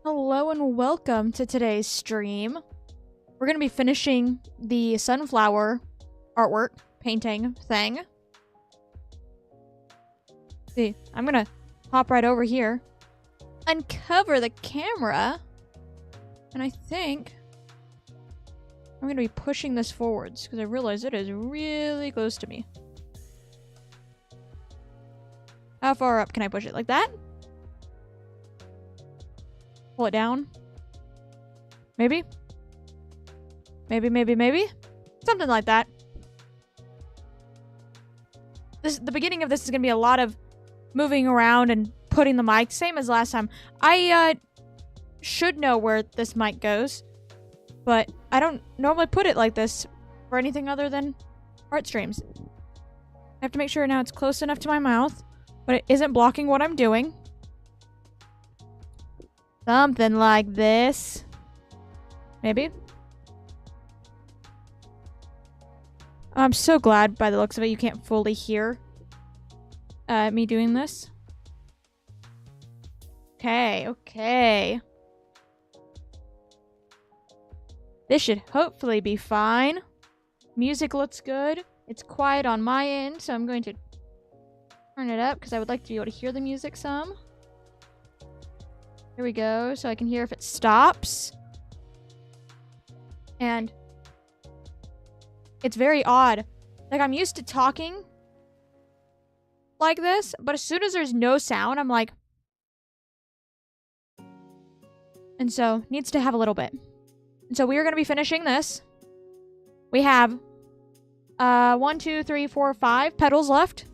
Hello and welcome to today's stream. We're going to be finishing the sunflower artwork painting thing. See, I'm going to hop right over here, uncover the camera, and I think I'm going to be pushing this forwards because I realize it is really close to me. How far up can I push it? Like that? Pull it down. Maybe? Maybe? Something like that. The beginning of this is going to be a lot of moving around and putting the mic. Same as last time. I should know where this mic goes, but I don't normally put it like this for anything other than art streams. I have to make sure now it's close enough to my mouth, but it isn't blocking what I'm doing. Something like this. Maybe. I'm so glad by the looks of it you can't fully hear me doing this. Okay. This should hopefully be fine. Music looks good. It's quiet on my end, so I'm going to turn it up because I would like to be able to hear the music some. Here we go, so I can hear if it stops. And it's very odd. Like, I'm used to talking like this, but as soon as there's no sound, I'm like... And so, needs to have a little bit. And so we are going to be finishing this. We have 1, 2, 3, 4, 5 petals left.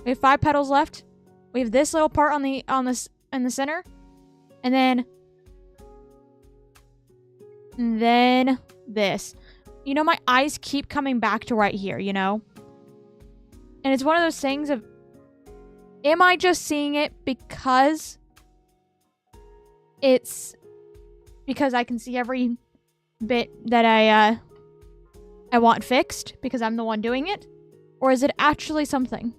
We have 5 petals left. We have this little part in the center, and then this. You know, my eyes keep coming back to right here, you know? And it's one of those things of, am I just seeing it because I can see every bit that I want fixed because I'm the one doing it? Or is it actually something?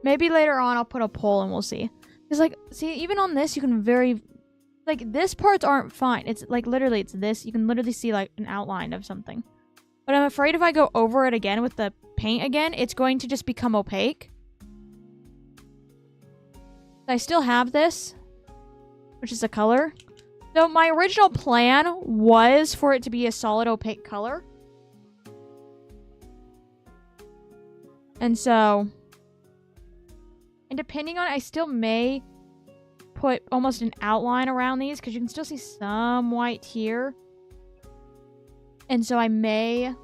Maybe later on I'll put a poll and we'll see. Because, like, see, even on this, you can like, this parts aren't fine. It's, like, literally, it's this. You can literally see, like, an outline of something. But I'm afraid if I go over it again with the paint again, it's going to just become opaque. I still have this, which is a color. So my original plan was for it to be a solid opaque color. And so... And depending on, I still may put almost an outline around these because you can still see some white here. And so I may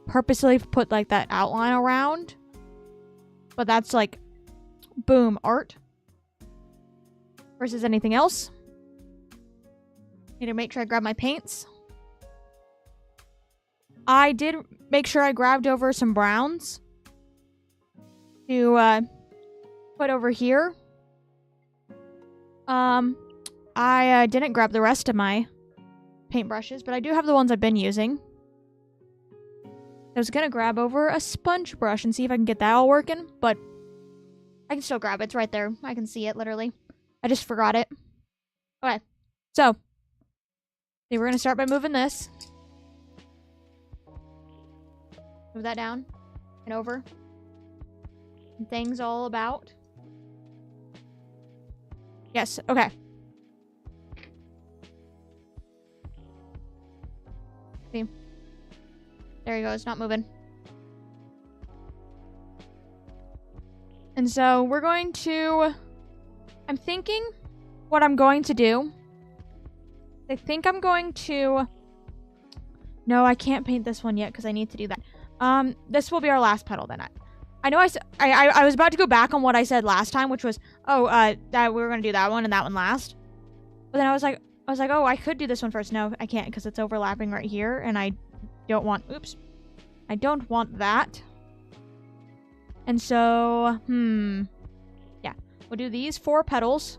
purposely put like that outline around. But that's like, boom, art. Versus anything else. Need to make sure I grab my paints. I did make sure I grabbed over some browns to put over here. I didn't grab the rest of my paintbrushes, but I do have the ones I've been using. I was gonna grab over a sponge brush and see if I can get that all working, but I can still grab it. It's right there. I can see it, literally. I just forgot it. Okay, so we're gonna start by moving this. Move that down and over. And things all about. Yes, okay. See? There you go, it's not moving. And so we're going to... I'm thinking what I'm going to do. I think I'm going to... No, I can't paint this one yet because I need to do that. This will be our last petal then. I know I was about to go back on what I said last time, which was, that we were going to do that one and that one last. But then I was like, oh, I could do this one first. No, I can't because it's overlapping right here and I don't want, I don't want that. And so, yeah, we'll do these 4 petals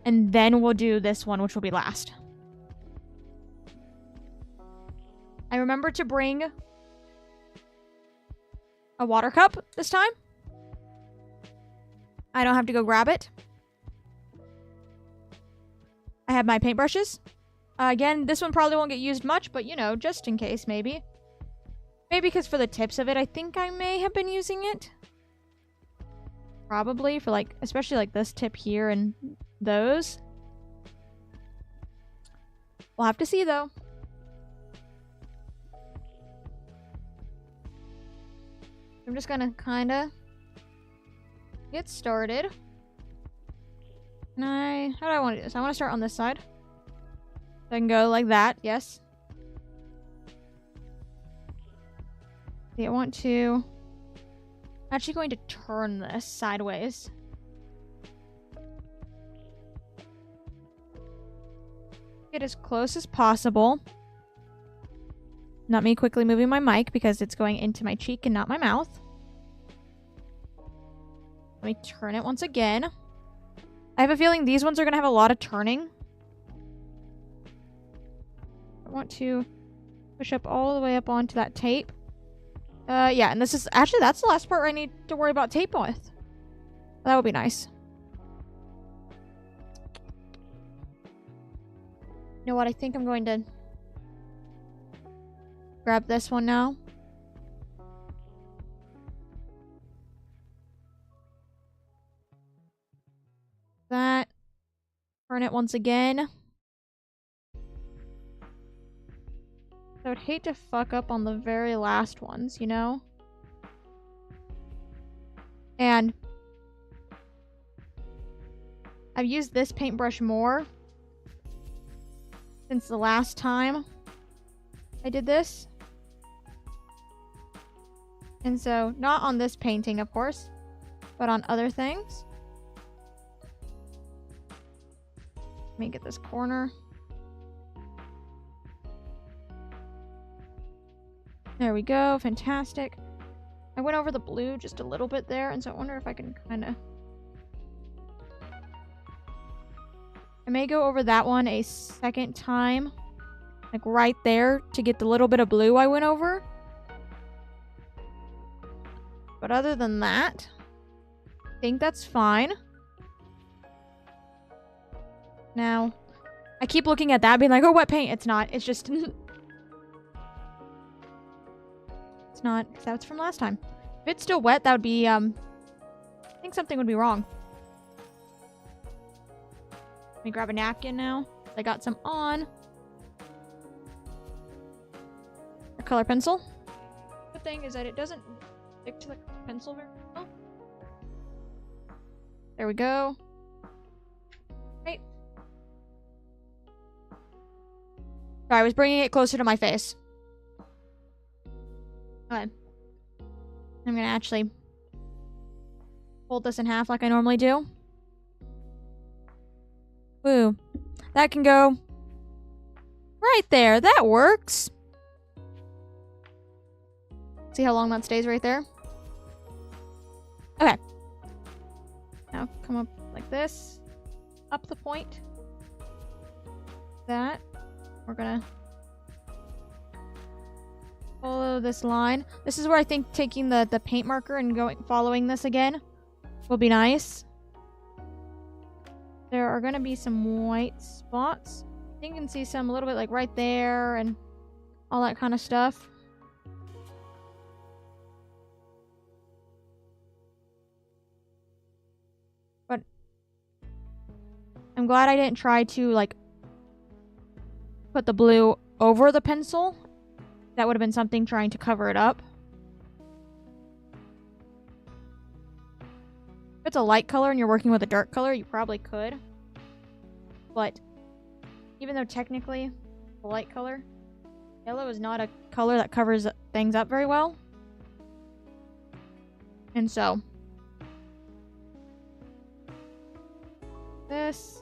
and then we'll do this one, which will be last. I remember to bring a water cup this time. I don't have to go grab it. I have my paintbrushes. Again, this one probably won't get used much, but you know, just in case, maybe. Maybe because for the tips of it, I think I may have been using it. Probably for like, especially like this tip here and those. We'll have to see though. I'm just gonna kinda get started. How do I want to do this? I want to start on this side. So I can go like that, yes. I want to... I'm actually going to turn this sideways. Get as close as possible. Not me quickly moving my mic because it's going into my cheek and not my mouth. Let me turn it once again. I have a feeling these ones are going to have a lot of turning. I want to push up all the way up onto that tape. Yeah, and this is... Actually, that's the last part I need to worry about tape with. That would be nice. You know what? I think I'm going to grab this one now. That. Turn it once again. I would hate to fuck up on the very last ones, you know? And I've used this paintbrush more since the last time I did this. And so, not on this painting, of course, but on other things. Let me get this corner. There we go. Fantastic. I went over the blue just a little bit there, and so I wonder if I can kind of... I may go over that one a second time. Like right there to get the little bit of blue I went over. But other than that, I think that's fine. Now, I keep looking at that being like, oh, wet paint. It's not. It's just... It's not. That's from last time. If it's still wet, that would be, I think something would be wrong. Let me grab a napkin now. I got some on. A color pencil. The thing is that it doesn't stick to the pencil very well. There we go. Right. Sorry, I was bringing it closer to my face. Okay. I'm gonna actually fold this in half like I normally do. Woo. That can go right there. That works. See how long that stays right there? Okay. Now come up like this. Up the point. That. We're gonna follow this line. This is where I think taking the paint marker and following this again will be nice. There are going to be some white spots. I think you can see some a little bit like right there and all that kind of stuff. But I'm glad I didn't try to like put the blue over the pencil. That would have been something trying to cover it up. If it's a light color and you're working with a dark color, you probably could. But even though technically a light color, yellow is not a color that covers things up very well. And so this.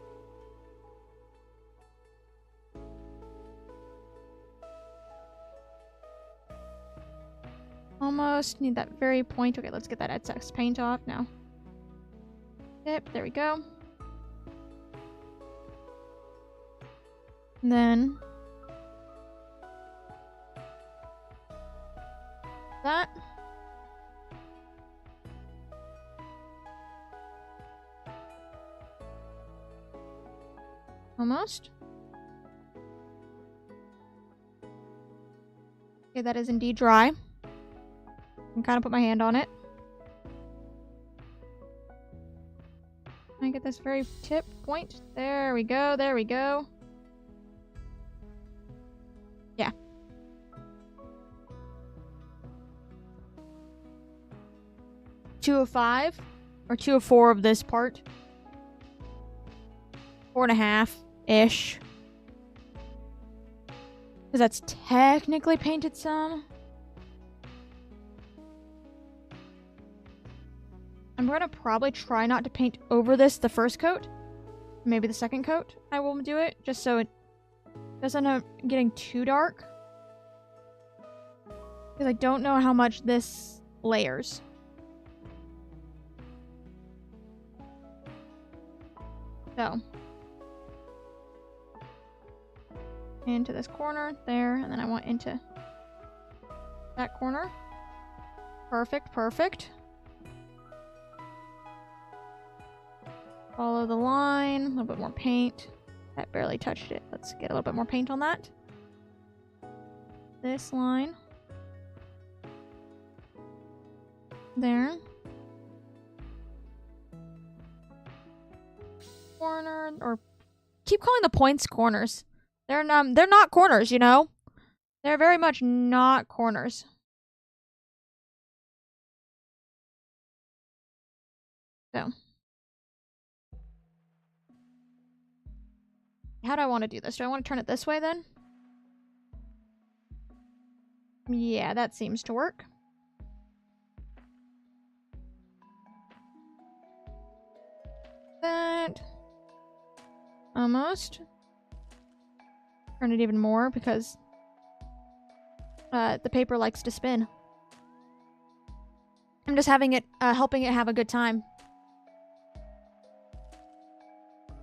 Almost need that very point. Okay, let's get that excess paint off now. Yep, there we go. And then that. Almost. Okay, that is indeed dry. I can kind of put my hand on it. Can I get this very tip point? There we go, there we go. Yeah. Two of 5 or 2 of 4 of this part. 4.5-ish. Because that's technically painted some. I'm going to probably try not to paint over this the first coat. Maybe the second coat I will do it, just so it doesn't end up getting too dark. Because I don't know how much this layers. So. Into this corner, there, and then I want into that corner. Perfect, perfect. Follow the line, a little bit more paint. That barely touched it. Let's get a little bit more paint on that. This line. There. Corner, or keep calling the points corners. They're not corners, you know? They're very much not corners. So. How do I want to do this? Do I want to turn it this way then? Yeah, that seems to work. That. Almost. Turn it even more because the paper likes to spin. I'm just having it, helping it have a good time.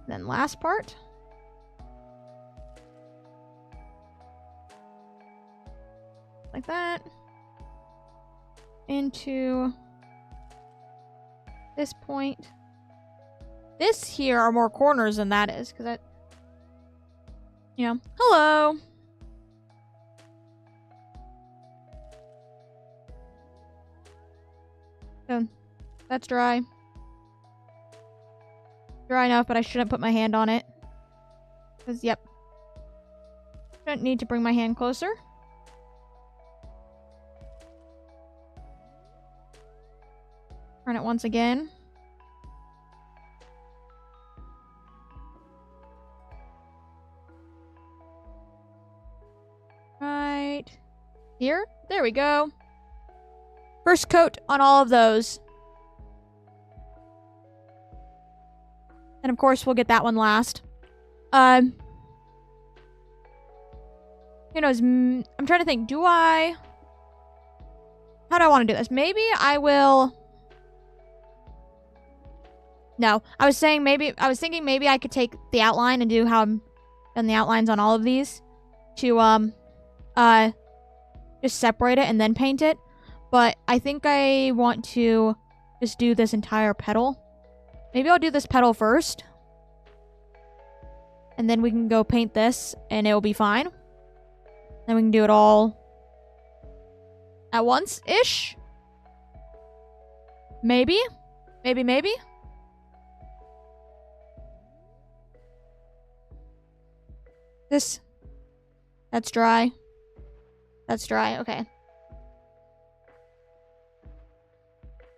Then last part. Like that. Into this point. This here are more corners than that is, because that, you know, hello. So, that's dry. Dry enough, but I shouldn't put my hand on it. Because, yep. Shouldn't need to bring my hand closer. Turn it once again. Right here. There we go. First coat on all of those. And of course, we'll get that one last. Who knows? I'm trying to think. How do I want to do this? Maybe I will... No. I was thinking maybe I could take the outline and do how I'm done the outlines on all of these. To, just separate it and then paint it. But I think I want to just do this entire petal. Maybe I'll do this petal first. And then we can go paint this and it'll be fine. Then we can do it all at once-ish. Maybe. Maybe. That's dry. That's dry, okay.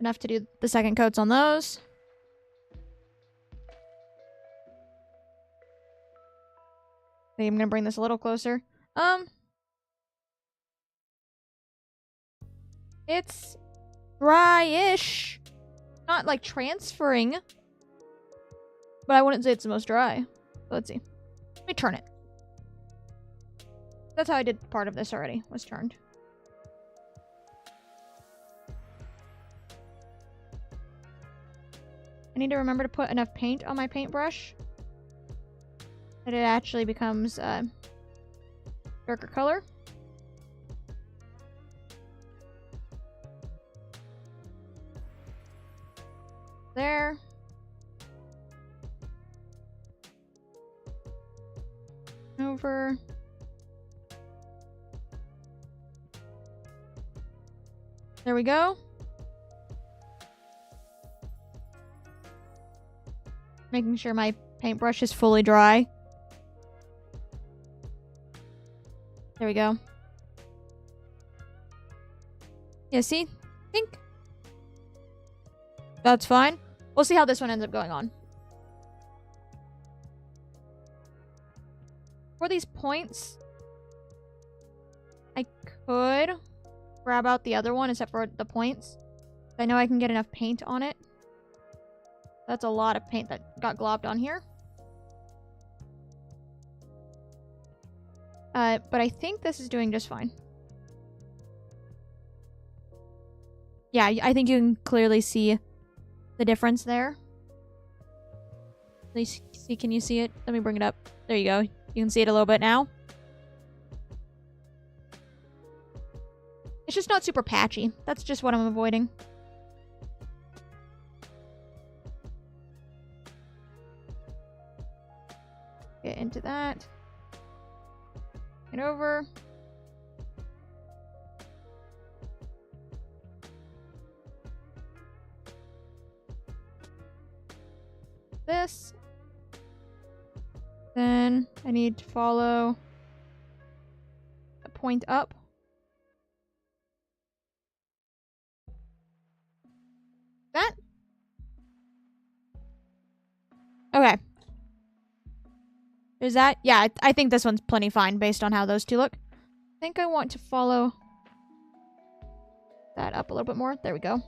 Enough to do the second coats on those. Okay, I'm gonna bring this a little closer. It's dry-ish. Not like transferring. But I wouldn't say it's the most dry. Let's see. Let me turn it. That's how I did part of this already, was turned. I need to remember to put enough paint on my paintbrush that it actually becomes a darker color. There. Over. There we go. Making sure my paintbrush is fully dry. There we go. Yeah, see? Think. That's fine. We'll see how this one ends up going on. For these points, I could grab out the other one except for the points. I know I can get enough paint on it. That's a lot of paint that got globbed on here. But I think this is doing just fine. Yeah, I think you can clearly see the difference there. At least, see, can you see it? Let me bring it up. There you go. You can see it a little bit now. It's just not super patchy. That's just what I'm avoiding. Get into that. Get over. This. Then I need to follow a point up. That. Okay. Is that? Yeah, I think this one's plenty fine based on how those two look. I think I want to follow that up a little bit more. There we go.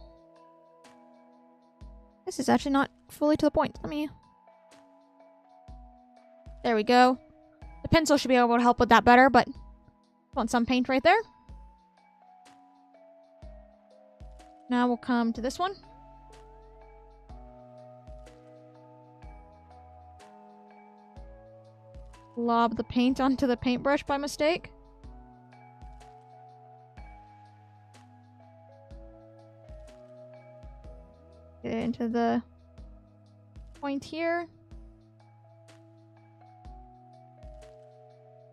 This is actually not fully to the point. Let me... There we go. The pencil should be able to help with that better, but want some paint right there. Now we'll come to this one. Lob the paint onto the paintbrush by mistake. Get it into the point here.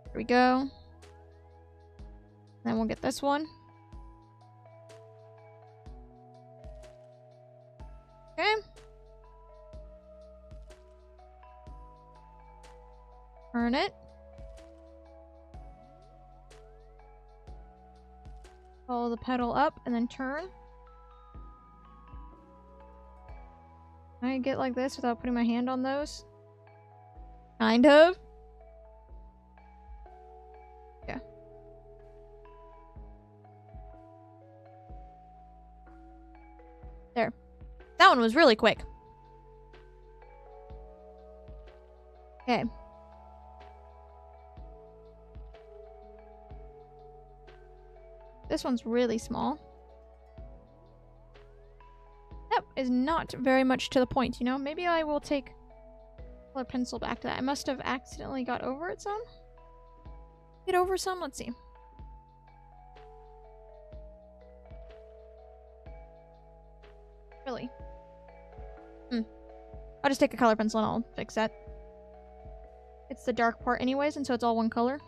There we go. Then we'll get this one. Okay. Turn it. Follow the pedal up and then turn. Can I get like this without putting my hand on those? Kind of. Yeah. There. That one was really quick. Okay. This one's really small. That is not very much to the point, you know? Maybe I will take color pencil back to that. I must have accidentally got over it some. Get over some? Let's see. Really? I'll just take a color pencil and I'll fix that. It's the dark part anyways, and so it's all one color.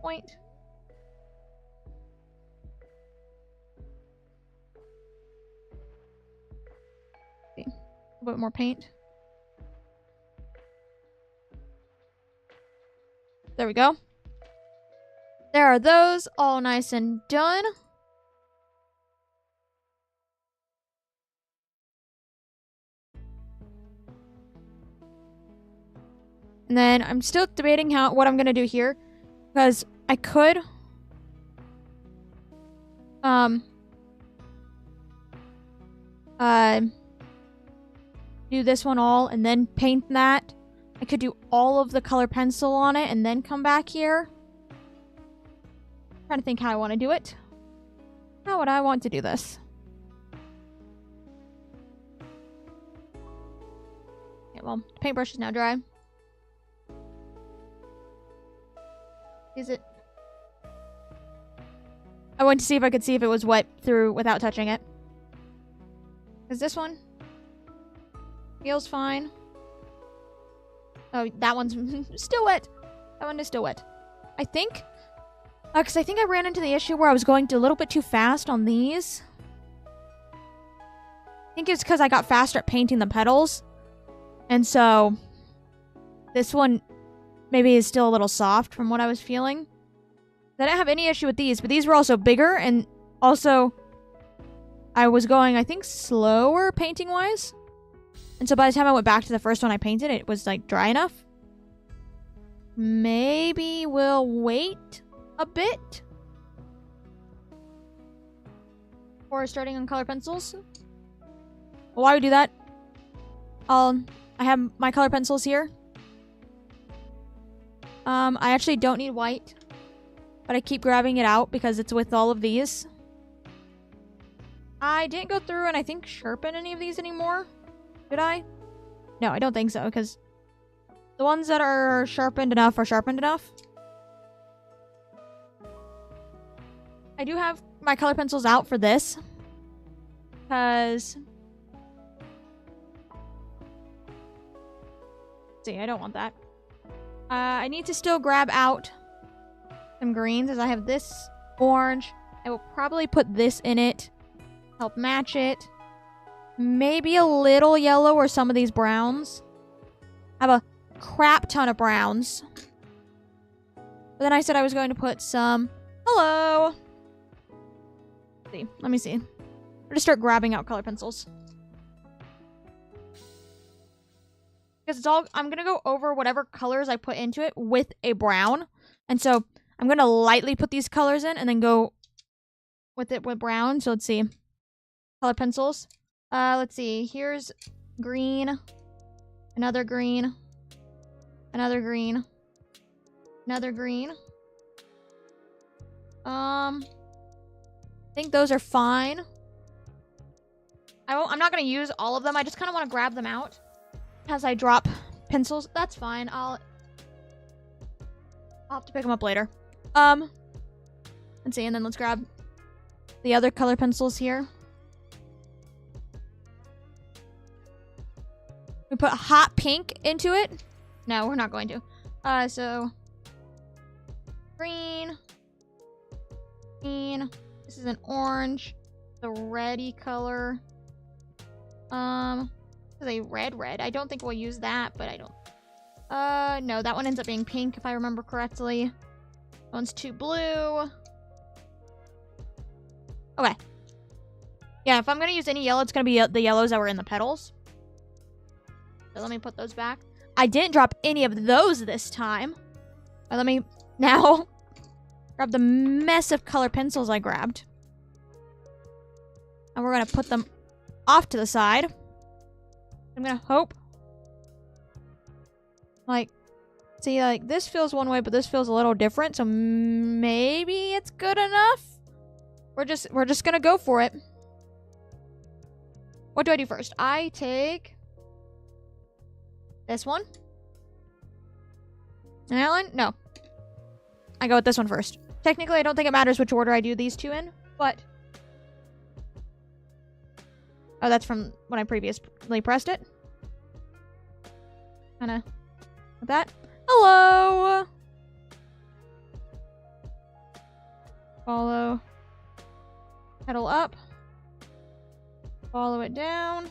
Point. Okay. A little bit more paint. There we go. There are those, all nice and done. And then I'm still debating what I'm gonna do here, because I could do this one all and then paint that. I could do all of the color pencil on it and then come back here. I'm trying to think how I want to do it. How would I want to do this? Okay, well, the paintbrush is now dry. Is it? I wanted to see if I could see if it was wet through without touching it. Is this one? Feels fine. Oh, that one's still wet. That one is still wet. I think... because I think I ran into the issue where I was going a little bit too fast on these. I think it's because I got faster at painting the petals. And so... this one maybe is still a little soft from what I was feeling. I didn't have any issue with these, but these were also bigger, and also I was going, I think, slower painting-wise. And so by the time I went back to the first one I painted, it was, like, dry enough. Maybe we'll wait a bit before starting on color pencils. Well, while we do that, I have my color pencils here. I actually don't need white, but I keep grabbing it out because it's with all of these. I didn't go through and I think sharpen any of these anymore. Did I? No, I don't think so, because the ones that are sharpened enough are sharpened enough. I do have my color pencils out for this, because... see, I don't want that. I need to still grab out some greens, as I have this orange. I will probably put this in it, help match it. Maybe a little yellow or some of these browns. I have a crap ton of browns. But then I said I was going to put some... hello! Let's see. Let me see. I'm going to start grabbing out color pencils. Because it's all... I'm going to go over whatever colors I put into it with a brown. And so I'm going to lightly put these colors in and then go with it with brown. So let's see. Color pencils. Let's see. Here's green. Another green. Another green. Another green. I think those are fine. I'm not going to use all of them. I just kind of want to grab them out as I drop pencils. That's fine. I'll have to pick them up later. Let's see. And then let's grab the other color pencils here. We put hot pink into it. No, we're not going to. So green. Green. This is an orange. The reddy color. This is a red. I don't think we'll use that, but I don't. No, that one ends up being pink if I remember correctly. That one's too blue. Okay. Yeah, if I'm gonna use any yellow, it's gonna be the yellows that were in the petals. So let me put those back. I didn't drop any of those this time. Let me now grab the mess of color pencils I grabbed. And we're going to put them off to the side. I'm going to hope. Like, see, like, this feels one way, but this feels a little different. So maybe it's good enough. We're just going to go for it. What do I do first? I take... this one? And that one? No. I go with this one first. Technically, I don't think it matters which order I do these two in, but... oh, that's from when I previously pressed it. Kinda... like that. Hello! Follow. Pedal up. Follow it down.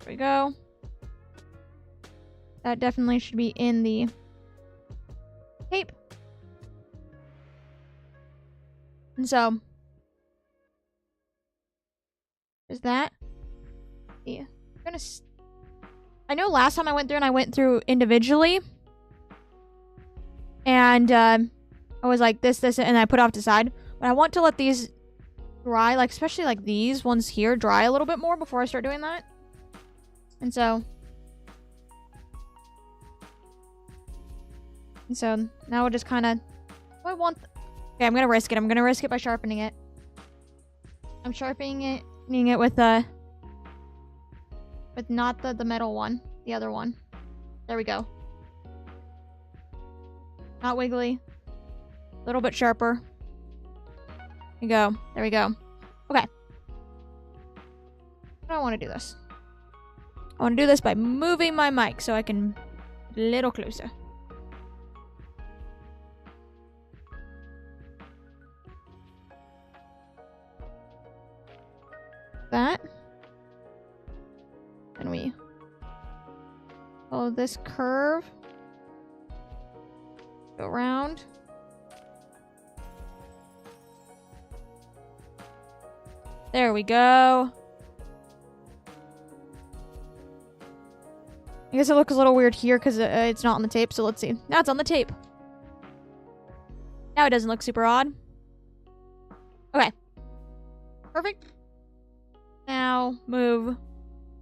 There we go. That definitely should be in the tape. And so, is that? Yeah. I know last time I went through and I went through individually. And I was like this, and I put it off to the side. But I want to let these dry, like especially like these ones here, dry a little bit more before I start doing that. And so now we'll just kind of... I want... okay, I'm gonna risk it. I'm gonna risk it by sharpening it. I'm sharpening it with not the metal one, the other one. There we go. Not wiggly. A little bit sharper. There we go. There we go. Okay. do I want to do this? I want to do this by moving my mic so I can a little closer. That. And we follow this curve. Go around. There we go. I guess it looks a little weird here because it's not on the tape, so let's see. Now it's on the tape. Now it doesn't look super odd. Okay. Perfect. Now move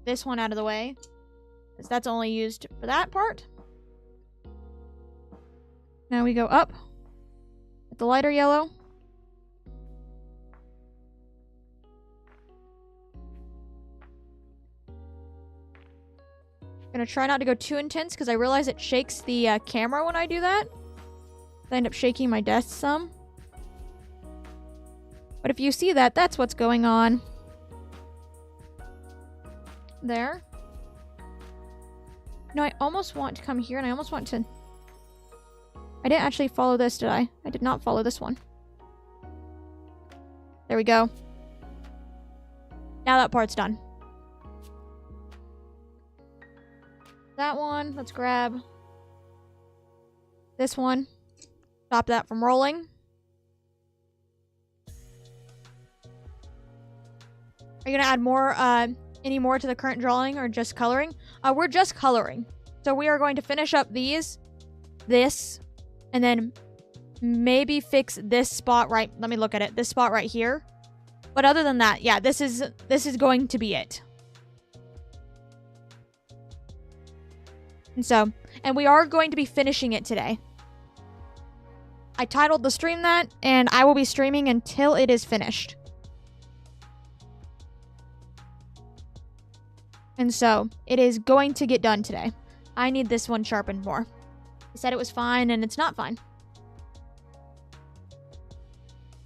this one out of the way, because that's only used for that part. Now we go up with the lighter yellow. Gonna try not to go too intense because I realize it shakes the camera when I do that. I end up shaking my desk some. But if you see that, that's what's going on. There. No, I almost want to come here and I almost want to... I didn't actually follow this, did I? I did not follow this one. There we go. Now that part's done. That one, let's grab this one. Stop that from rolling. Are you gonna add more, any more to the current drawing or just coloring? We're just coloring. So we are going to finish up this, and then maybe fix this spot right. Let me look at it. This spot right here. But other than that, yeah, this is going to be it. And we are going to be finishing it today. I titled the stream that, and I will be streaming until it is finished. And so, it is going to get done today. I need this one sharpened more. I said it was fine, and it's not fine.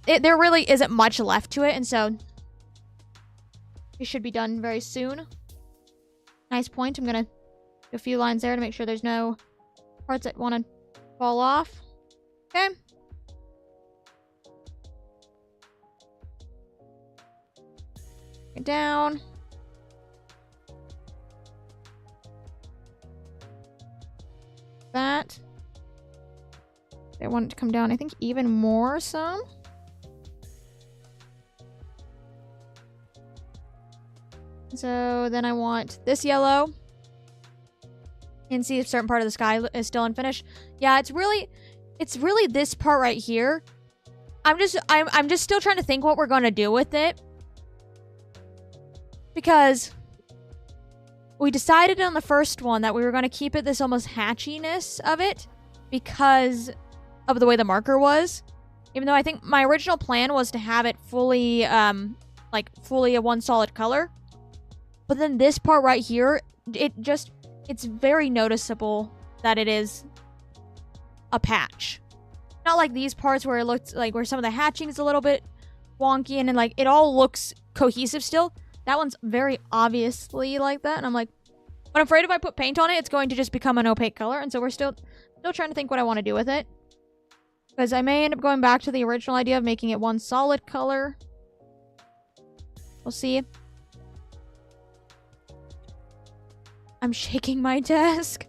There really isn't much left to it, and so it should be done very soon. Nice point. I'm gonna do a few lines there to make sure there's no parts that want to fall off. Okay. Get down. That. I want it to come down, I think, even more some. So then I want this yellow. And see if a certain part of the sky is still unfinished. Yeah, it's really this part right here. I'm just still trying to think what we're gonna do with it. Because we decided on the first one that we were gonna keep it this almost hatchiness of it because of the way the marker was. Even though I think my original plan was to have it fully fully a one solid color. But then this part right here, it's very noticeable that it is a patch. Not like these parts where it looks like where some of the hatching is a little bit wonky and then like it all looks cohesive still. That one's very obviously like that. And I'm like, but I'm afraid if I put paint on it, it's going to just become an opaque color. And so we're still trying to think what I want to do with it. Because I may end up going back to the original idea of making it one solid color. We'll see. I'm shaking my desk.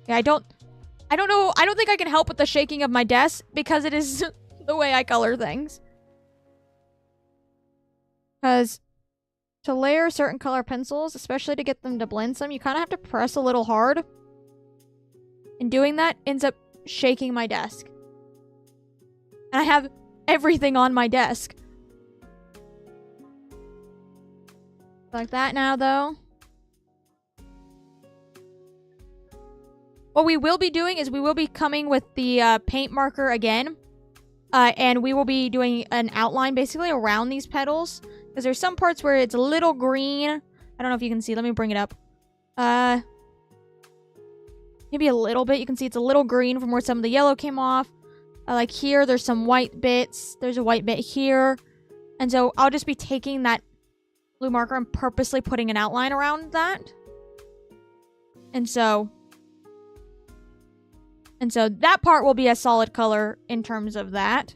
Yeah, I don't know. I don't think I can help with the shaking of my desk because it is the way I color things. Because to layer certain color pencils, especially to get them to blend some, you kind of have to press a little hard. And doing that ends up shaking my desk. And I have everything on my desk. Like that now, though. What we will be doing is we will be coming with the paint marker again. And we will be doing an outline basically around these petals. Because there's some parts where it's a little green. I don't know if you can see. Let me bring it up. Maybe a little bit. You can see it's a little green from where some of the yellow came off. Like here, there's some white bits. There's a white bit here. And so I'll just be taking that blue marker, I'm purposely putting an outline around that. And so that part will be a solid color in terms of that.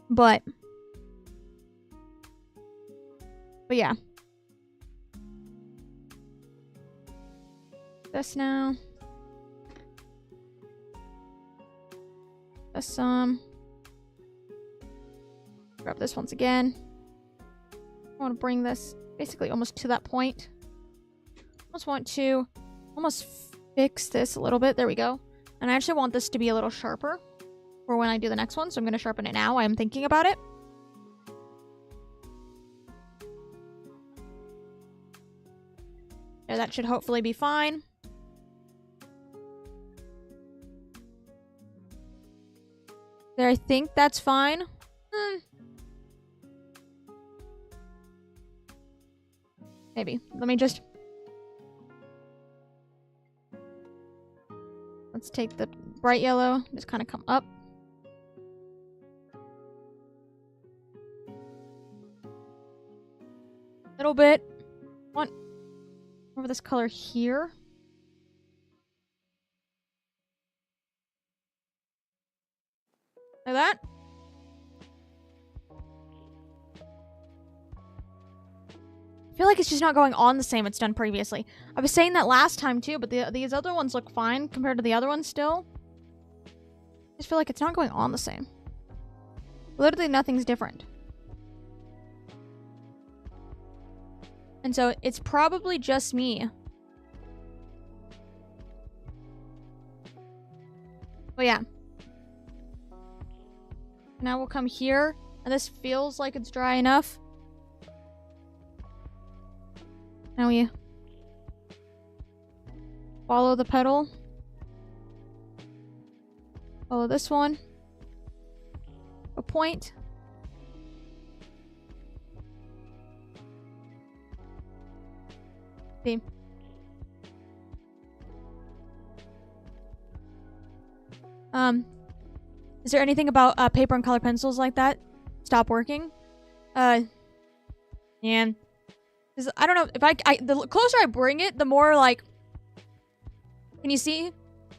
But yeah. This now. This grab this once again. I want to bring this basically almost to that point. Almost want to almost fix this a little bit. There we go. And I actually want this to be a little sharper for when I do the next one. So I'm going to sharpen it now. I am thinking about it. Yeah, that should hopefully be fine. There, I think that's fine. Maybe. Let me just... Let's take the bright yellow. Just kind of come up. A little bit. Want over this color here. Like that. I feel like it's just not going on the same it's done previously. I was saying that last time too, but these other ones look fine compared to the other ones still. I just feel like it's not going on the same. Literally nothing's different. And so it's probably just me. But yeah. Now we'll come here, and this feels like it's dry enough. Now we follow the petal. Follow this one. A point. See. Is there anything about paper and color pencils like that stop working? Yeah. I don't know if the closer I bring it, the more like, can you see?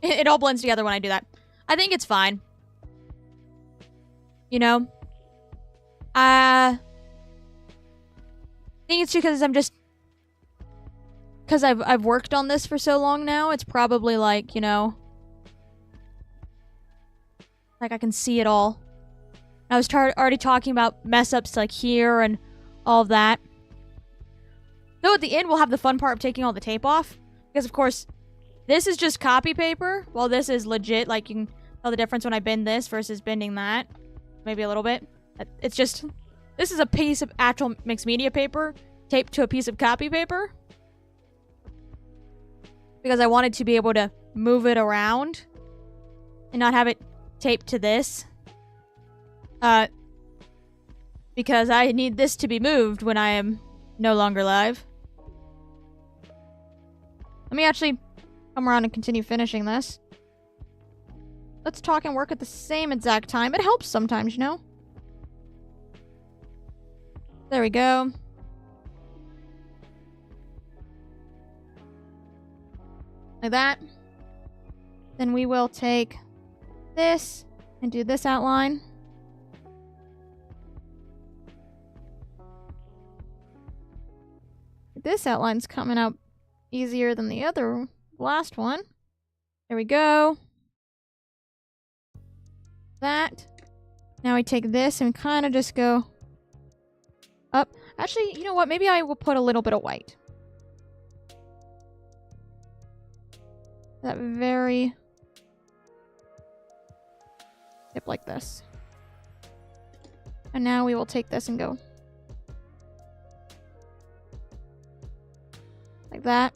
It all blends together when I do that. I think it's fine. You know? I think it's because because I've worked on this for so long now. It's probably like, you know, like I can see it all. I was already talking about mess ups like here and all of that. Though at the end, we'll have the fun part of taking all the tape off. Because, of course, this is just copy paper. While this is legit. Like, you can tell the difference when I bend this versus bending that. Maybe a little bit. It's just... This is a piece of actual mixed media paper taped to a piece of copy paper. Because I wanted to be able to move it around. And not have it taped to this. Because I need this to be moved when I am no longer live. Let me actually come around and continue finishing this. Let's talk and work at the same exact time. It helps sometimes, you know? There we go. Like that. Then we will take this and do this outline. This outline's coming out easier than the other last one. There we go. That. Now we take this and kind of just go up. Actually, you know what? Maybe I will put a little bit of white. That very tip like this. And now we will take this and go like that.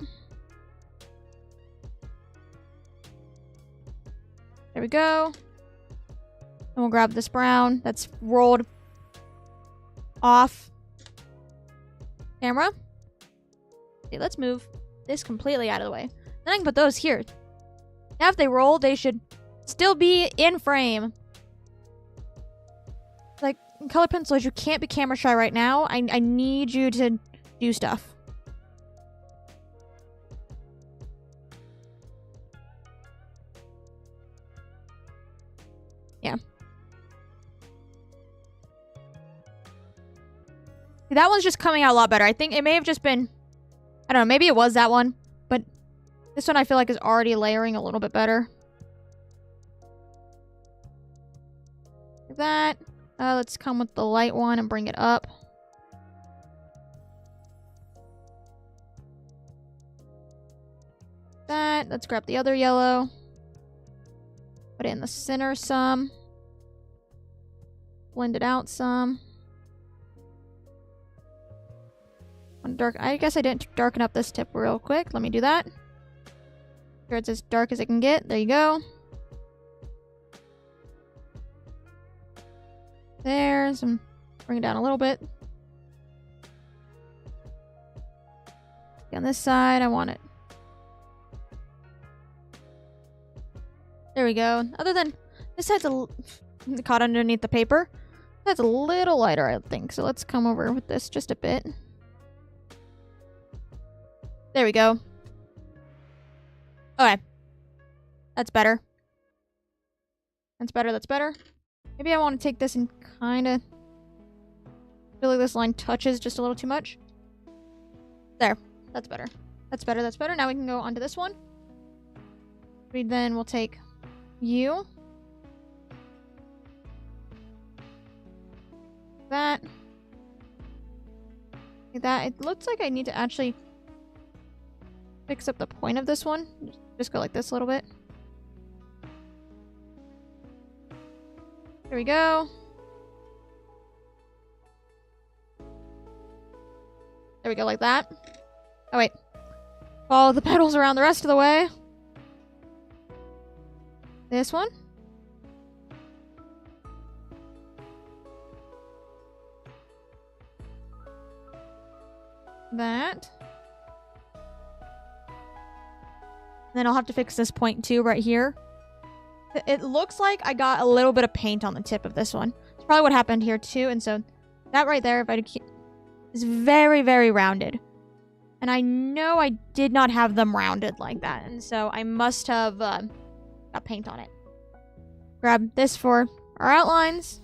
There we go. And we'll grab this brown that's rolled off camera. Okay, let's move this completely out of the way. Then I can put those here. Now if they roll, they should still be in frame. color pencils, you can't be camera shy right now. I need you to do stuff. Yeah. That one's just coming out a lot better. I think it may have just been... I don't know, maybe it was that one. But this one I feel like is already layering a little bit better. Like that. Let's come with the light one and bring it up. That. Let's grab the other yellow. Put it in the center some. Blend it out some. I guess I didn't darken up this tip real quick. Let me do that. Sure, it's as dark as it can get. There you go. There. Bring it down a little bit. On this side, I want it. There we go. Other than this side's caught underneath the paper. That's a little lighter, I think. So let's come over with this just a bit. There we go. Okay. That's better. That's better, that's better. Maybe I want to take this and kind of... feel like this line touches just a little too much. There. That's better. That's better, that's better. Now we can go onto this one. Then we'll take you. That. Like that. It looks like I need to actually fix up the point of this one. Just go like this a little bit. There we go. There we go, like that. Oh, wait. Follow the petals around the rest of the way. This one. That. Then I'll have to fix this point too right here. It looks like I got a little bit of paint on the tip of this one. It's probably what happened here too. And so that right there, if I keep, is very, very rounded. And I know I did not have them rounded like that. And so I must have got paint on it. Grab this for our outlines.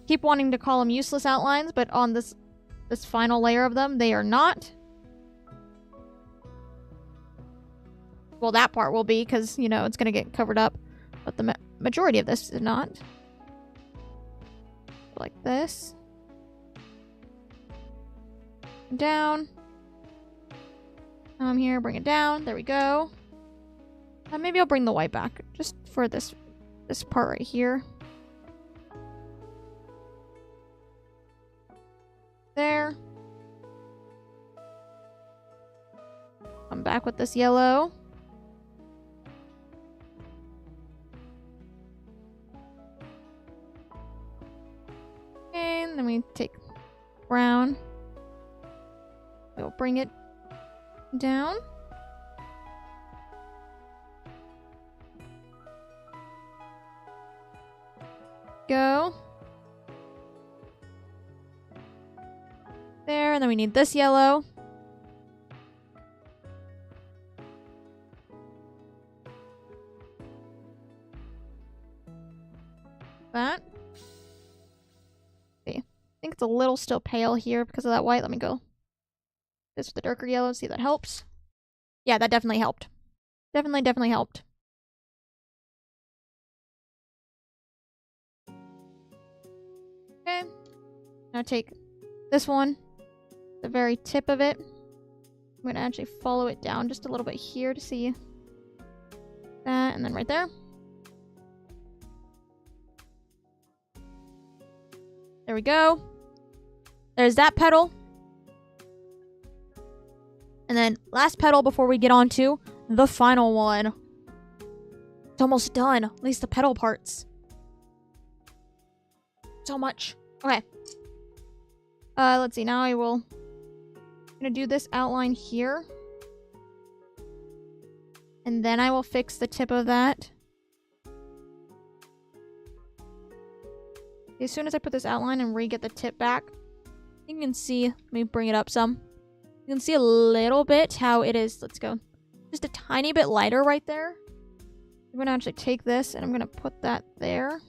Keep wanting to call them useless outlines, but on this final layer of them, they are not. Well, that part will be because, you know, it's going to get covered up. But the majority of this is not. Like this. Down. Here, bring it down. There we go. Maybe I'll bring the white back just for this part right here. There. Come back with this yellow. And then we take brown. We'll bring it down. Go. There, and then we need this yellow. That. See. I think it's a little still pale here because of that white. Let me go. This with the darker yellow. See if that helps. Yeah, that definitely helped. Definitely helped. Okay. Now take this one, the very tip of it. I'm going to actually follow it down just a little bit here to see that, and then right there. There we go. There's that petal. And then last petal before we get on to the final one. It's almost done. At least the petal parts. So much. Okay. Let's see. Now I'm gonna do this outline here. And then I will fix the tip of that. As soon as I put this outline and re-get the tip back, you can see, let me bring it up some. You can see a little bit how it is, let's go, just a tiny bit lighter right there. I'm going to actually take this and I'm going to put that there.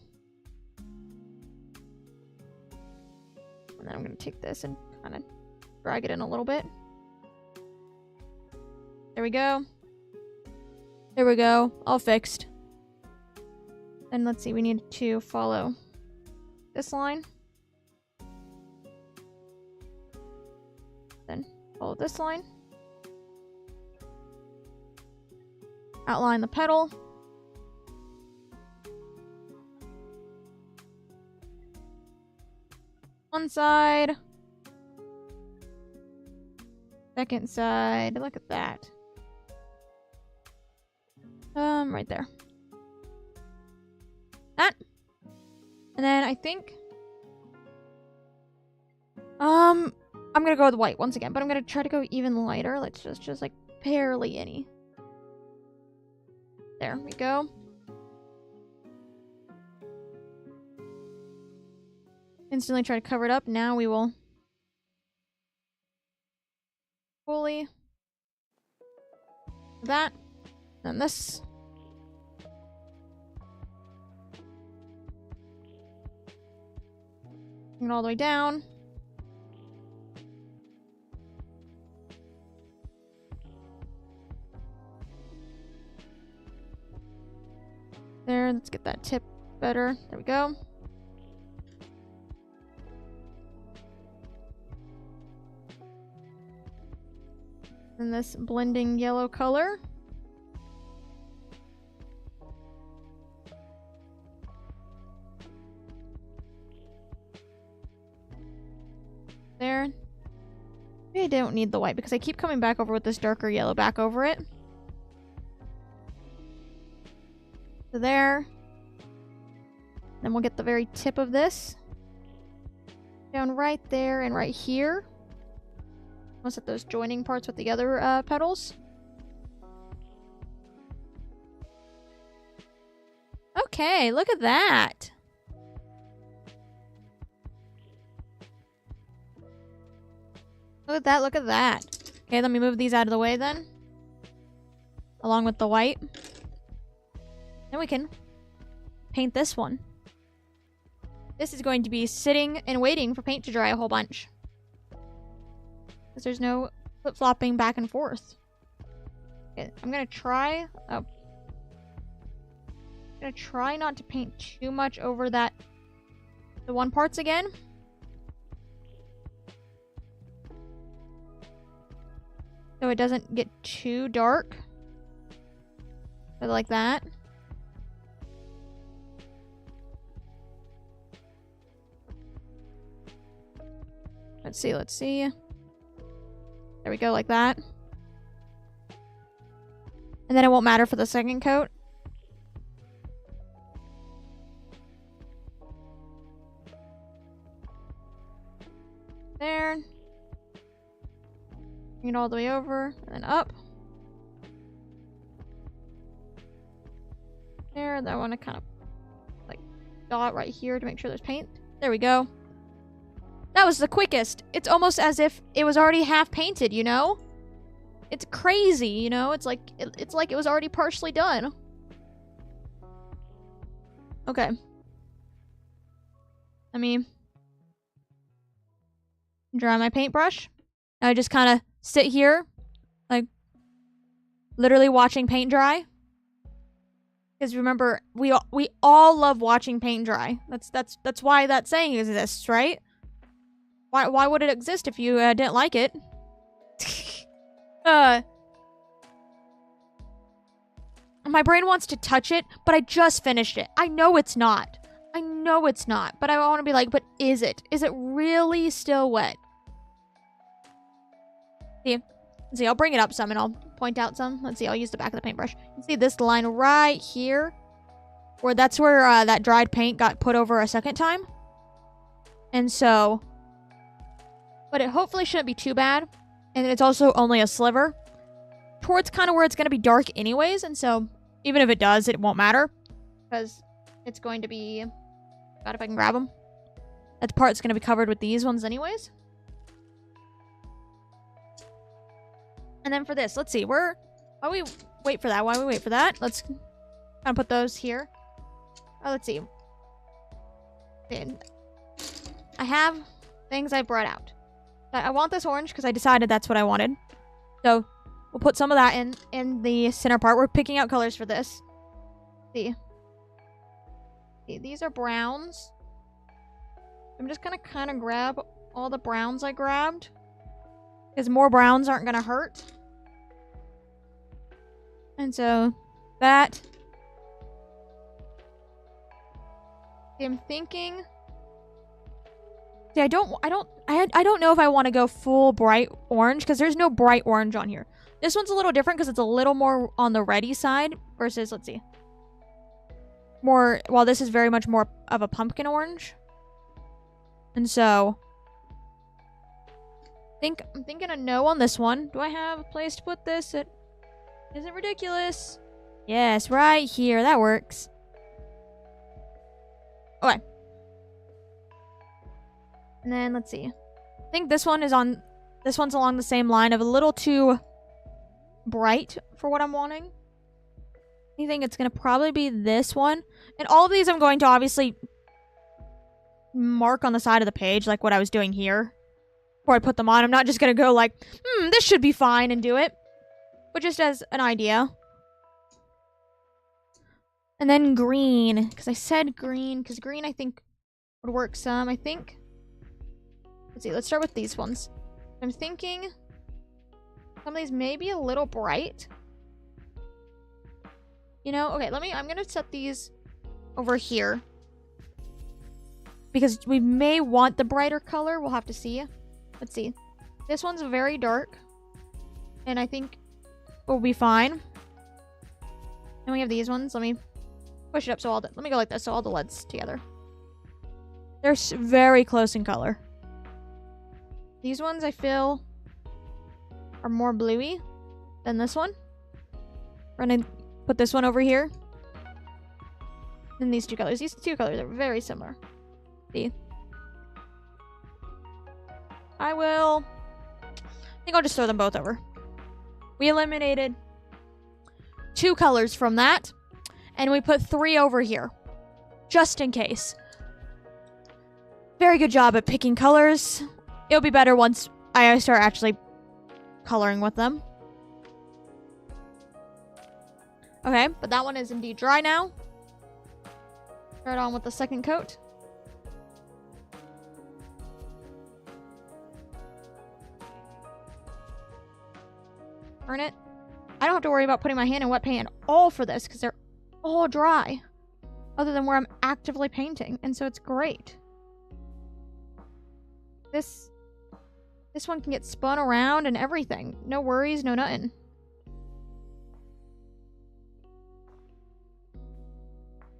And then I'm going to take this and kind of drag it in a little bit. There we go. There we go. All fixed. And let's see, we need to follow this line. Then follow this line. Outline the petal. One side. Second side. Look at that. Right there. That. And then I think I'm gonna go with white once again, but I'm gonna try to go even lighter. Let's just like barely any. There we go. Instantly try to cover it up. Now we will fully that. And this. Bring it all the way down. There, let's get that tip better. There we go. And this blending yellow color. There. Maybe I don't need the white because I keep coming back over with this darker yellow back over it. So there. Then we'll get the very tip of this. Down right there and right here. Almost at those joining parts with the other petals. Okay, look at that. Look at that, look at that. Okay, let me move these out of the way then. Along with the white. Then we can paint this one. This is going to be sitting and waiting for paint to dry a whole bunch. Because there's no flip-flopping back and forth. Okay, I'm gonna try... Oh. I'm gonna try not to paint too much over that... the one parts again. So it doesn't get too dark. But like that. Let's see, let's see. There we go, like that. And then it won't matter for the second coat. There. Bring it all the way over, and then up. There, I want to kind of like dot right here to make sure there's paint. There we go. That was the quickest. It's almost as if it was already half painted, you know? It's crazy, you know? It's like it was already partially done. Okay. Let me dry my paintbrush. I just kind of sit here, like, literally watching paint dry. Because remember, we all love watching paint dry. That's why that saying exists, right? Why would it exist if you didn't like it? My brain wants to touch it, but I just finished it. I know it's not. I know it's not. But I want to be like, but is it? Is it really still wet? See, I'll bring it up some and I'll point out some. Let's see, I'll use the back of the paintbrush. You can see this line right here. That's where that dried paint got put over a second time. And so... But it hopefully shouldn't be too bad. And it's also only a sliver. Towards kind of where it's going to be dark anyways. And so, even if it does, it won't matter. Because it's going to be... God, if I can grab them. That part's going to be covered with these ones anyways. And then for this, let's see. While we wait for that, let's kind of put those here. Oh, let's see. I have things I brought out. I want this orange because I decided that's what I wanted. So we'll put some of that in the center part. We're picking out colors for this. See, these are browns. I'm just gonna kind of grab all the browns I grabbed, because more browns aren't gonna hurt. And so that. See, I'm thinking. See, I don't know if I want to go full bright orange, because there's no bright orange on here. This one's a little different because it's a little more on the reddy side versus, let's see, more. Well, this is very much more of a pumpkin orange. And so, I'm thinking a no on this one. Do I have a place to put this? It isn't ridiculous. Yes, right here. That works. Okay. And then let's see. I think this one's along the same line of a little too bright for what I'm wanting. I think it's gonna probably be this one. And all of these I'm going to obviously mark on the side of the page, like what I was doing here before I put them on. I'm not just gonna go like, this should be fine and do it, but just as an idea. And then green, because I said green, because green I think would work some. I think, let's see, let's start with these ones. I'm thinking some of these may be a little bright, you know. Okay, I'm gonna set these over here, because we may want the brighter color. We'll have to see. Let's see. This one's very dark, and I think we'll be fine. And we have these ones. Let me push it up so let me go like this so all the LEDs together. They're very close in color. These ones I feel are more bluey than this one. We're gonna put this one over here. And these two colors. These two colors are very similar. See? I think I'll just throw them both over. We eliminated 2 colors from that. And we put 3 over here. Just in case. Very good job at picking colors. It'll be better once I start actually coloring with them. Okay, but that one is indeed dry now. Start on with the second coat. Burn it. I don't have to worry about putting my hand in wet paint at all for this, because they're all dry. Other than where I'm actively painting. And so it's great. This one can get spun around and everything. No worries, no nothing.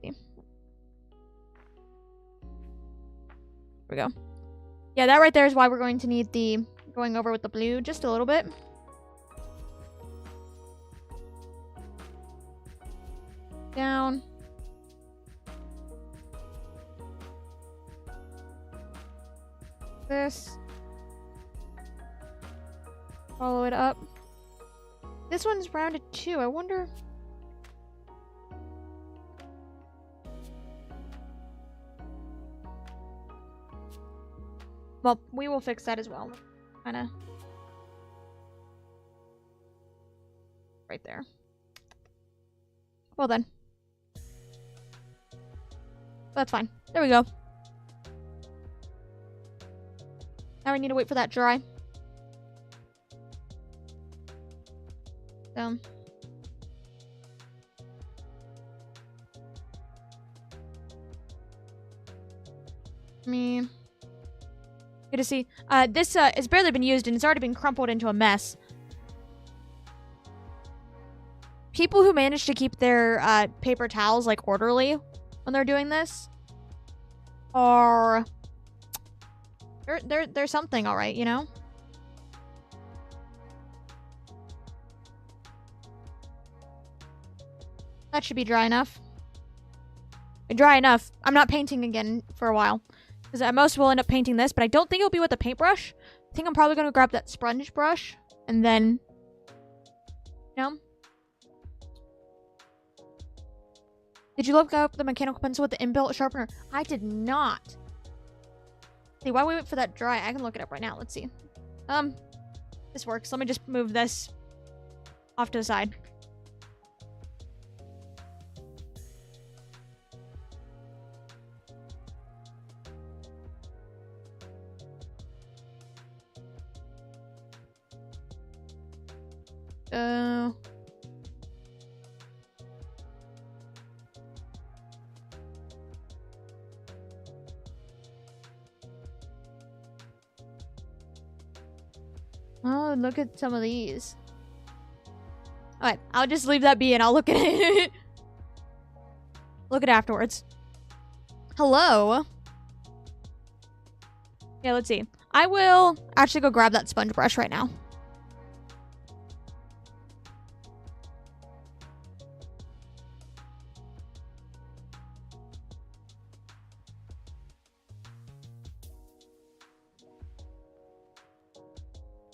Here we go. Yeah, that right there is why we're going to need the going over with the blue just a little bit. Down. This. Follow it up. This one's rounded too. I wonder. Well, we will fix that as well. Kinda. Right there. Well then. That's fine. There we go. Now we need to wait for that to dry. So. Good to see. This has barely been used and it's already been crumpled into a mess. People who manage to keep their paper towels like orderly when they're doing this are they're something, all right, you know. That should be dry enough. Dry enough. I'm not painting again for a while. Because at most we'll end up painting this, but I don't think it'll be with a paintbrush. I think I'm probably going to grab that sponge brush and then, you know. Did you look up the mechanical pencil with the inbuilt sharpener? I did not. See, while we wait for that dry, I can look it up right now. Let's see. This works. Let me just move this off to the side. Oh, look at some of these. Alright, I'll just leave that be and I'll look at it. Look at it afterwards. Hello? Yeah, let's see. I will actually go grab that sponge brush right now.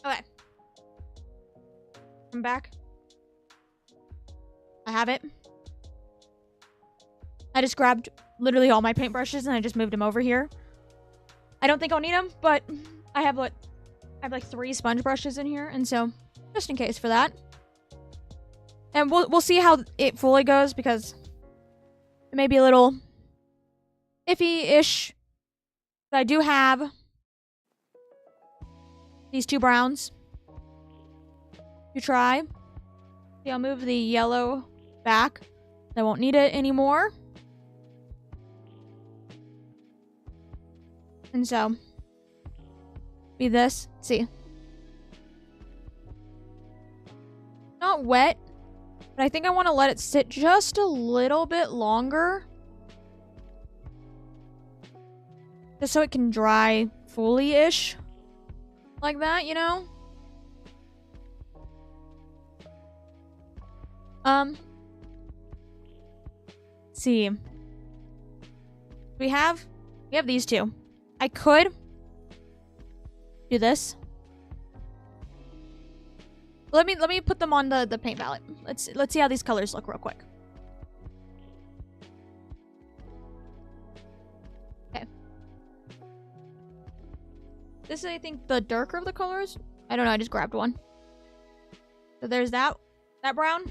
Okay. I'm back. I have it. I just grabbed literally all my paintbrushes and I just moved them over here. I don't think I'll need them, but I have like 3 sponge brushes in here, and so just in case for that. And we'll see how it fully goes because it may be a little iffy-ish. But I do have these 2 browns to try. See, I'll move the yellow back. I won't need it anymore. And so, be this. See. Not wet, but I think I want to let it sit just a little bit longer. Just so it can dry fully-ish. Like that, you know? See. We have these 2. I could do this. Let me put them on the paint palette. Let's see how these colors look real quick. Okay. This is, I think, the darker of the colors. I don't know, I just grabbed one. So there's that brown.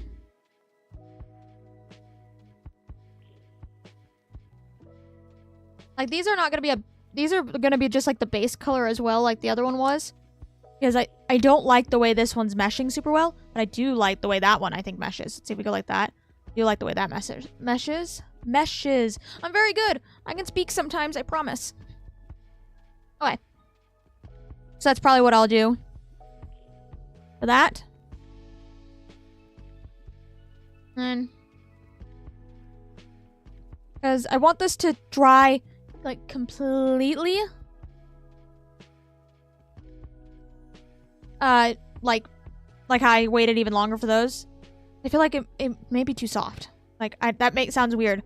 Like, these are not gonna be these are gonna be just like the base color as well, like the other one was. Because I don't like the way this one's meshing super well, but I do like the way that one, I think, meshes. Let's see if we go like that. I do like the way that meshes. I'm very good. I can speak sometimes, I promise. Okay. So that's probably what I'll do for that. And because I want this to dry like completely. Like I waited even longer for those. I feel like it may be too soft. Like sounds weird,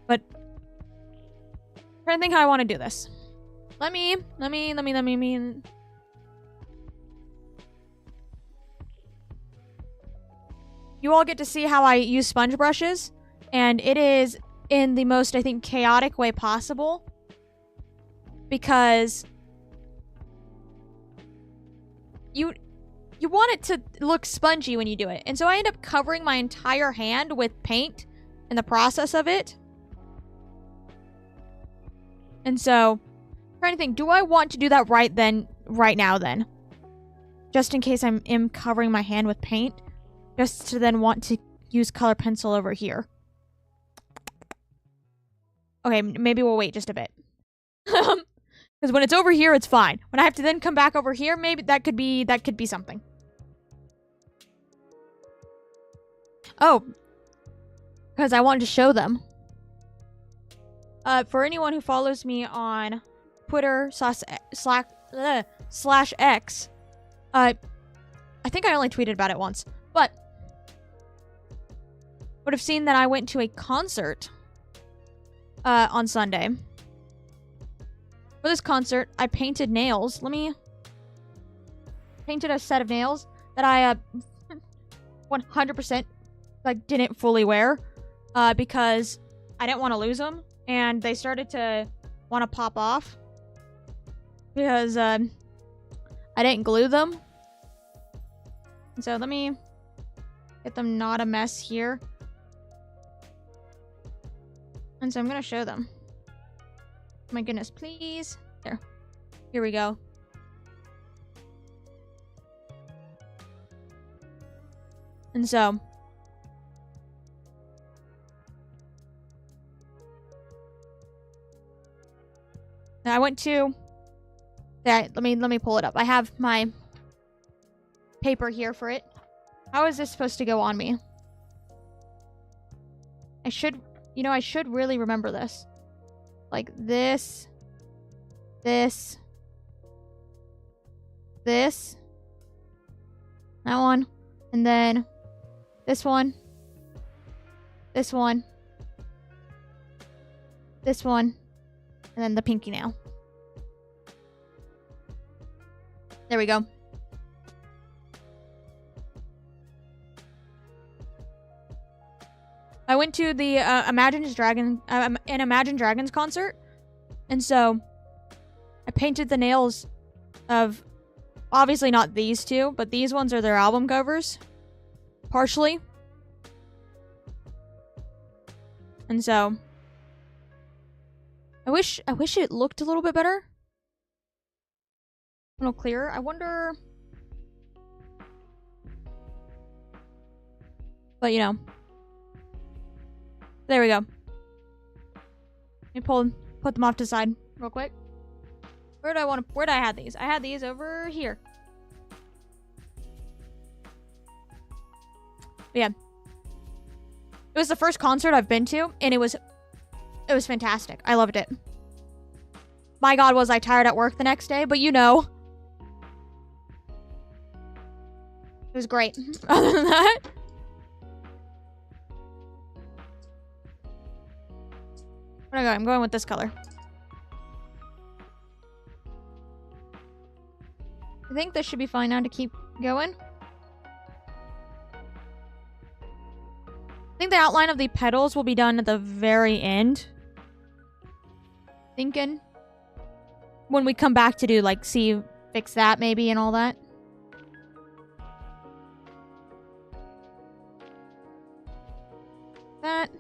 but I'm trying to think how I want to do this. Let me. You all get to see how I use sponge brushes, and it is in the most, I think, chaotic way possible, because you want it to look spongy when you do it. And so I end up covering my entire hand with paint in the process of it. And so, I'm trying to think, do I want to do that right now then? Just in case I'm covering my hand with paint. Just to then want to use color pencil over here. Okay, maybe we'll wait just a bit. Because when it's over here, it's fine. When I have to then come back over here, maybe that could be something. Oh. Because I wanted to show them. For anyone who follows me on Twitter /X, I think I only tweeted about it once, but would have seen that I went to a concert on Sunday. For this concert, I painted nails. Painted a set of nails that I 100% like didn't fully wear because I didn't want to lose them, and they started to want to pop off because I didn't glue them. And so let me get them not a mess here. And so I'm gonna show them. My goodness, please. There. Here we go. And so now I went to that. Let me pull it up. I have my paper here for it. How is this supposed to go on me? I should really remember this. Like this. That one. And then this one. And then the pinky nail. There we go. I went to the Imagine Dragons concert, and so I painted the nails of, obviously not these two, but these ones are their album covers, partially. And so I wish it looked a little bit better, a little clearer. I wonder, but you know. There we go. Let me put them off to the side real quick. Where did I have these? I had these over here. But yeah. It was the first concert I've been to, and it was fantastic. I loved it. My God, was I tired at work the next day, but you know. It was great. Other than that. Where do I go? I'm going with this color. I think this should be fine now to keep going. I think the outline of the petals will be done at the very end. Thinking. When we come back to do, like, fix that maybe and all that. That.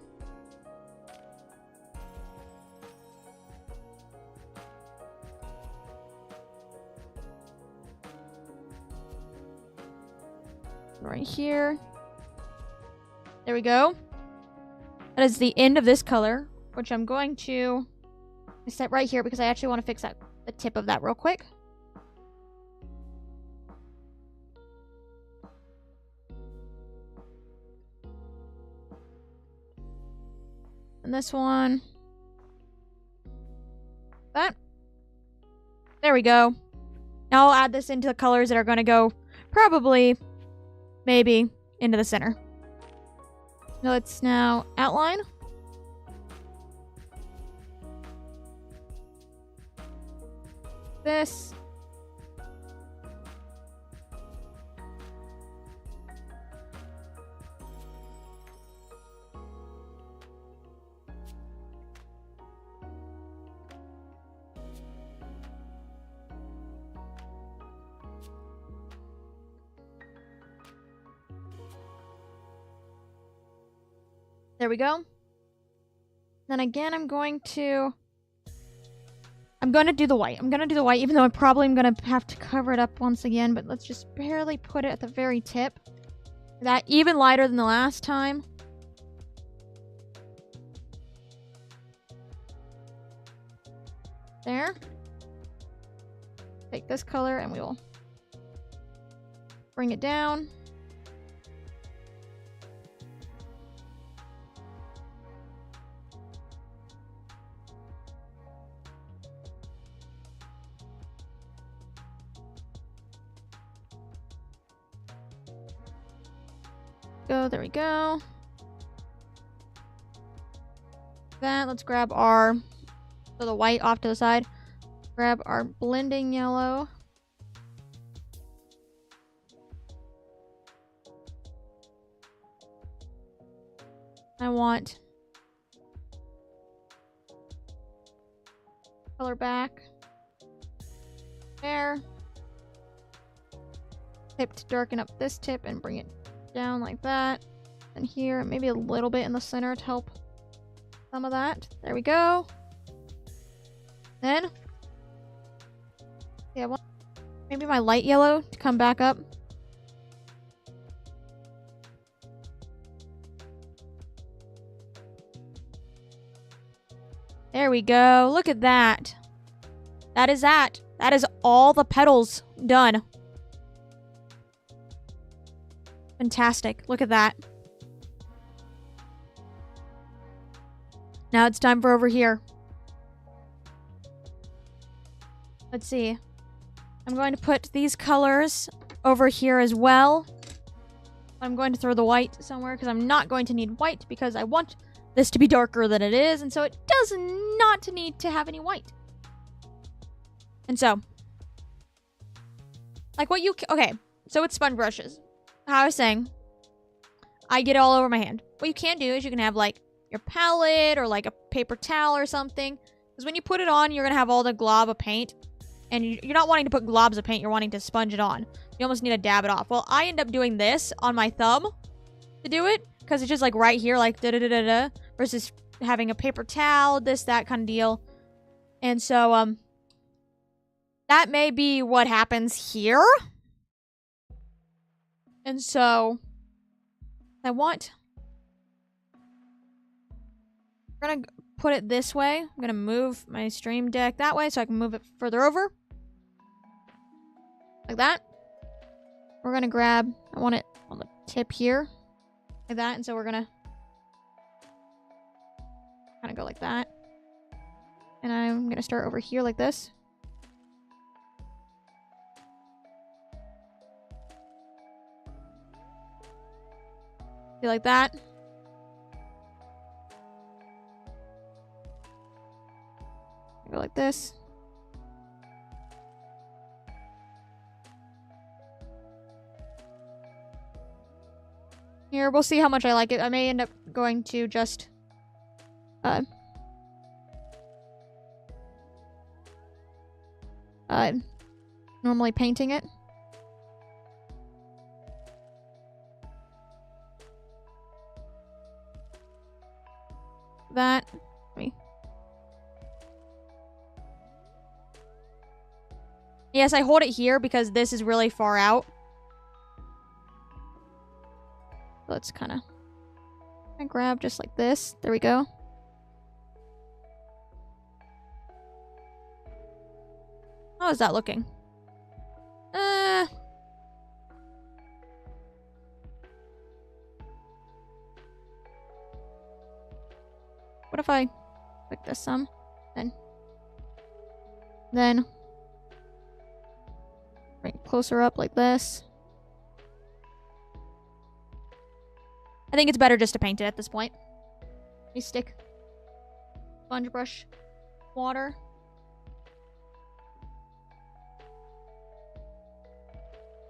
Right here. There we go. That is the end of this color, which I'm going to set right here because I actually want to fix the tip of that real quick. And this one. That. There we go. Now I'll add this into the colors that are going to go probably, maybe, into the center. Let's now outline. This. There we go. Then again, I'm going to do the white. I'm going to do the white, even though I probably am going to have to cover it up once again. But let's just barely put it at the very tip. That even lighter than the last time. There. Take this color and we will bring it down. There we go. Let's grab our the white off to the side. Grab our blending yellow. I want color back there. Tip to darken up this tip and bring it down like that. And here, maybe a little bit in the center to help some of that. There we go. Then, yeah, I want maybe my light yellow to come back up. There we go. Look at that. That is that. That is all the petals done. Fantastic. Look at that. Now it's time for over here. Let's see. I'm going to put these colors over here as well. I'm going to throw the white somewhere because I'm not going to need white because I want this to be darker than it is, and so it does not need to have any white. And so, like what you... Okay, so with sponge brushes, how I was saying, I get it all over my hand. What you can do is you can have, like, your palette or, like, a paper towel or something. Because when you put it on, you're going to have all the glob of paint. And you're not wanting to put globs of paint, you're wanting to sponge it on. You almost need to dab it off. Well, I end up doing this on my thumb to do it. Because it's just, like, right here, like, da-da-da-da-da. Versus having a paper towel, this, that kind of deal. And so, that may be what happens here. And so, I'm gonna put it this way. I'm gonna move my stream deck that way so I can move it further over. Like that. We're gonna grab, I want it on the tip here. Like that, and so we're gonna kind of go like that. And I'm gonna start over here like this. See, like that. Go like this. Here, we'll see how much I like it. I may end up going to just normally painting it. That. Yes, I hold it here because this is really far out. Let's kind of grab just like this. There we go. How is that looking? What if I click this some? Then bring it closer up like this. I think it's better just to paint it at this point. You stick sponge brush water.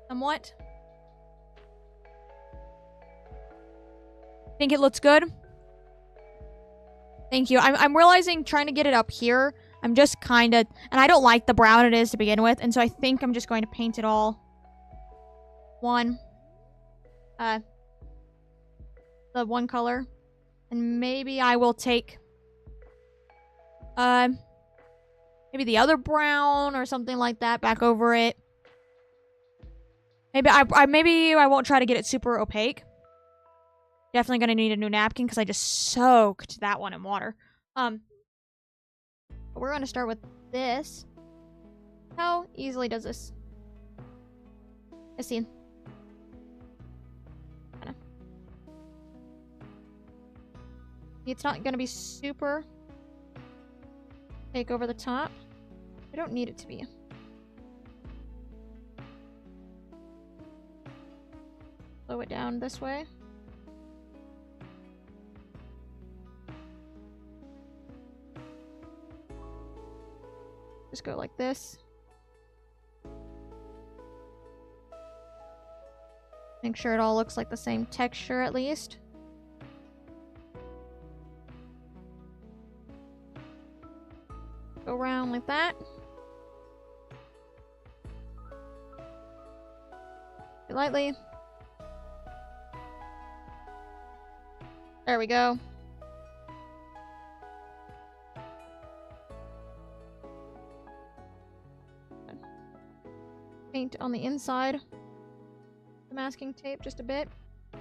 Somewhat. Think it looks good? Thank you. I'm realizing trying to get it up here, I'm just kind of... And I don't like the brown it is to begin with, and so I think I'm just going to paint it all the one color. And maybe I will take maybe the other brown or something like that back over it. Maybe I won't try to get it super opaque. Definitely gonna need a new napkin because I just soaked that one in water. We're gonna start with this. How easily does this? I see. It's not gonna be super take over the top. I don't need it to be. Slow it down this way. Just go like this. Make sure it all looks like the same texture at least. Go around like that. Lightly. There we go. Paint on the inside. The masking tape just a bit. There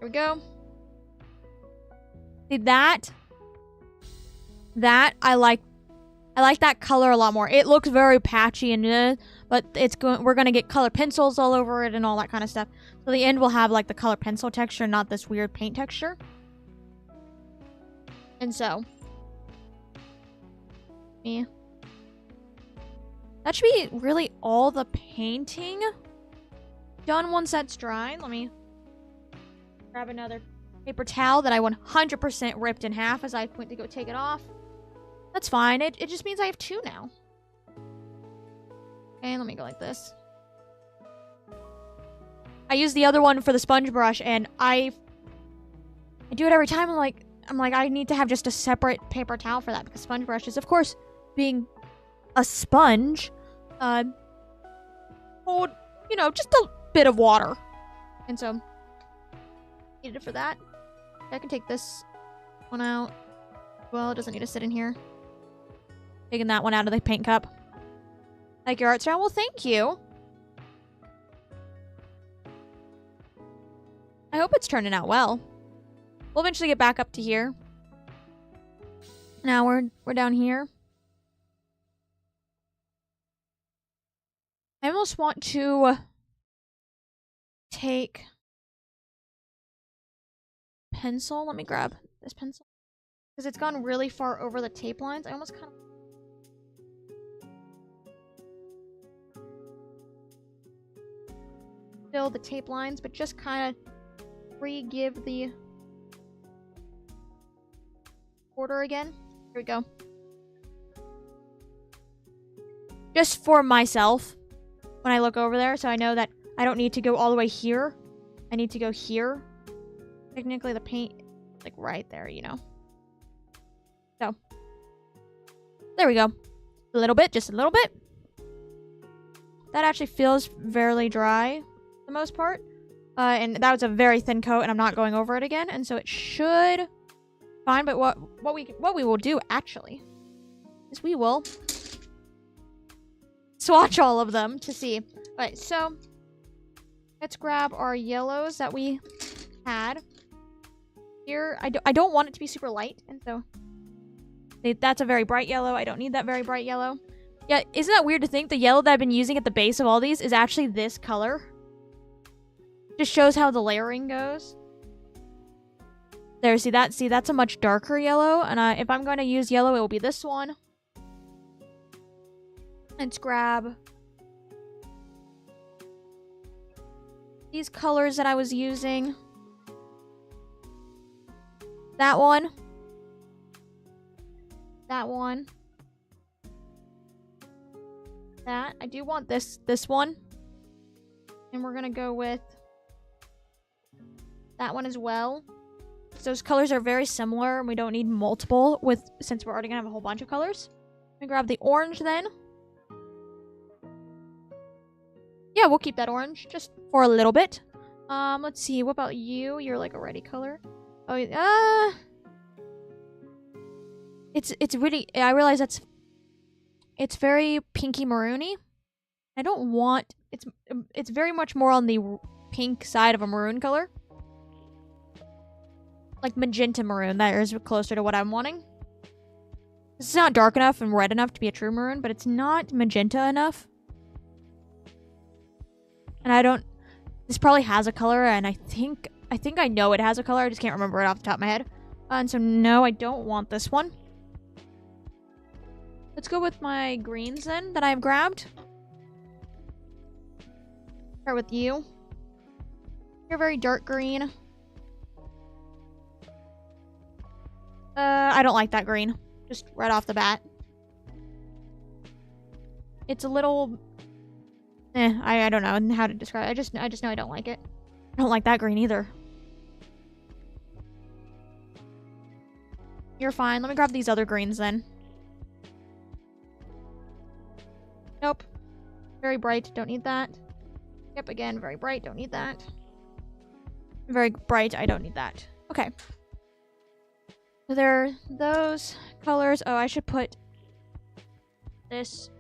we go. See that? I like that color a lot more. It looks very patchy and but we're gonna get color pencils all over it and all that kind of stuff. So the end will have like the color pencil texture, not this weird paint texture. And so, yeah. That should be really all the painting done once that's dry. Let me grab another paper towel that I 100% ripped in half as I went to go take it off. That's fine. It just means I have 2 now. And let me go like this. I use the other one for the sponge brush, and I do it every time. I'm like, I need to have just a separate paper towel for that because sponge brushes, of course, being a sponge, hold, you know, just a bit of water. And so, needed it for that. I can take this one out. Well, it doesn't need to sit in here. Taking that one out of the paint cup. Like your art style? Well, thank you. I hope it's turning out well. We'll eventually get back up to here. Now we're down here. I almost want to take pencil. Let me grab this pencil. Because it's gone really far over the tape lines. I almost kind of... fill the tape lines, but just kind of re-give the border again. Here we go. Just for myself when I look over there, so I know that I don't need to go all the way here. I need to go here. Technically, the paint is like right there, you know. So, there we go. A little bit, just a little bit. That actually feels fairly dry for the most part. And that was a very thin coat, and I'm not going over it again, and so it should fine. But what we will do actually is we will swatch all of them to see. Alright, so let's grab our yellows that we had here. I don't want it to be super light, and so that's a very bright yellow. I don't need that very bright yellow. Yeah, isn't that weird to think the yellow that I've been using at the base of all these is actually this color? Just shows how the layering goes. There, see that's a much darker yellow, and if I'm going to use yellow, it will be this one. Let's grab these colors that I was using. That one. That one. That. I do want this one. And we're gonna go with that one as well. So those colors are very similar, and we don't need multiple since we're already gonna have a whole bunch of colors. Let me grab the orange then. Yeah, we'll keep that orange just for a little bit. Let's see. What about you? You're like a ready color. Oh, it's really. I realize it's very pinky maroony. I don't want. It's very much more on the pink side of a maroon color. Like magenta maroon. That is closer to what I'm wanting. It's not dark enough and red enough to be a true maroon, but it's not magenta enough. And I don't... This probably has a color, and I think I know it has a color. I just can't remember it off the top of my head. And so, no, I don't want this one. Let's go with my greens, then, that I've grabbed. Start with you. You're very dark green. I don't like that green. Just right off the bat. It's a little... I don't know how to describe it. I just know I don't like it. I don't like that green either. You're fine. Let me grab these other greens then. Nope. Very bright. Don't need that. Yep, again, very bright. Don't need that. Very bright. I don't need that. Okay. So there are those colors. Oh, I should put this.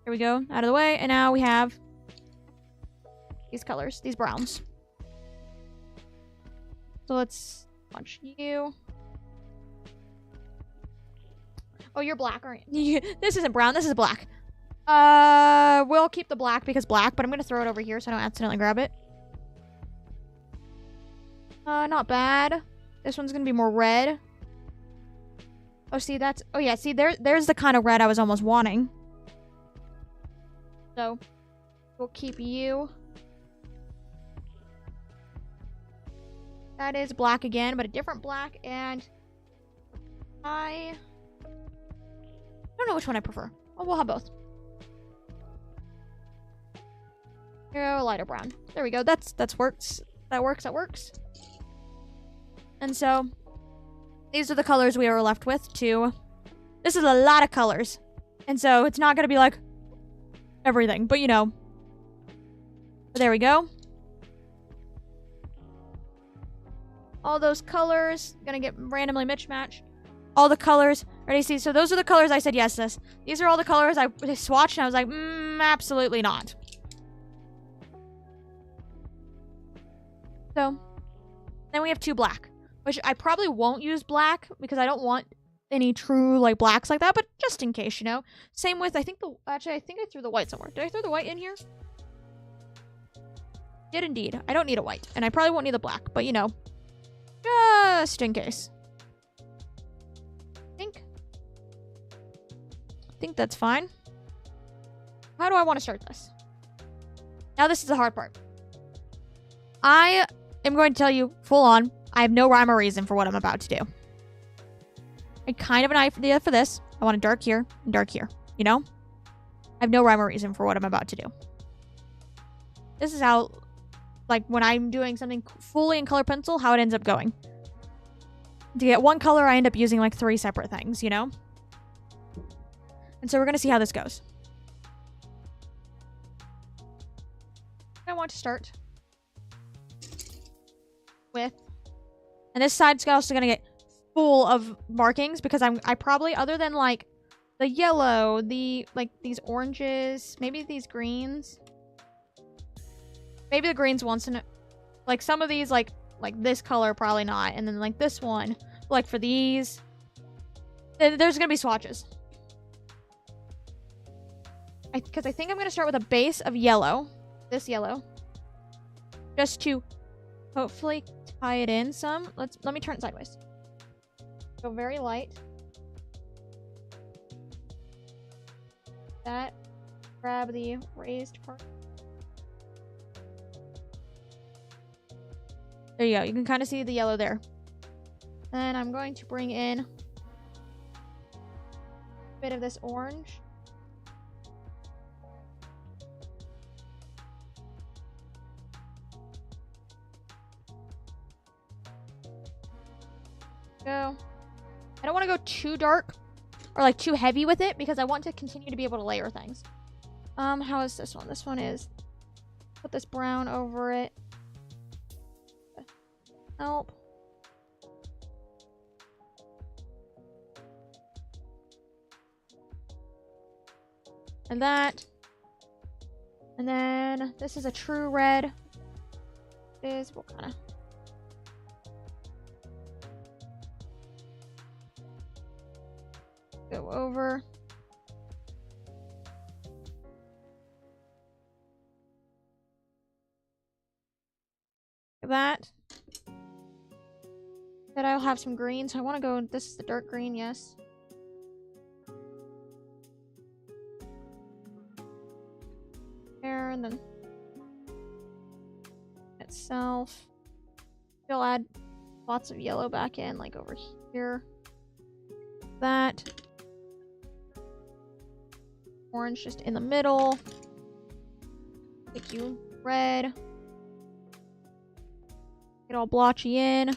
There we go. Out of the way. And now we have these colors. These browns. So let's launch you. Oh, you're black, aren't you? This isn't brown. This is black. We'll keep the black because black, but I'm going to throw it over here so I don't accidentally grab it. Not bad. This one's going to be more red. Oh, see, that's... Oh, yeah, see, there's the kind of red I was almost wanting. So, we'll keep you. That is black again, but a different black, and I don't know which one I prefer. Oh, we'll have both. Here, a lighter brown. There we go. That works. That works. And so, these are the colors we are left with, too. This is a lot of colors. And so, it's not going to be like everything, but you know. But there we go. All those colors. Gonna get randomly mismatched. All the colors. Ready? See, so those are the colors I said yes to. These are all the colors I swatched and I was like, absolutely not. So, then we have 2 black. Which I probably won't use black because I don't want any true, like, blacks like that. But just in case, you know. Same with, I think I threw the white somewhere. Did I throw the white in here? Did indeed. I don't need a white. And I probably won't need the black. But, you know. Just in case. I think that's fine. How do I want to start this? Now this is the hard part. I am going to tell you full on, I have no rhyme or reason for what I'm about to do. I kind of an idea for this. I want a dark here and dark here. You know? I have no rhyme or reason for what I'm about to do. This is how, like, when I'm doing something fully in color pencil, how it ends up going. To get one color, I end up using, like, 3 separate things, you know? And so we're going to see how this goes. I want to start with... And this side's also going to get full of markings because I probably, other than, like, the yellow, like, these oranges, maybe these greens. Maybe the greens once in a... Like, some of these, like this color, probably not. And then, like, this one. Like, for these. There's going to be swatches. Because I think I'm going to start with a base of yellow. This yellow. Just to hopefully tie it in some. Let me turn it sideways. Go very light. That. Grab the raised part. There you go. You can kind of see the yellow there. And I'm going to bring in a bit of this orange. Go. I don't want to go too dark or like too heavy with it because I want to continue to be able to layer things. How is this one? This one is put this brown over it. Help. And that. And then this is a true red. We'll kind of go over. That. That I'll have some green, so I want to go. This is the dark green, yes. There, and then itself. We'll add lots of yellow back in, like over here. That. Orange just in the middle. Make you red. Get all blotchy in.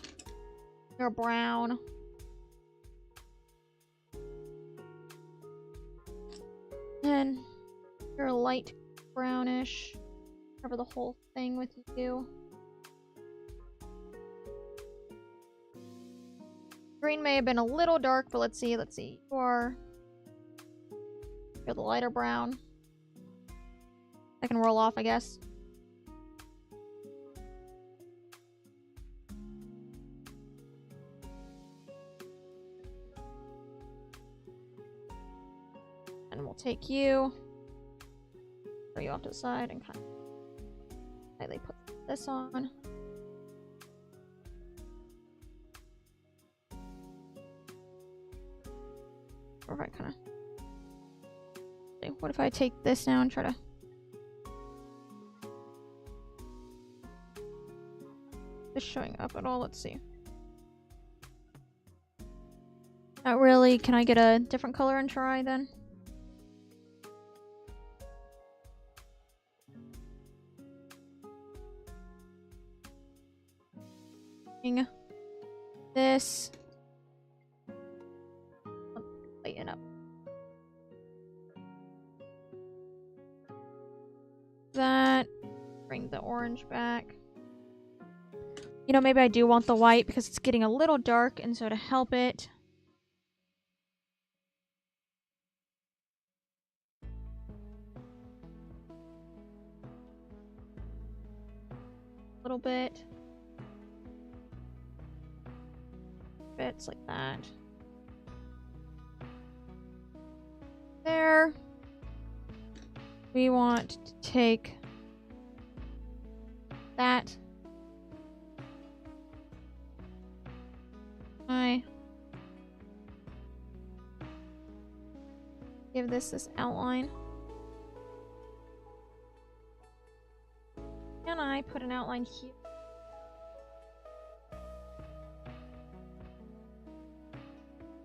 You're brown. And you're light brownish. Cover the whole thing with you. Green may have been a little dark, but let's see. You're the lighter brown. I can roll off, I guess. And we'll take you, throw you off to the side, and kind of slightly put this on. Or if I kind of... What if I take this now and try to... Just showing up at all, let's see. Not really. Can I get a different color and try then? This. Lighten up. That. Bring the orange back. You know, maybe I do want the white because it's getting a little dark, and so to help it. A little bit. Bits like that. There. We want to take that. Give this outline. Can I put an outline here?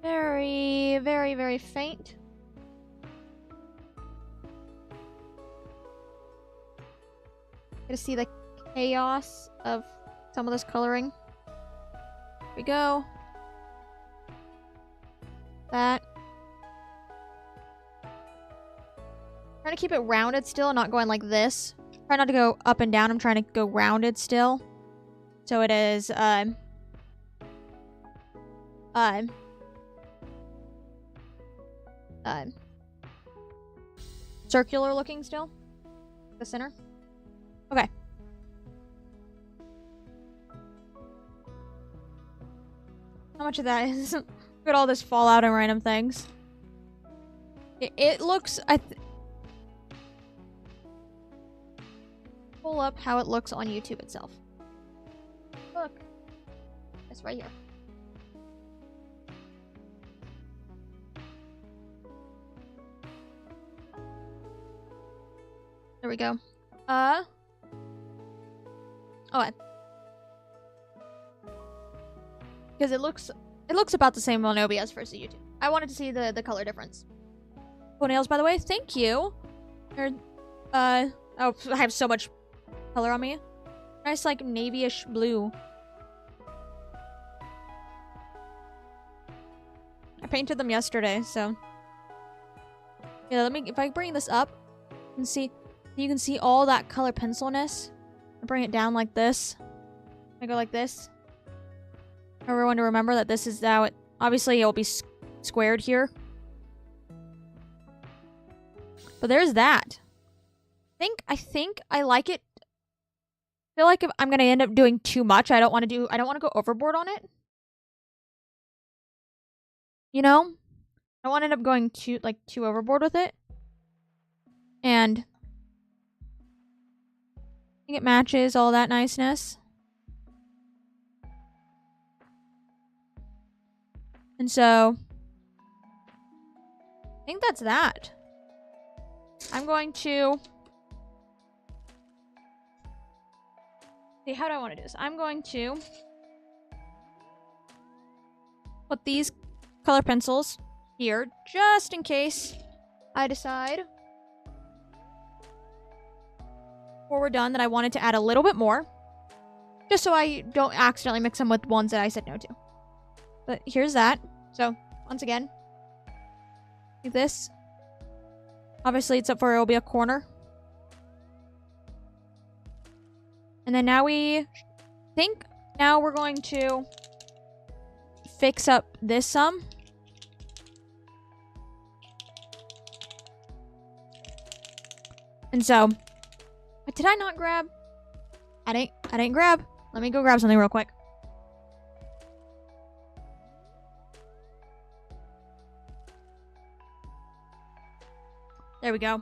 Very, very, very faint. Get to see the chaos of some of this coloring. Here we go. That. Trying to keep it rounded still, not going like this. Try not to go up and down. I'm trying to go rounded still. So it is, circular looking still. The center. Okay. How much of that is... Look at all this fallout and random things. It looks... Pull up how it looks on YouTube itself. Look. It's right here. There we go. Okay. Because it looks about the same on OBS versus YouTube. I wanted to see the color difference. Nails, by the way, thank you. Oh, I have so much color on me. Nice, like, navy-ish blue. I painted them yesterday, so... Yeah, if I bring this up, you can see all that color pencilness. I bring it down like this. I go like this. Everyone to remember that this is how it... Obviously, it'll be squared here. But there's that. I think I like it. I feel like if I'm gonna end up doing too much, I don't want to go overboard on it. You know? I don't want to end up going too overboard with it. And I think it matches all that niceness. And so I think that's that. I'm going to see, how do I want to do this? I'm going to put these color pencils here just in case I decide before we're done that I wanted to add a little bit more. Just so I don't accidentally mix them with ones that I said no to. But here's that. So, once again, do this. Obviously, it's up for it'll be a corner. And then now we're going to fix up this some. And so, did I not grab? I didn't grab. Let me go grab something real quick. There we go.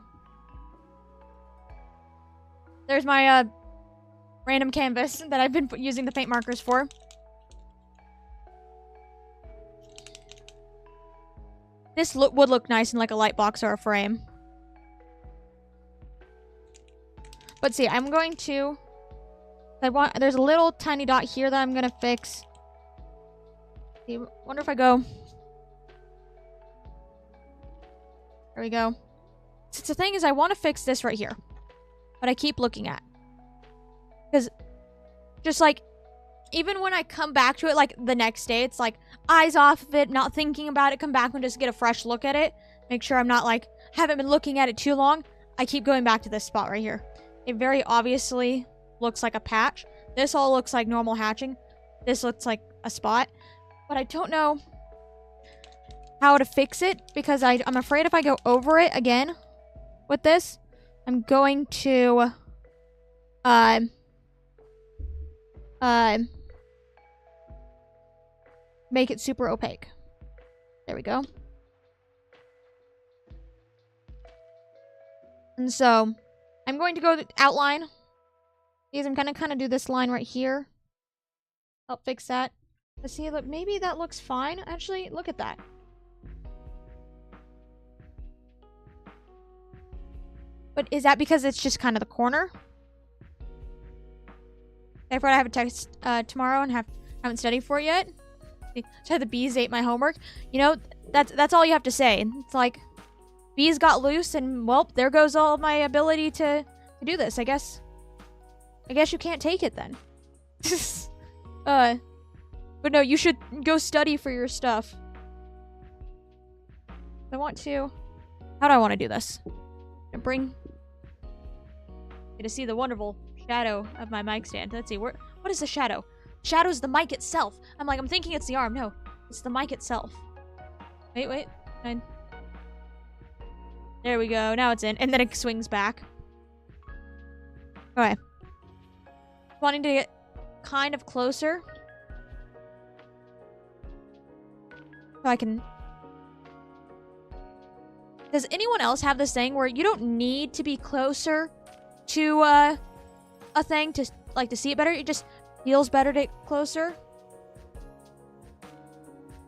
There's my random canvas that I've been using the paint markers for. This would look nice in like a light box or a frame. But see, I'm going to... there's a little tiny dot here that I'm going to fix. See, wonder if I go... There we go. So the thing is, I want to fix this right here. But I keep looking at. Because, just like, even when I come back to it, like, the next day, it's like, eyes off of it, not thinking about it, come back and just get a fresh look at it. Make sure I'm not, like, haven't been looking at it too long. I keep going back to this spot right here. It very obviously looks like a patch. This all looks like normal hatching. This looks like a spot. But I don't know how to fix it, because I'm afraid if I go over it again with this, I'm going to make it super opaque. There we go. And so I'm going to go outline. Because I'm gonna kind of do this line right here. Help fix that. Let's see, look, maybe that looks fine. Actually, look at that. But is that because it's just kind of the corner? I forgot I have a test tomorrow and haven't studied for it yet. So the bees ate my homework. You know, that's all you have to say. It's like, bees got loose and, well, there goes all of my ability to do this, I guess. I guess you can't take it then. But no, you should go study for your stuff. I want to... How do I want to do this? To see the wonderful shadow of my mic stand. Let's see, what is the shadow? Shadow's the mic itself. I'm thinking it's the arm. No, it's the mic itself. Wait. Fine. There we go. Now it's in. And then it swings back. Okay. Wanting to get kind of closer. So I can... Does anyone else have this thing where you don't need to be closer to a thing to see it better? It just feels better to get closer.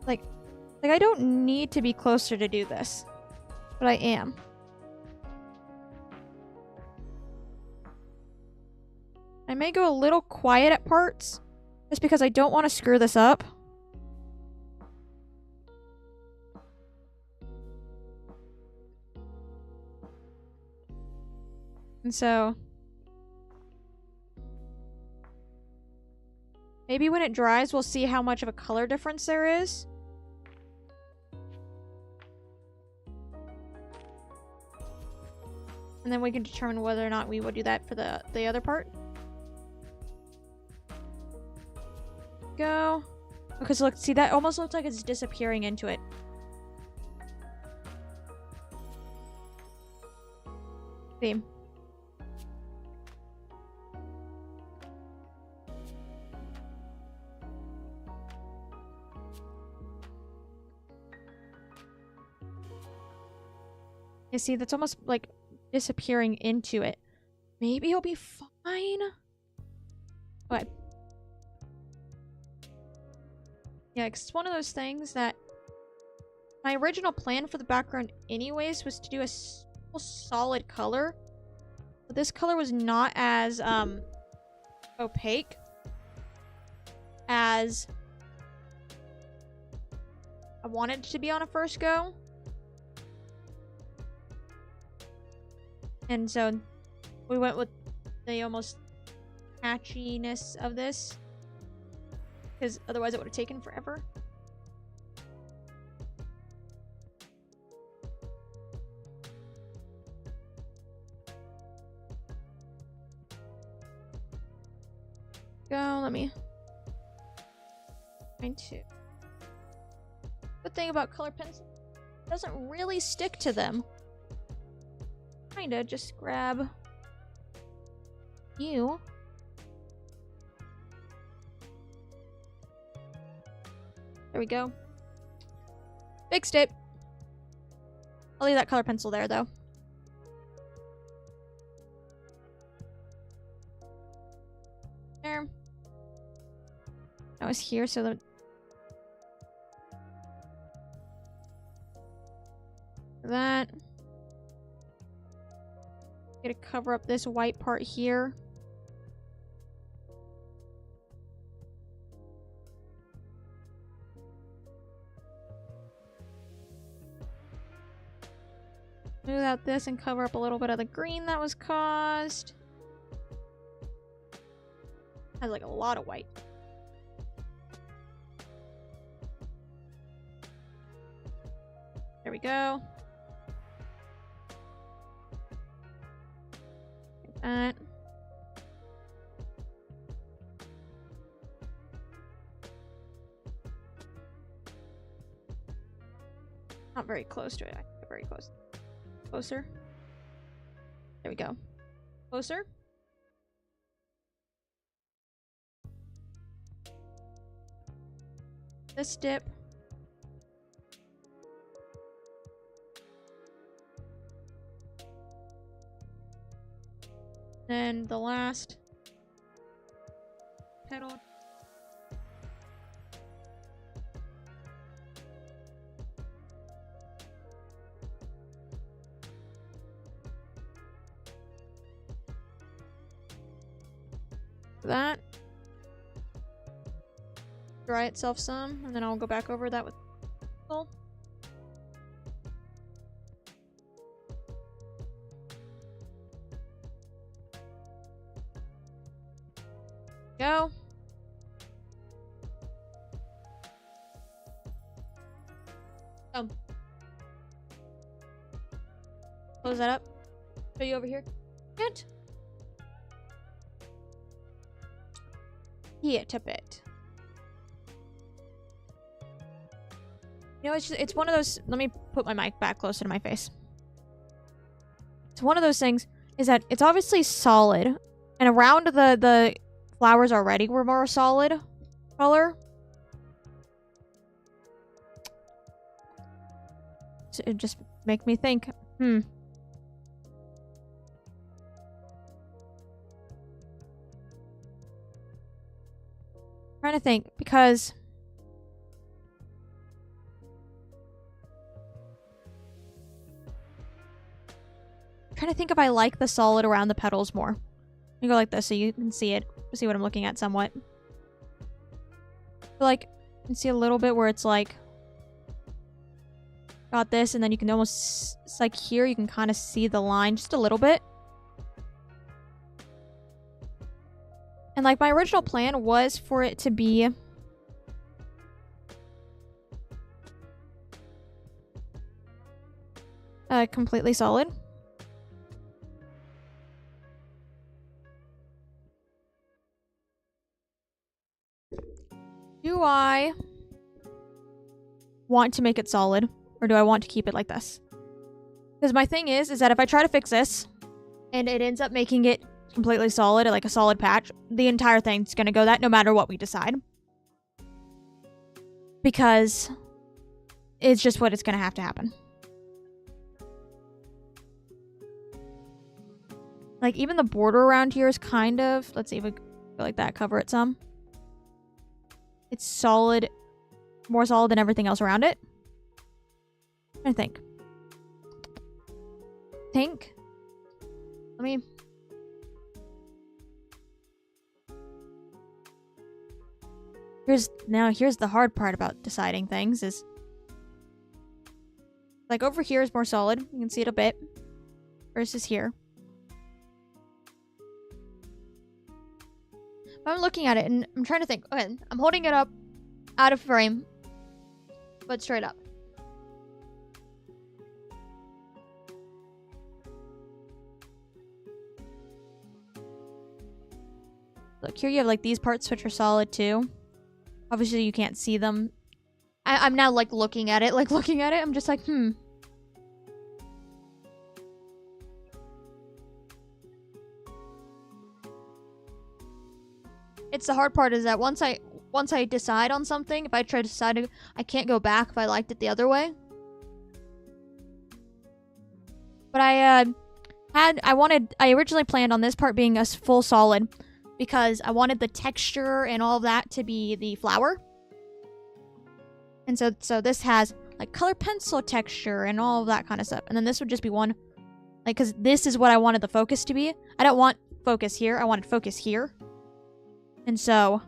Like I don't need to be closer to do this, but I am. I may go a little quiet at parts, just because I don't want to screw this up. And so, maybe when it dries, we'll see how much of a color difference there is. And then we can determine whether or not we would do that for the other part. Go. Okay, so look, see, that almost looks like it's disappearing into it. See. You see, that's almost like disappearing into it. Maybe it'll be fine. Okay. Yeah, 'cause it's one of those things that my original plan for the background anyways was to do a solid color. But this color was not as opaque as I wanted it to be on a first go. And so we went with the almost patchiness of this. Because otherwise it would have taken forever. Go, let me try to. Good thing about color pencil, it doesn't really stick to them. Kinda just grab you. There we go. Fixed it. I'll leave that color pencil there though. There. That was here, so that. Gonna cover up this white part here. Smooth out this and cover up a little bit of the green that was caused. Has like a lot of white. There we go. Like that. Not very close to it. I get very close. Closer. There we go. Closer. This dip. Then the last petal. That. Dry itself some, and then I'll go back over that with pencil. Go. Close that up. Show you over here. Can't. Yeah, tip it. You know, it's one of those. Let me put my mic back closer to my face. It's one of those things. Is that it's obviously solid, and around the flowers already were more solid color. So it just make me think. Trying to think because I'm trying to think if I like the solid around the petals more. Let me go like this so you can see it. See what I'm looking at somewhat. I feel like you can see a little bit where it's like got this, and then you can almost, it's like here you can kind of see the line just a little bit. And like my original plan was for it to be completely solid. Do I want to make it solid, or do I want to keep it like this? Because my thing is that if I try to fix this and it ends up making it completely solid, like a solid patch, the entire thing's gonna go that no matter what we decide. Because it's just what it's gonna have to happen. Like, even the border around here is kind of... Let's see if we go like that, cover it some. It's solid. More solid than everything else around it. I think. Let me... Here's the hard part about deciding things is... Like, over here is more solid. You can see it a bit. Versus here. I'm looking at it and I'm trying to think. Okay, I'm holding it up out of frame, but straight up. Look, here you have like these parts which are solid too. Obviously you can't see them. I'm now like looking at it. I'm just like, It's the hard part is that once I decide on something, if I try to decide, I can't go back if I liked it the other way. But I originally planned on this part being a full solid because I wanted the texture and all of that to be the flower. And so this has like color pencil texture and all of that kind of stuff. And then this would just be one, like, because this is what I wanted the focus to be. I don't want focus here. I wanted focus here. And so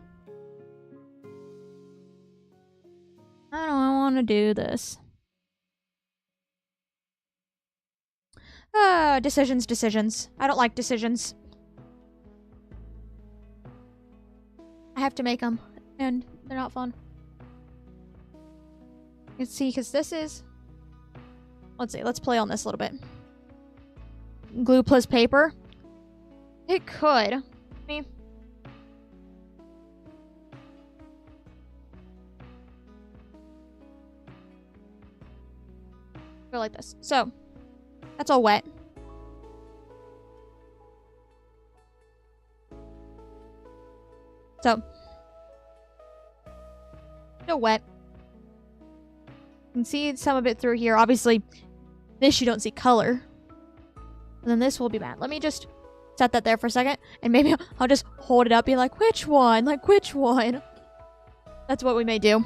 I don't want to do this. Decisions. I don't like decisions. I have to make them, and they're not fun. You can see, because this is... Let's see, let's play on this a little bit. Glue plus paper. It could. I mean... Go like this. So, that's all wet. So, still wet. You can see some of it through here. Obviously, this you don't see color. And then this will be matte. Let me just set that there for a second. And maybe I'll just hold it up, be like, which one? Like, which one? That's what we may do.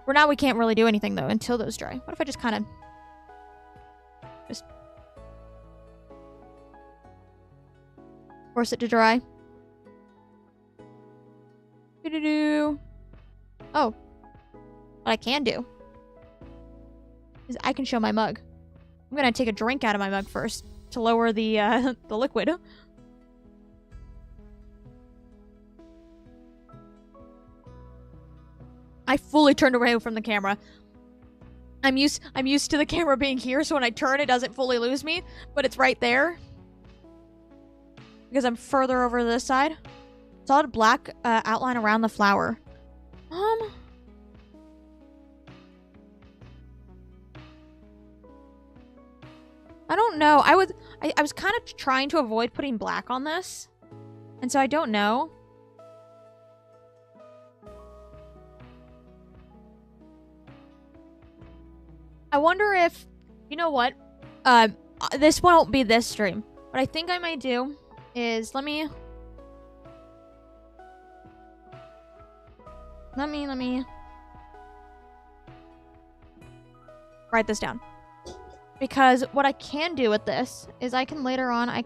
For now, we can't really do anything, though, until those dry. What if I just kind of... just... force it to dry? Do-do-do. Oh. What I can do is I can show my mug. I'm gonna take a drink out of my mug first to lower the liquid. I fully turned away from the camera. I'm used to the camera being here, so when I turn, it doesn't fully lose me, but it's right there because I'm further over this side. Solid black outline around the flower. I don't know. I was kind of trying to avoid putting black on this, and so I don't know. I wonder if, you know what? This won't be this stream. What I think I might do is let me write this down. Because what I can do with this is I can later on, let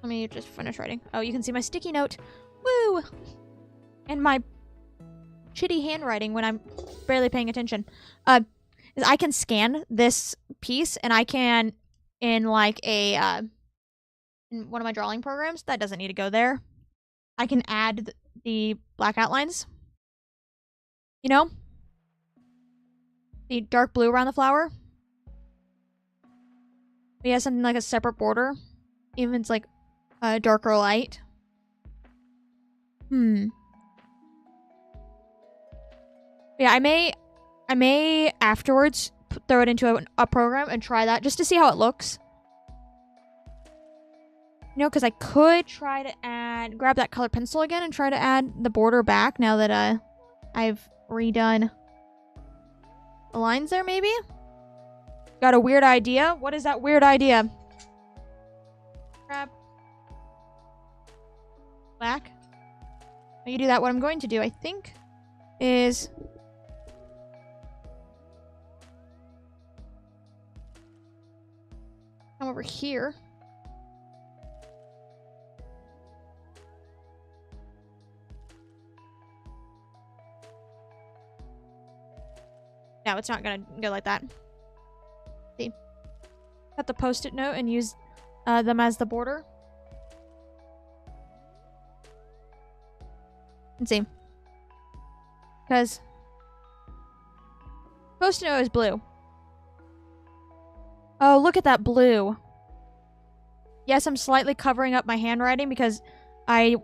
me just finish writing. Oh, you can see my sticky note. Woo! And my shitty handwriting when I'm barely paying attention. Is I can scan this piece and I can, in like a, in one of my drawing programs, that doesn't need to go there. I can add the black outlines. You know? The dark blue around the flower. But yeah, something like a separate border. Even if it's like a darker light. Yeah, I may afterwards throw it into a program and try that just to see how it looks. You know, because I could try to grab that color pencil again and try to add the border back now that I've redone the lines there, maybe? Got a weird idea? What is that weird idea? Grab black. When you do that, what I'm going to do, I think, is come over here. No, it's not gonna go like that. See? cut the post-it note and use them as the border. Let's see. Because post-it note is blue. Oh, look at that blue. Yes, I'm slightly covering up my handwriting because okay.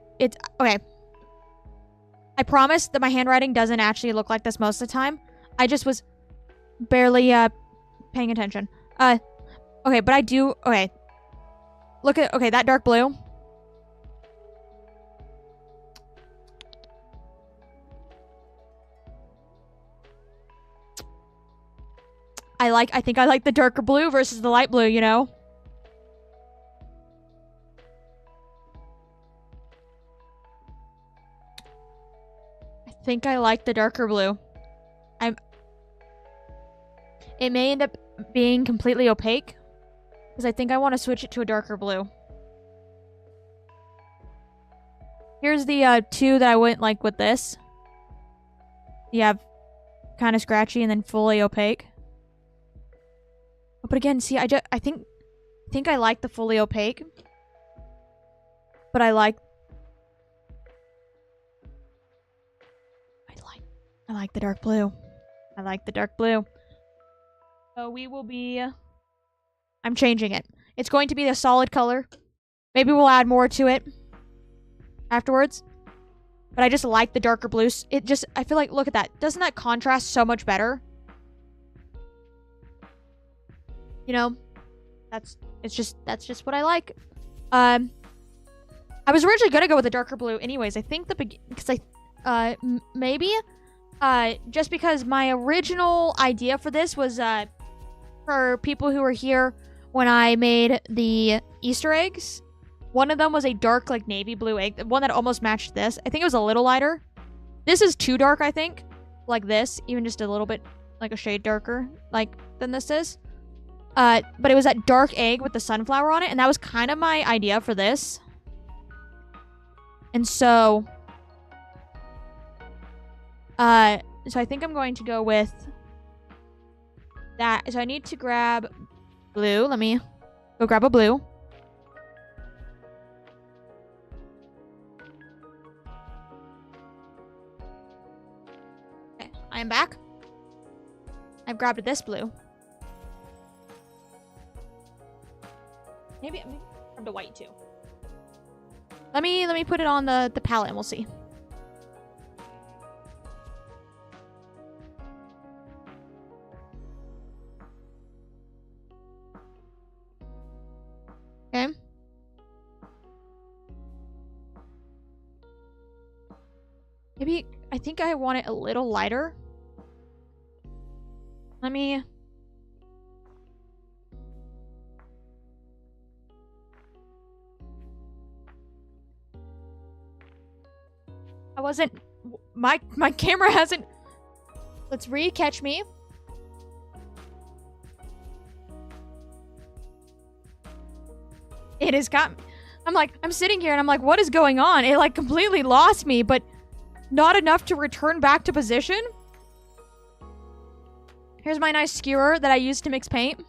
I promise that my handwriting doesn't actually look like this most of the time. I just was barely paying attention. Okay, but I do. Okay, look at that dark blue. I think I like the darker blue versus the light blue, you know? I think I like the darker blue. It may end up being completely opaque because I think I want to switch it to a darker blue. Here's the two that I went like with this. You have kind of scratchy and then fully opaque. But again, see, I think I like the fully opaque. But I like the dark blue. I like the dark blue. So we will be I'm changing it. It's going to be the solid color. Maybe we'll add more to it afterwards. But I just like the darker blue. I feel like, look at that. Doesn't that contrast so much better? You know, that's just what I like. I was originally gonna go with the darker blue, anyways. I think maybe just because my original idea for this was for people who were here when I made the Easter eggs. One of them was a dark, like navy blue egg, the one that almost matched this. I think it was a little lighter. This is too dark, I think, like this, even just a little bit, like a shade darker, like than this is. But it was that dark egg with the sunflower on it, and that was kind of my idea for this. And so, I think I'm going to go with that. So I need to grab blue. Let me go grab a blue. Okay, I am back. I've grabbed this blue. Maybe grab the white too. Let me put it on the palette and we'll see. Okay. Maybe I think I want it a little lighter. Let me I wasn't my camera hasn't. Let's re-catch me. It has got me. I'm sitting here and I'm like, what is going on? It like completely lost me, but not enough to return back to position. Here's my nice skewer that I used to mix paint.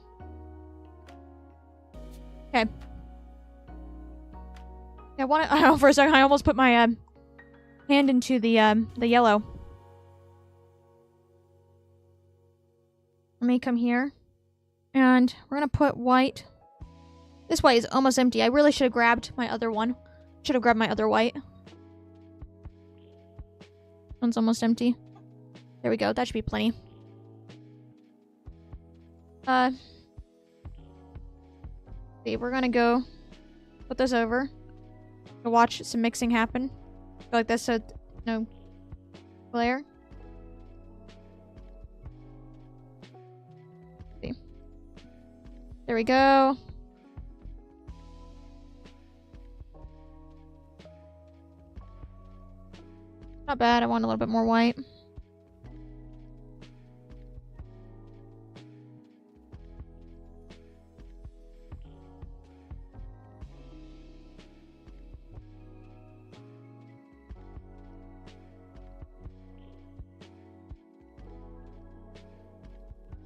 Okay. I don't know, for a second I almost put my hand into the yellow. Let me come here. And we're gonna put white. This white is almost empty. I really should have grabbed my other one. Should have grabbed my other white. One's almost empty. There we go. That should be plenty. See, we're gonna go put this over. Go watch some mixing happen. Go like this so no glare. See. There we go. Not bad. I want a little bit more white.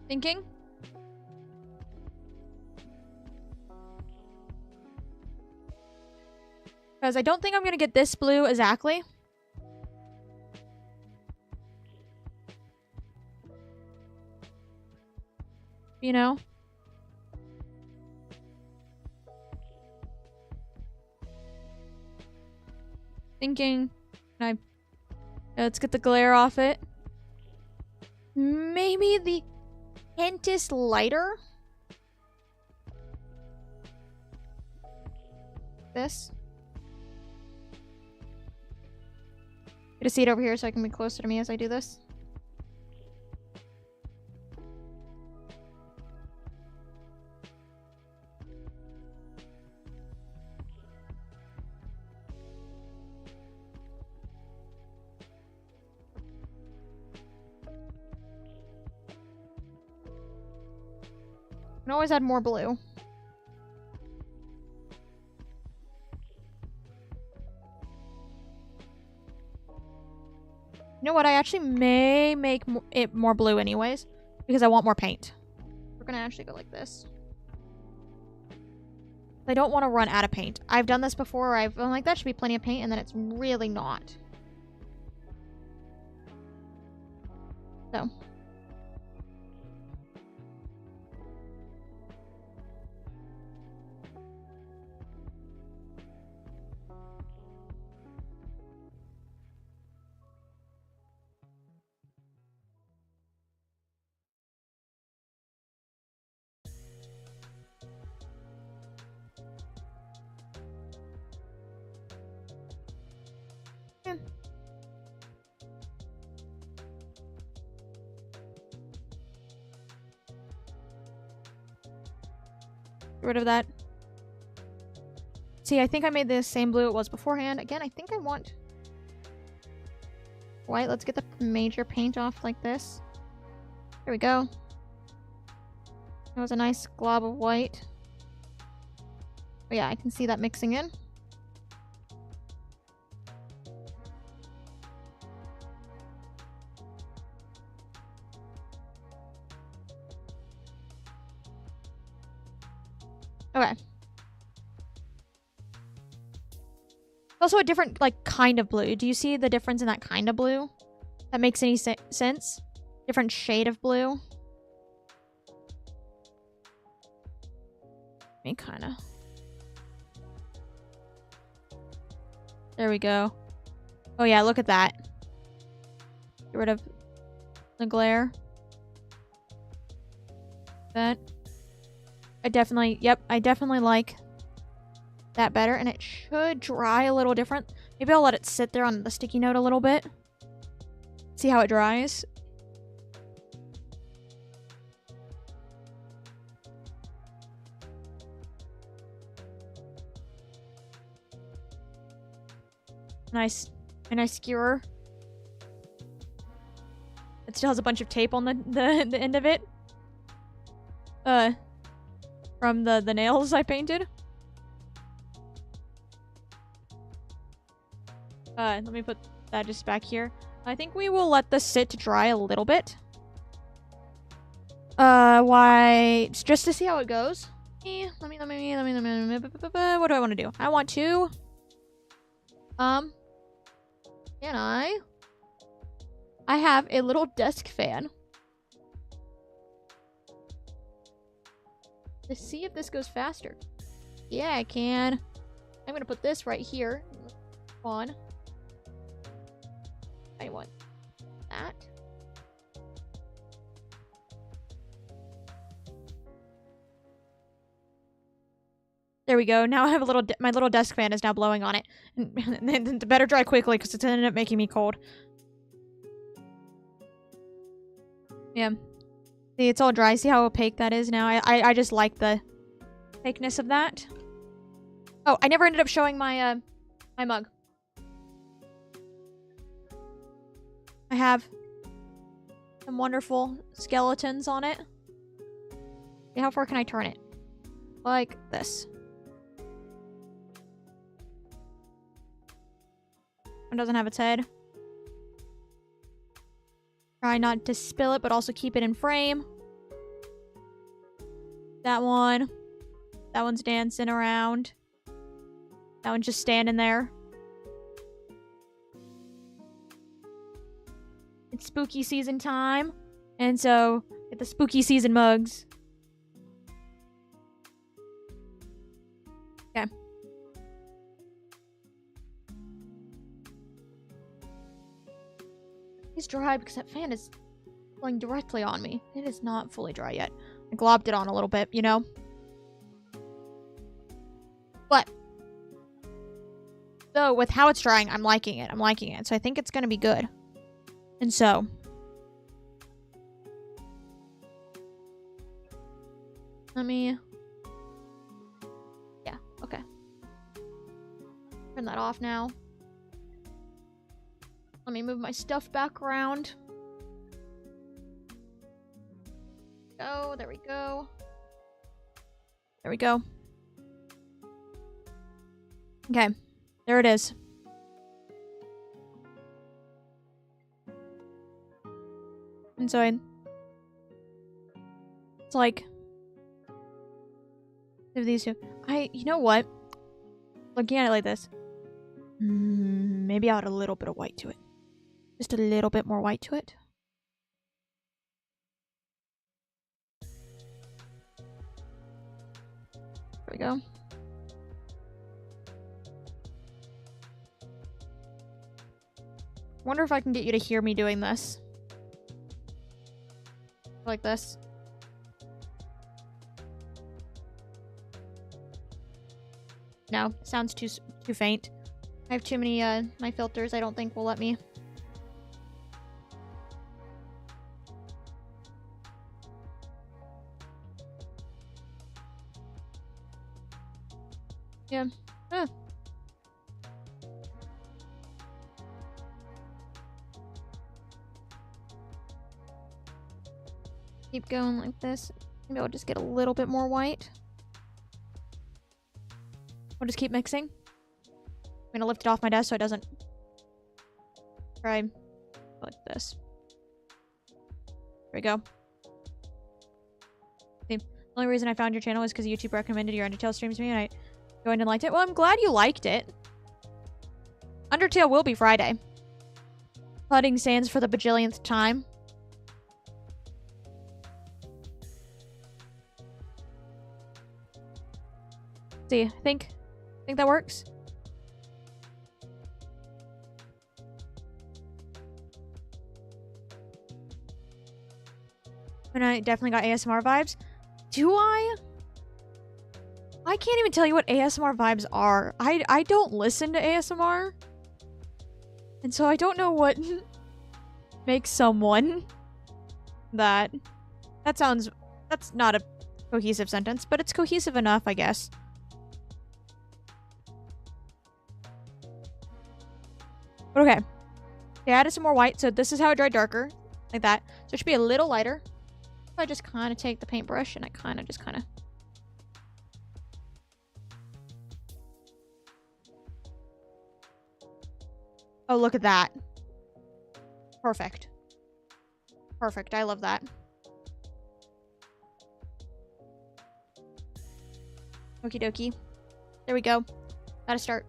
Thinking? Because I don't think I'm going to get this blue exactly. You know? Thinking, let's get the glare off it. Maybe the hintest lighter. This. Get a seat over here so I can be closer to me as I do this. Can always add more blue. You know what? I actually may make it more blue anyways. Because I want more paint. We're gonna actually go like this. I don't want to run out of paint. I've done this before. I'm like, that should be plenty of paint. And then it's really not. So. Get rid of that. See, I think I made the same blue it was beforehand. Again, I think I want white. Let's get the major paint off like this. There we go. That was a nice glob of white. Oh yeah, I can see that mixing in. Okay. Also a different, like, kind of blue. Do you see the difference in that kind of blue? That makes any sense? Different shade of blue. Me kinda. There we go. Oh yeah, look at that. Get rid of the glare. That. I definitely like that better. And it should dry a little different. Maybe I'll let it sit there on the sticky note a little bit. See how it dries. A nice skewer. It still has a bunch of tape on the end of it. From the nails I painted. Let me put that just back here. I think we will let this sit to dry a little bit. Why? Just to see how it goes. Let me. What do I want to do? I want to. Can I have a little desk fan. To see if this goes faster. Yeah, I can. I'm gonna put this right here. On. I want that. There we go. Now I have a little. My little desk fan is now blowing on it. And it better dry quickly because it's ended up making me cold. Yeah. See, it's all dry. See how opaque that is now? I just like the opaqueness of that. Oh, I never ended up showing my my mug. I have some wonderful skeletons on it. See, how far can I turn it? Like this. It doesn't have its head. Try not to spill it, but also keep it in frame. That one. That one's dancing around. That one's just standing there. It's spooky season time. And so, get the spooky season mugs. Okay. It's dry because that fan is blowing directly on me. It is not fully dry yet. I globbed it on a little bit, you know? But, so with how it's drying, I'm liking it. I'm liking it. So I think it's going to be good. And so, let me, yeah, okay. Turn that off now. Let me move my stuff back around. Oh, there we go. There we go. Okay, there it is. And so it's like, these two. You know what? Looking at it like this, maybe I'll add a little bit of white to it. Just a little bit more white to it. There we go. Wonder if I can get you to hear me doing this. Like this. No, sounds too faint. I have too many my filters I don't think will let me. Yeah. Keep going like this. Maybe I'll just get a little bit more white. I'll just keep mixing. I'm gonna lift it off my desk so it doesn't try like this. There we go. See, the only reason I found your channel is because YouTube recommended your Undertale streams to me and I joined and liked it. Well, I'm glad you liked it. Undertale will be Friday. Flooding Sands for the bajillionth time. See, I think that works. And I definitely got ASMR vibes. Do I? I can't even tell you what ASMR vibes are. I don't listen to ASMR. And so I don't know what makes someone that sounds, that's not a cohesive sentence, but it's cohesive enough, I guess. But okay. They added some more white, so this is how it dried darker. Like that. So it should be a little lighter. I just kind of take the paintbrush and I kind of. Oh, look at that. Perfect. Perfect. I love that. Okie dokie. There we go. Gotta start.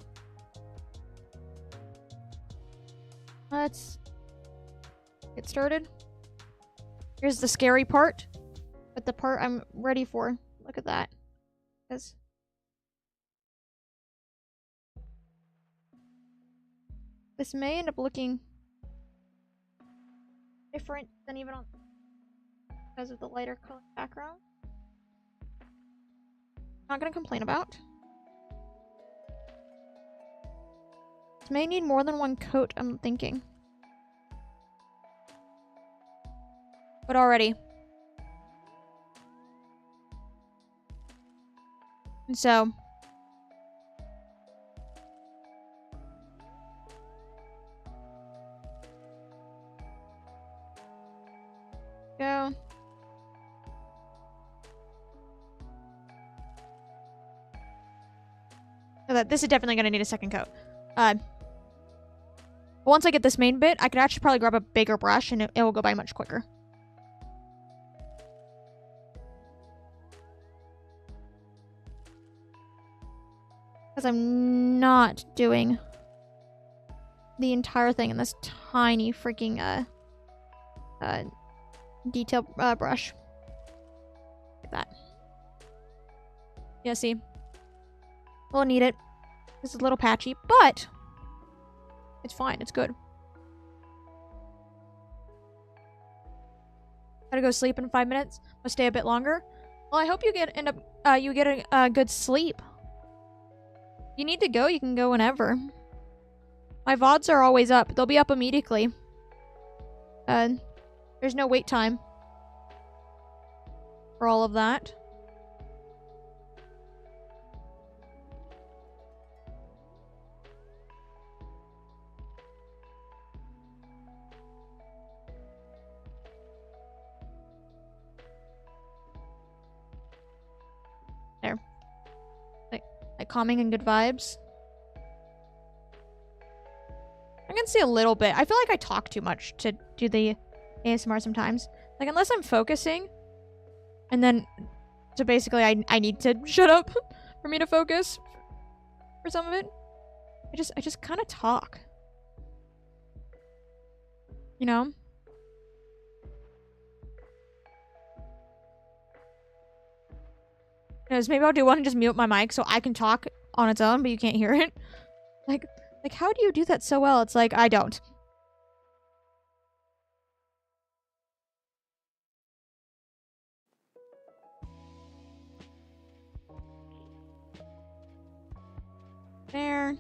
Let's get started. Here's the scary part, but the part I'm ready for. Look at that. Because this may end up looking different than even on because of the lighter color background. Not gonna complain about. This may need more than one coat, I'm thinking. But already. And so. Go. So that this is definitely going to need a second coat. Once I get this main bit, I could actually probably grab a bigger brush and it will go by much quicker. Because I'm not doing the entire thing in this tiny freaking detail brush. Like that. Yeah, see? We'll need it. This is a little patchy, but it's fine. It's good. Gotta go sleep in 5 minutes. I'll stay a bit longer. Well, I hope you get a good sleep. If you need to go, you can go whenever. My VODs are always up. They'll be up immediately. There's no wait time for all of that. There. Like calming and good vibes. I can see a little bit. I feel like I talk too much to do the ASMR sometimes. Like, unless I'm focusing. And then, so basically I need to shut up for me to focus for some of it. I just kind of talk. You know? Because maybe I'll do one and just mute my mic so I can talk on its own, but you can't hear it. Like, how do you do that so well? It's like, I don't. There.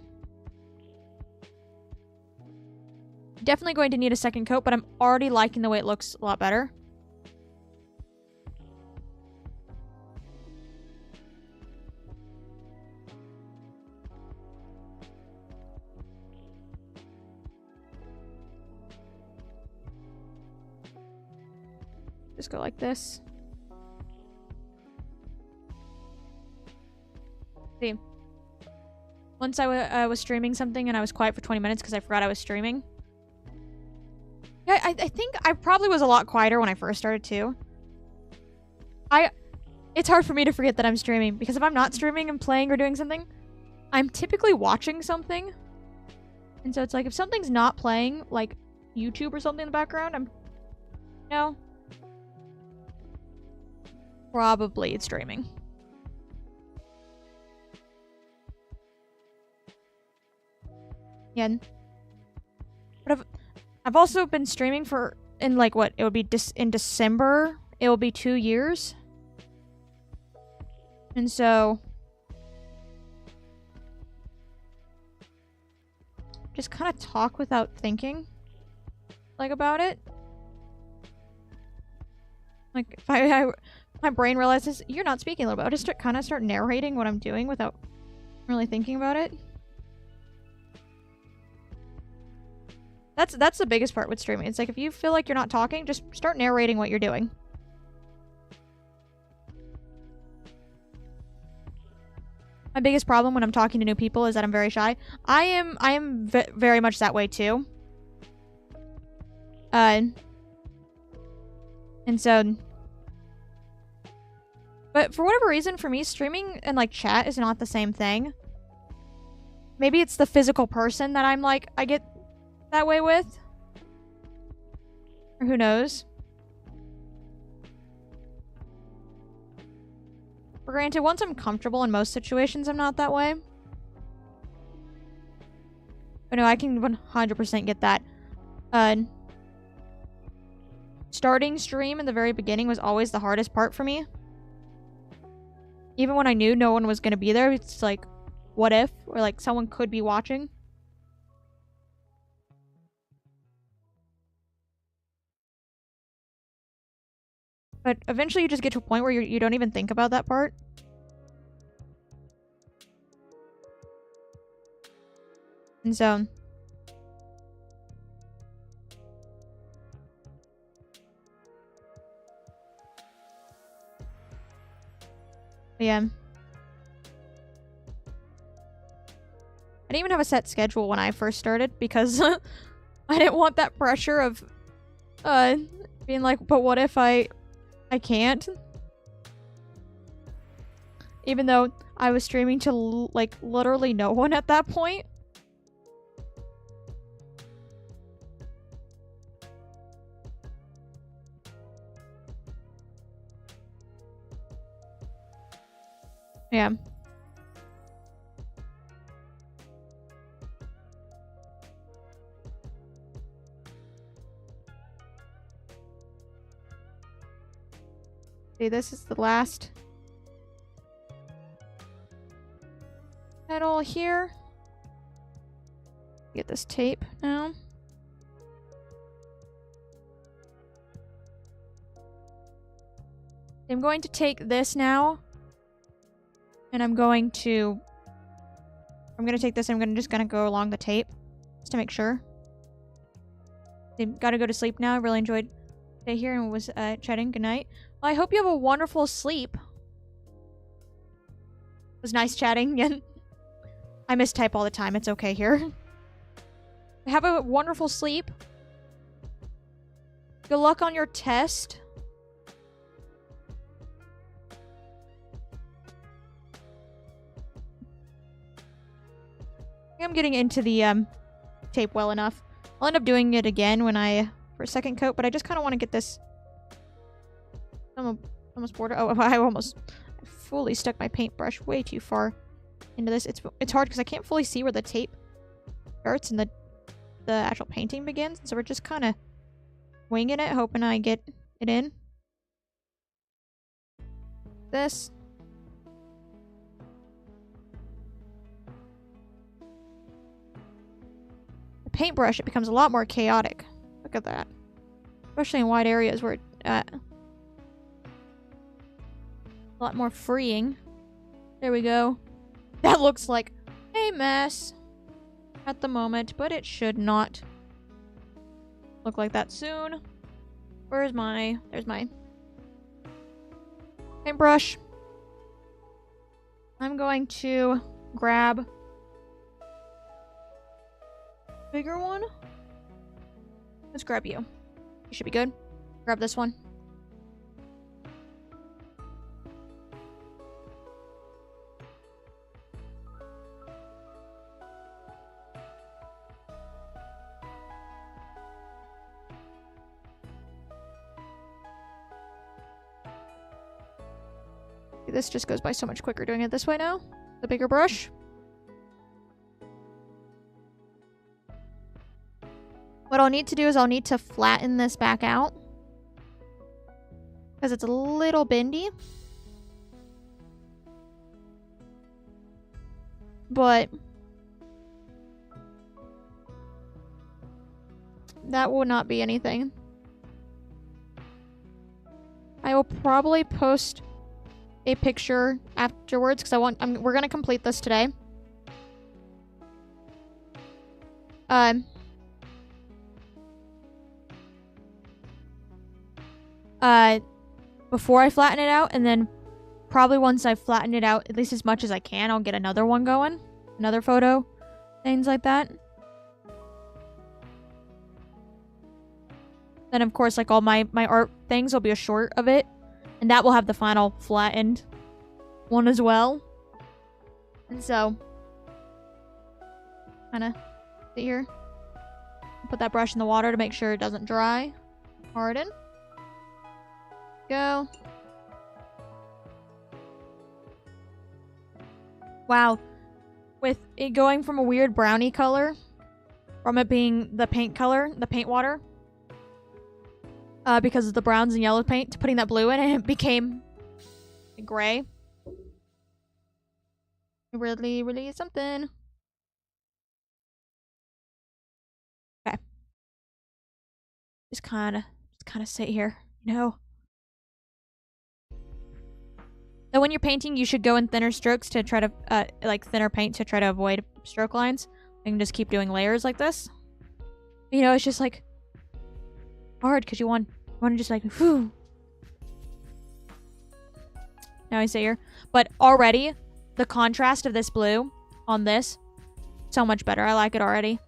Definitely going to need a second coat, but I'm already liking the way it looks a lot better. Just go like this. See. Once I was streaming something and I was quiet for 20 minutes because I forgot I was streaming. Yeah, I think I probably was a lot quieter when I first started too. It's hard for me to forget that I'm streaming because if I'm not streaming and playing or doing something, I'm typically watching something. And so it's like if something's not playing, like YouTube or something in the background, no. Probably it's streaming. Yeah. But I've also been streaming in like what? It would be in December. It will be 2 years. And so just kind of talk without thinking like about it. Like if my brain realizes you're not speaking a little bit, I'll just kind of start narrating what I'm doing without really thinking about it. That's the biggest part with streaming. It's like if you feel like you're not talking, just start narrating what you're doing. My biggest problem when I'm talking to new people is that I'm very shy. I am very much that way too. And so, but for whatever reason, for me, streaming and like chat is not the same thing. Maybe it's the physical person that I'm like, I get that way with. Or who knows? For granted, once I'm comfortable in most situations, I'm not that way. But no, I can 100% get that. Starting stream in the very beginning was always the hardest part for me. Even when I knew no one was going to be there, it's like, what if? Or like someone could be watching. But eventually you just get to a point where you don't even think about that part. And so... yeah. I didn't even have a set schedule when I first started because I didn't want that pressure of being like, but what if I can't? Even though I was streaming to like literally no one at that point. Yeah. See, this is the last pedal here. Get this tape now. I'm going to take this now. And I'm going to take this and I'm just gonna go along the tape. Just to make sure. Gotta go to sleep now. I really enjoyed stay here and was chatting. Good night. Well, I hope you have a wonderful sleep. It was nice chatting. Yeah. I mistype all the time. It's okay here. Have a wonderful sleep. Good luck on your test. I think I'm getting into the tape well enough. I'll end up doing it again when for a second coat, but I just kind of want to get this. I'm almost bored. Oh, I fully stuck my paintbrush way too far into this. It's hard because I can't fully see where the tape starts and the actual painting begins. So we're just kind of winging it, hoping I get it in. This. The paintbrush, it becomes a lot more chaotic. Look at that. Especially in wide areas where a lot more freeing. There we go. That looks like a mess at the moment, but it should not look like that soon. There's my paintbrush. I'm going to grab a bigger one. Let's grab you. You should be good. Grab this one. This just goes by so much quicker doing it this way now. The bigger brush. What I'll need to do is I'll need to flatten this back out. Because it's a little bendy. But that will not be anything. I will probably post a picture afterwards because we're gonna complete this today. Before I flatten it out, and then probably once I flatten it out at least as much as I can, I'll get another one going, another photo, things like that. Then of course, like all my art things will be a short of it. And that will have the final flattened one as well. And so, kind of sit here. Put that brush in the water to make sure it doesn't dry. Harden. Go. Wow. With it going from a weird brownie color, from it being the paint color, the paint water, because of the browns and yellow paint, to putting that blue in, and it became gray. It really, really is something. Okay. Just kind of sit here, you know. So when you're painting, you should go in thinner strokes to try to, like thinner paint to try to avoid stroke lines. You can just keep doing layers like this. You know, it's just like hard because you want to just like, whew. Now I sit here. But already, the contrast of this blue on this, so much better. I like it already.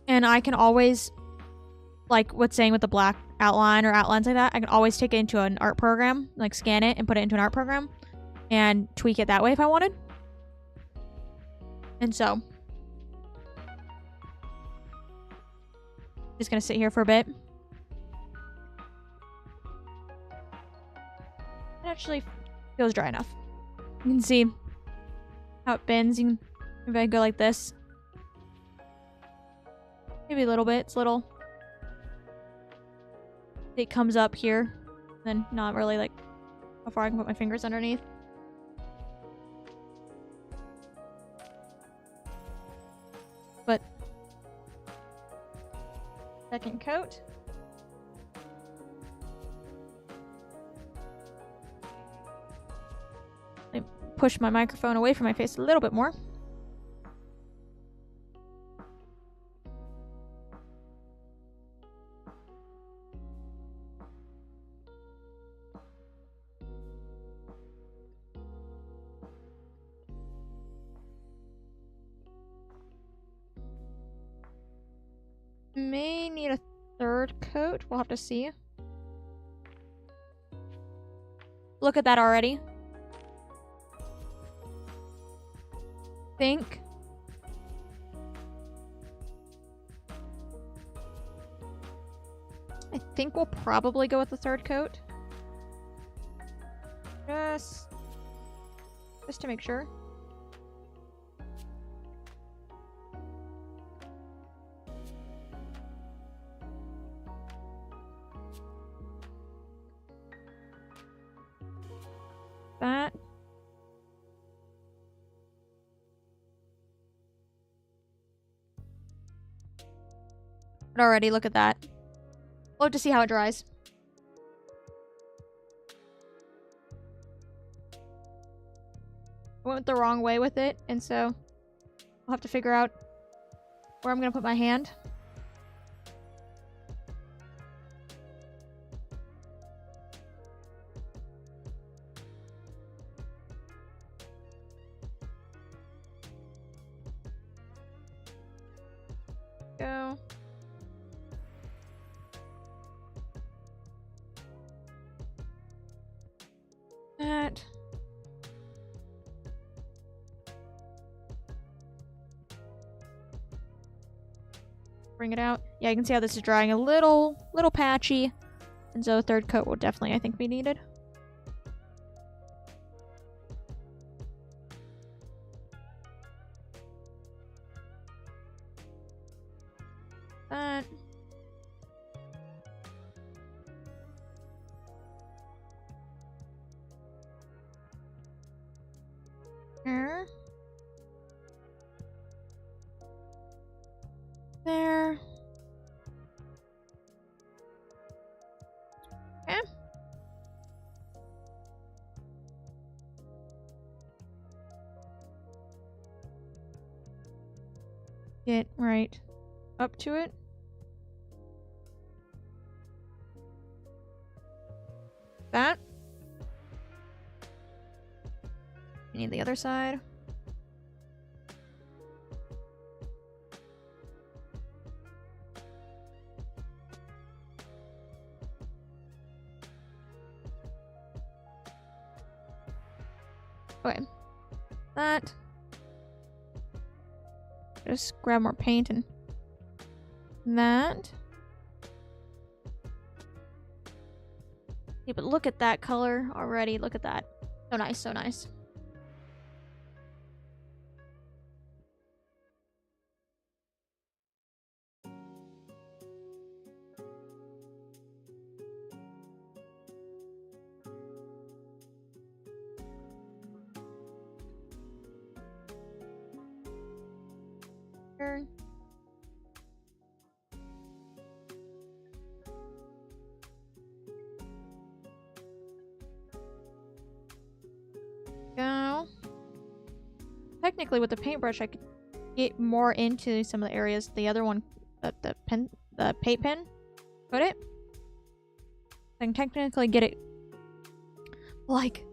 And I can always like what's saying with the black outline or outlines like that, I can always take it into an art program, like scan it and put it into an art program and tweak it that way if I wanted. And so just gonna sit here for a bit. It actually feels dry enough. You can see how it bends. You can, if I go like this, maybe a little bit. It's little. It comes up here, then not really like how far I can put my fingers underneath. But second coat. Let me push my microphone away from my face a little bit more. May need a third coat. We'll have to see. Look at that already. Think. I think we'll probably go with the third coat. Just to make sure. That. But already, look at that. Love to see how it dries. I went the wrong way with it, and so I'll have to figure out where I'm gonna put my hand. Go. That. Bring it out. Yeah, you can see how this is drying a little patchy. And so a third coat will definitely, I think, be needed. That. There. There. Okay. Get right up to it. That. We need the other side. Okay. That. Just grab more paint and that. Yeah, but look at that color already. Look at that. So nice, so nice. Turn. Go. Technically, with the paintbrush, I could get more into some of the areas. The other one, the paint pen, put it. I can technically get it, like,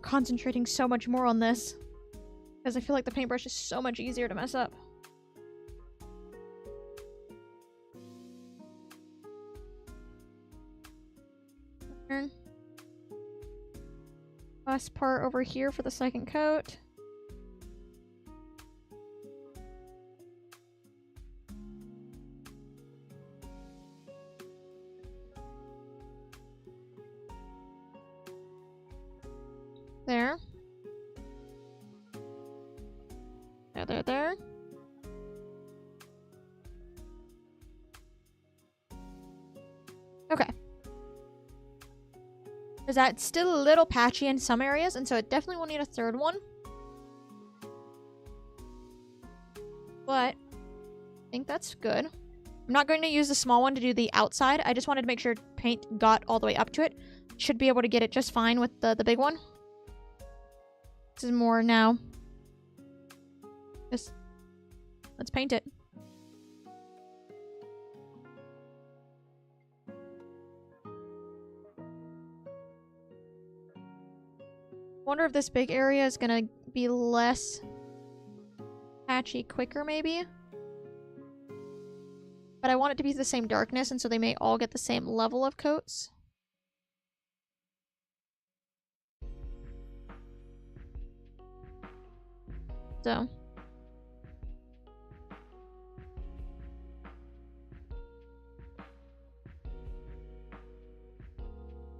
concentrating so much more on this. Because I feel like the paintbrush is so much easier to mess up. Last part over here for the second coat. There. There. Okay. Because that's still a little patchy in some areas, and so it definitely will need a third one. But I think that's good. I'm not going to use the small one to do the outside. I just wanted to make sure paint got all the way up to it. Should be able to get it just fine with the big one. This is more now. Just let's paint it. Wonder if this big area is gonna be less patchy quicker, maybe. But I want it to be the same darkness, and so they may all get the same level of coats. So.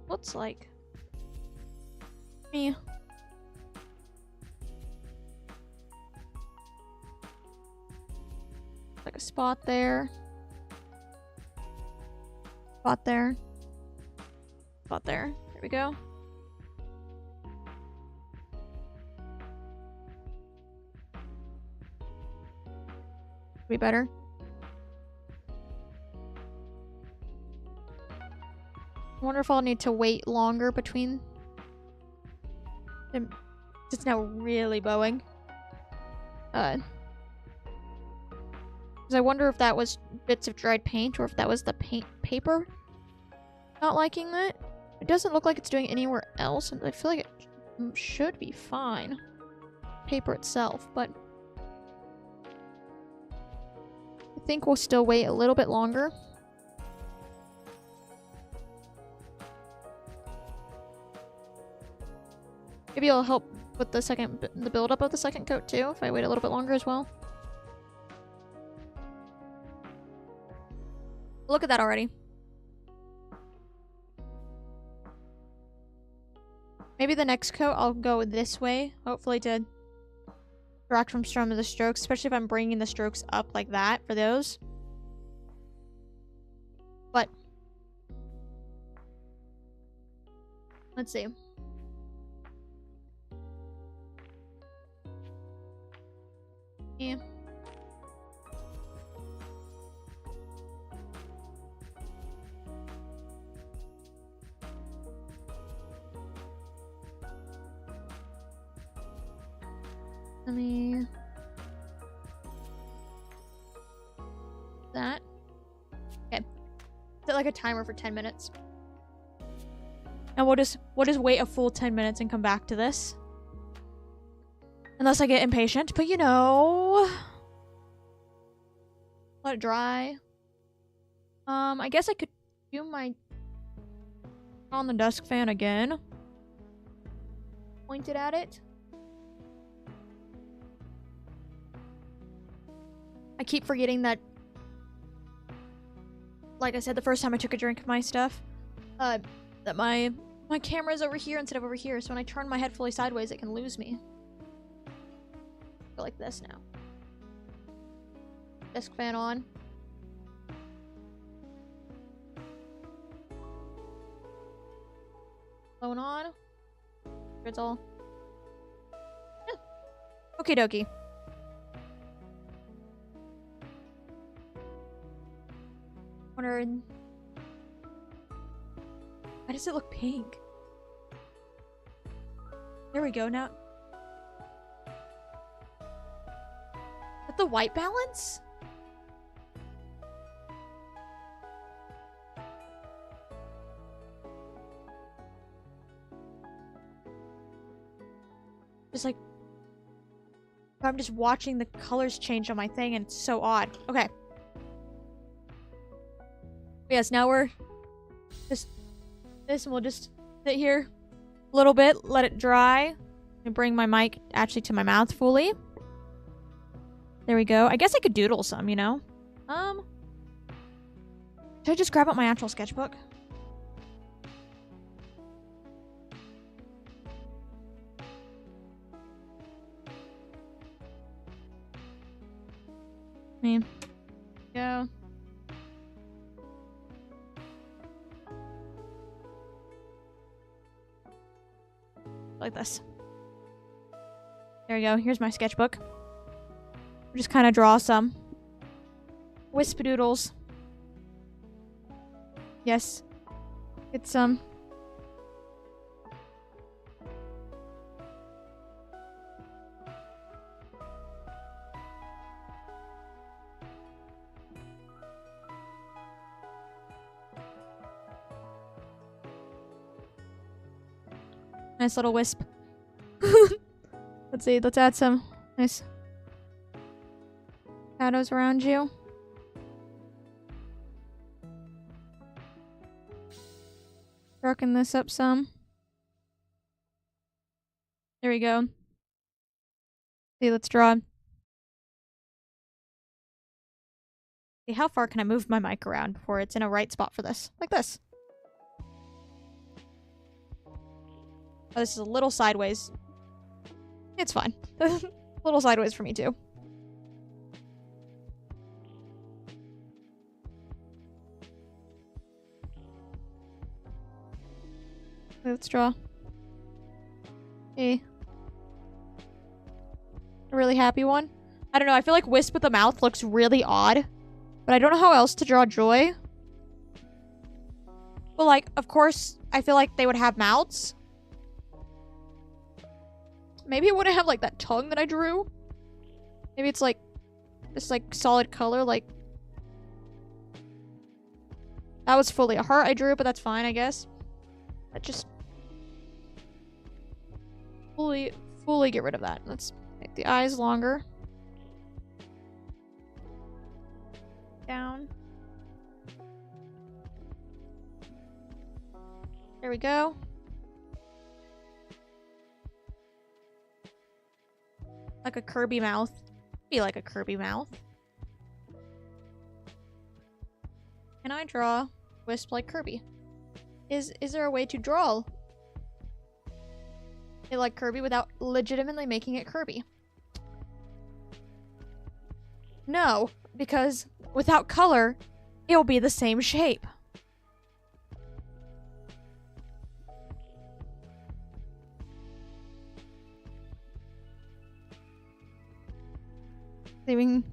Looks like me. Like a spot there. Spot there. Spot there. There we go. Be better. I wonder if I'll need to wait longer between them. It's now really bowing. Because I wonder if that was bits of dried paint or if that was the paper not liking that. It doesn't look like it's doing anywhere else, and I feel like it should be fine. Paper itself, but I think we'll still wait a little bit longer. Maybe it'll help with the build-up of the second coat too, if I wait a little bit longer as well. Look at that already. Maybe the next coat I'll go this way, hopefully to distract from some of the strokes, especially if I'm bringing the strokes up like that for those. But let's see. Yeah. Let me... that. Okay. Set like a timer for 10 minutes. And we'll just wait a full 10 minutes and come back to this. Unless I get impatient, but you know. Let it dry. I guess I could do my on the desk fan again. Point it at it. I keep forgetting that, like I said the first time I took a drink of my stuff, that my camera's over here instead of over here, so when I turn my head fully sideways it can lose me. Go like this now. Desk fan on. Phone on. It's all. Yeah. Okie dokie. Why does it look pink? There we go now. Is that the white balance? Just like, I'm just watching the colors change on my thing and it's so odd. Okay. Yes, now we're just this, and we'll just sit here a little bit, let it dry, and bring my mic actually to my mouth fully. There we go. I guess I could doodle some, you know? Should I just grab out my actual sketchbook? Go. Like this. There we go. Here's my sketchbook. Just kind of draw some wisp-doodles. Yes. Get some. Nice little wisp. Let's see. Let's add some nice shadows around you. Darken this up some. There we go. See, let's draw. See, how far can I move my mic around before it's in a right spot for this? Like this. Oh, this is a little sideways. It's fine. A little sideways for me, too. Let's draw. A really happy one. I don't know. I feel like Wisp with the mouth looks really odd. But I don't know how else to draw Joy. But, like, of course, I feel like they would have mouths. Maybe it wouldn't have, like, that tongue that I drew. Maybe it's, like, this, like, solid color, like... That was fully a heart I drew, but that's fine, I guess. That just... Fully get rid of that. Let's make the eyes longer. Down. There we go. Like a Kirby mouth. Be like a Kirby mouth. Can I draw Wisp like Kirby? Is there a way to draw it like Kirby without legitimately making it Kirby? No, because without color, it'll be the same shape. Saving.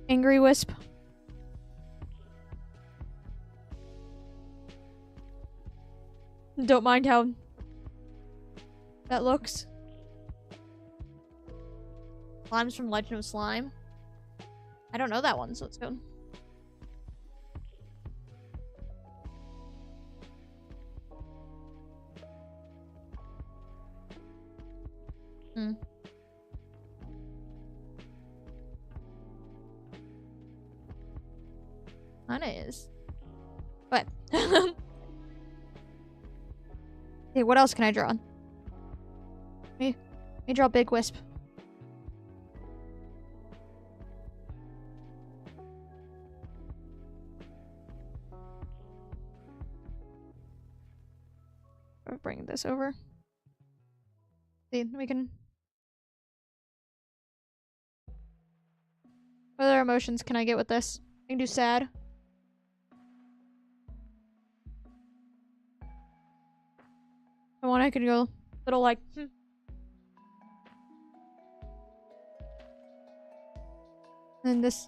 Angry Wisp. Don't mind how that looks. Slime's from Legend of Slime. I don't know that one, so let's go. Kinda is. But hey, what else can I draw? Let me draw Big Wisp. I'll bring this over. See, we can... What other emotions can I get with this? I can do sad. I want I could go little like And this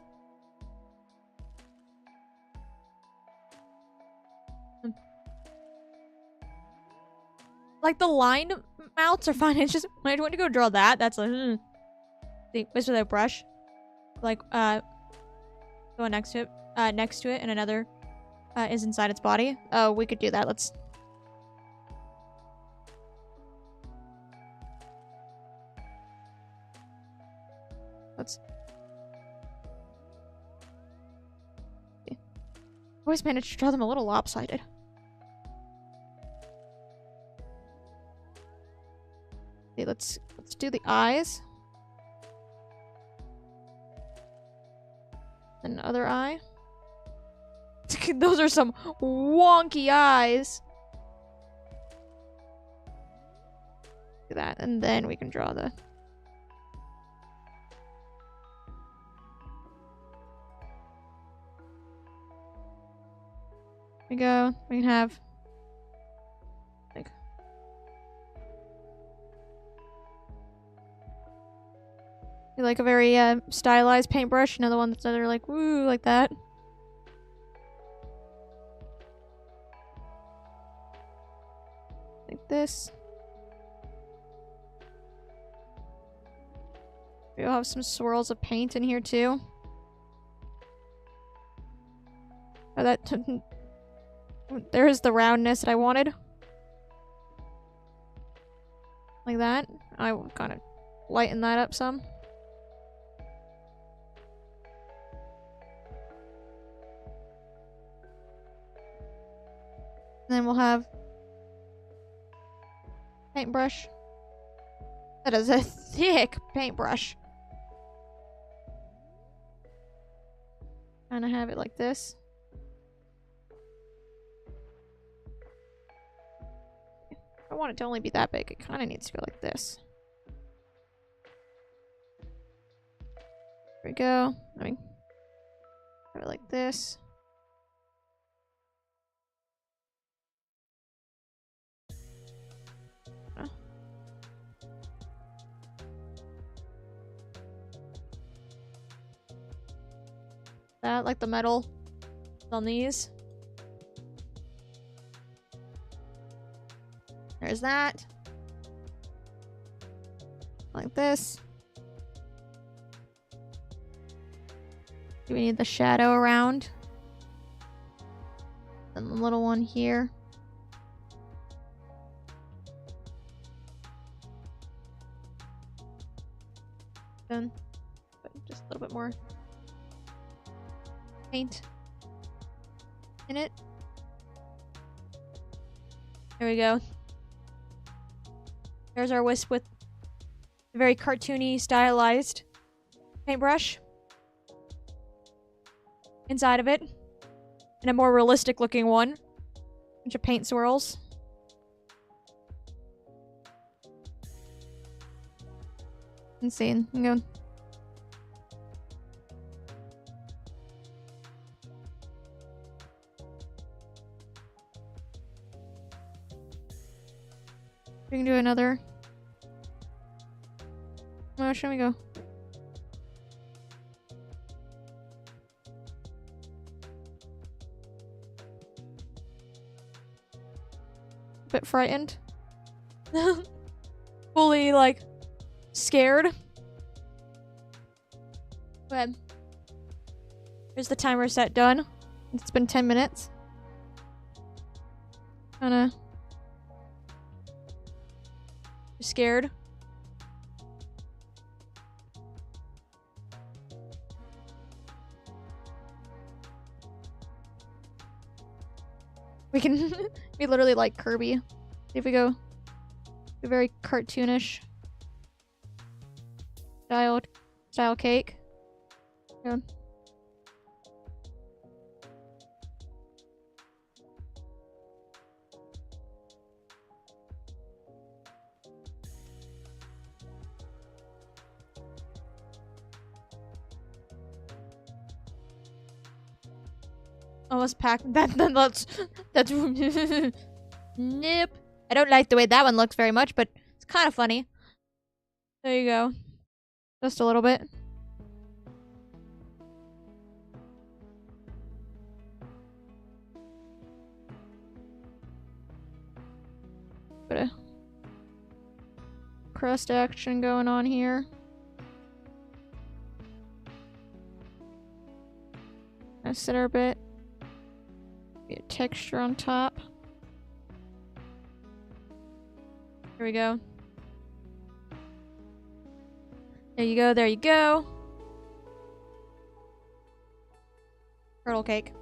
like the line mouths are fine. It's just when I went to go draw that, that's like see, with a brush. Like going next to it, and another is inside its body. Oh, we could do that. Let's Always managed to draw them a little lopsided. Okay, let's do the eyes. Another eye. Those are some wonky eyes. Do that, and then we can draw the. There we go. We can have like a very stylized paintbrush. Another one that's other like woo like that. Like this. We'll have some swirls of paint in here too. Oh, that there's the roundness that I wanted. Like that. I will kind of lighten that up some. And then we'll have paintbrush. That is a thick paintbrush. Kind of have it like this. I want it to only be that big. It kind of needs to go like this. There we go. I mean, have it like this. That, like the metal on these. There's that. Like this. Do we need the shadow around? And the little one here. Then, but just a little bit more paint in it. There we go. There's our wisp with a very cartoony, stylized paintbrush inside of it. And a more realistic looking one. Bunch of paint swirls. Insane. I'm going. We can do another. Where should we go? A bit frightened. Fully, like, scared. Go ahead. Here's the timer set done. It's been 10 minutes. Kinda scared. We can be literally like Kirby. See if we go a very cartoonish style cake. Yeah. Almost packed. That's nope. I don't like the way that one looks very much, but it's kind of funny. There you go. Just a little bit. Bit of crust action going on here. Nice center bit. A texture on top. Here we go. There you go, there you go. Turtle cake.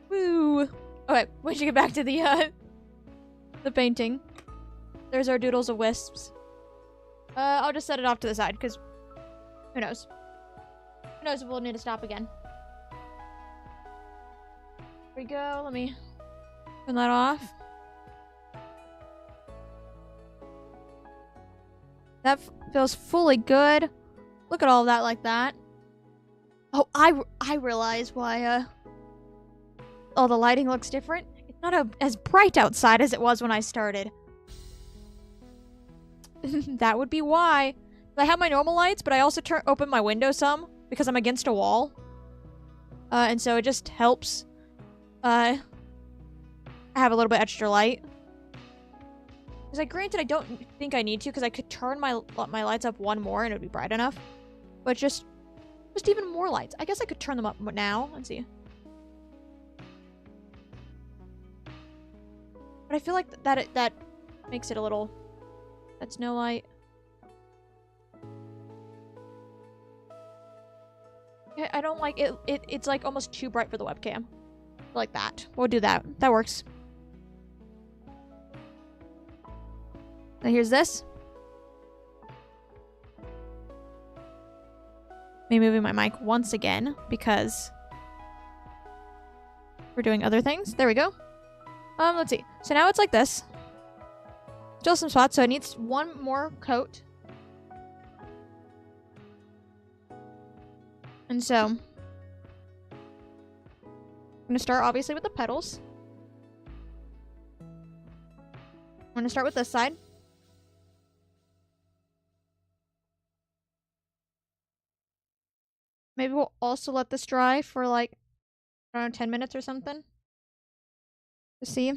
Woo. Okay, we should get back to the painting. There's our doodles of wisps. I'll just set it off to the side, because who knows? Who knows if we'll need to stop again. Here we go. Let me turn that off. That feels fully good. Look at all of that like that. Oh, I realize why all the lighting looks different. It's not as bright outside as it was when I started. That would be why. I have my normal lights, but I also open my window some because I'm against a wall. And so it just helps I have a little bit extra light. Because granted, I don't think I need to, because I could turn my lights up one more and it would be bright enough. But just even more lights. I guess I could turn them up now. Let's see. But I feel like that makes it a little... That's no light. I don't like it. It's like almost too bright for the webcam. Like that. We'll do that. That works. Now here's this. Me moving my mic once again because we're doing other things. There we go. Let's see. So now it's like this. Still some spots, so it needs one more coat. And so I'm gonna start obviously with the petals. I'm gonna start with this side. Maybe we'll also let this dry for like, I don't know, 10 minutes or something. To see.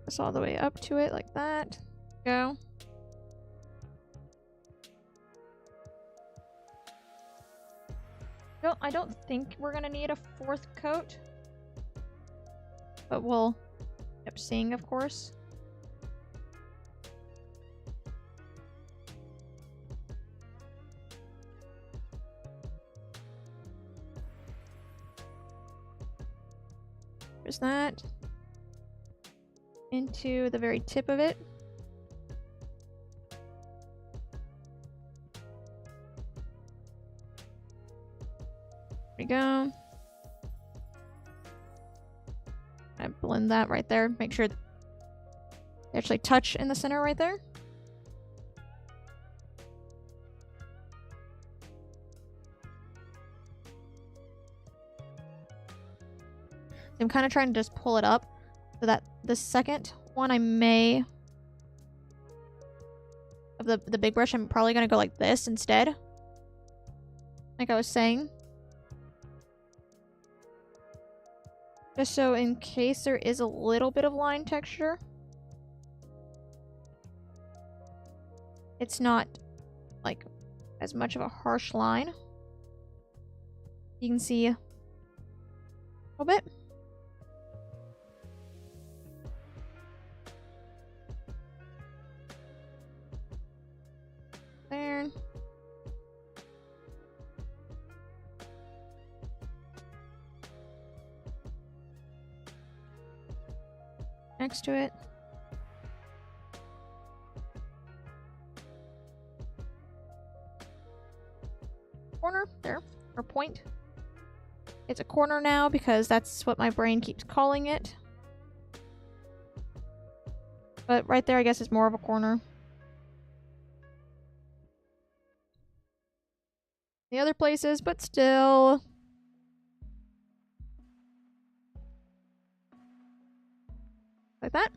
This all the way up to it like that. Go. I don't think we're gonna need a fourth coat. But we'll end up seeing, of course. There's that. Into the very tip of it. There we go. I blend that right there. Make sure they actually touch in the center right there. I'm kind of trying to just pull it up so that the second one I may of the big brush, I'm probably gonna go like this instead. Like I was saying. Just so in case there is a little bit of line texture, it's not like as much of a harsh line. You can see a little bit. There. Next to it. Corner there, or point. It's a corner now because that's what my brain keeps calling it. But right there, I guess, is more of a corner. The other places, but still. Like that.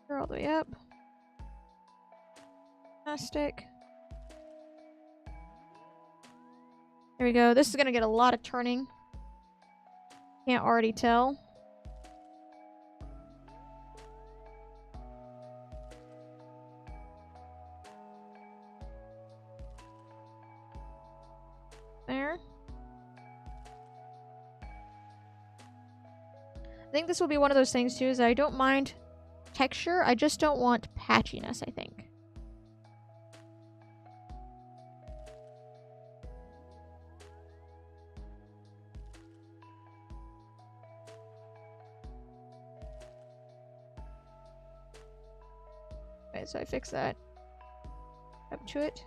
They're all the way up. Plastic. There we go. This is gonna get a lot of turning. Can't already tell. think this will be one of those things too, is I don't mind texture, I just don't want patchiness, I think. Okay, so I fix that up to it.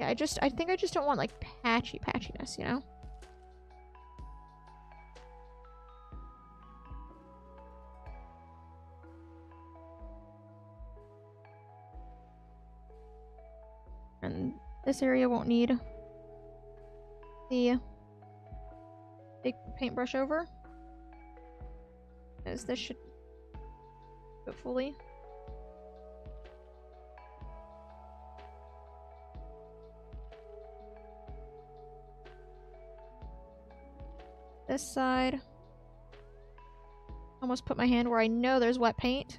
Yeah, I think I just don't want like patchiness, you know? And this area won't need the big paintbrush over, as this should go fully. This side. Almost put my hand where I know there's wet paint.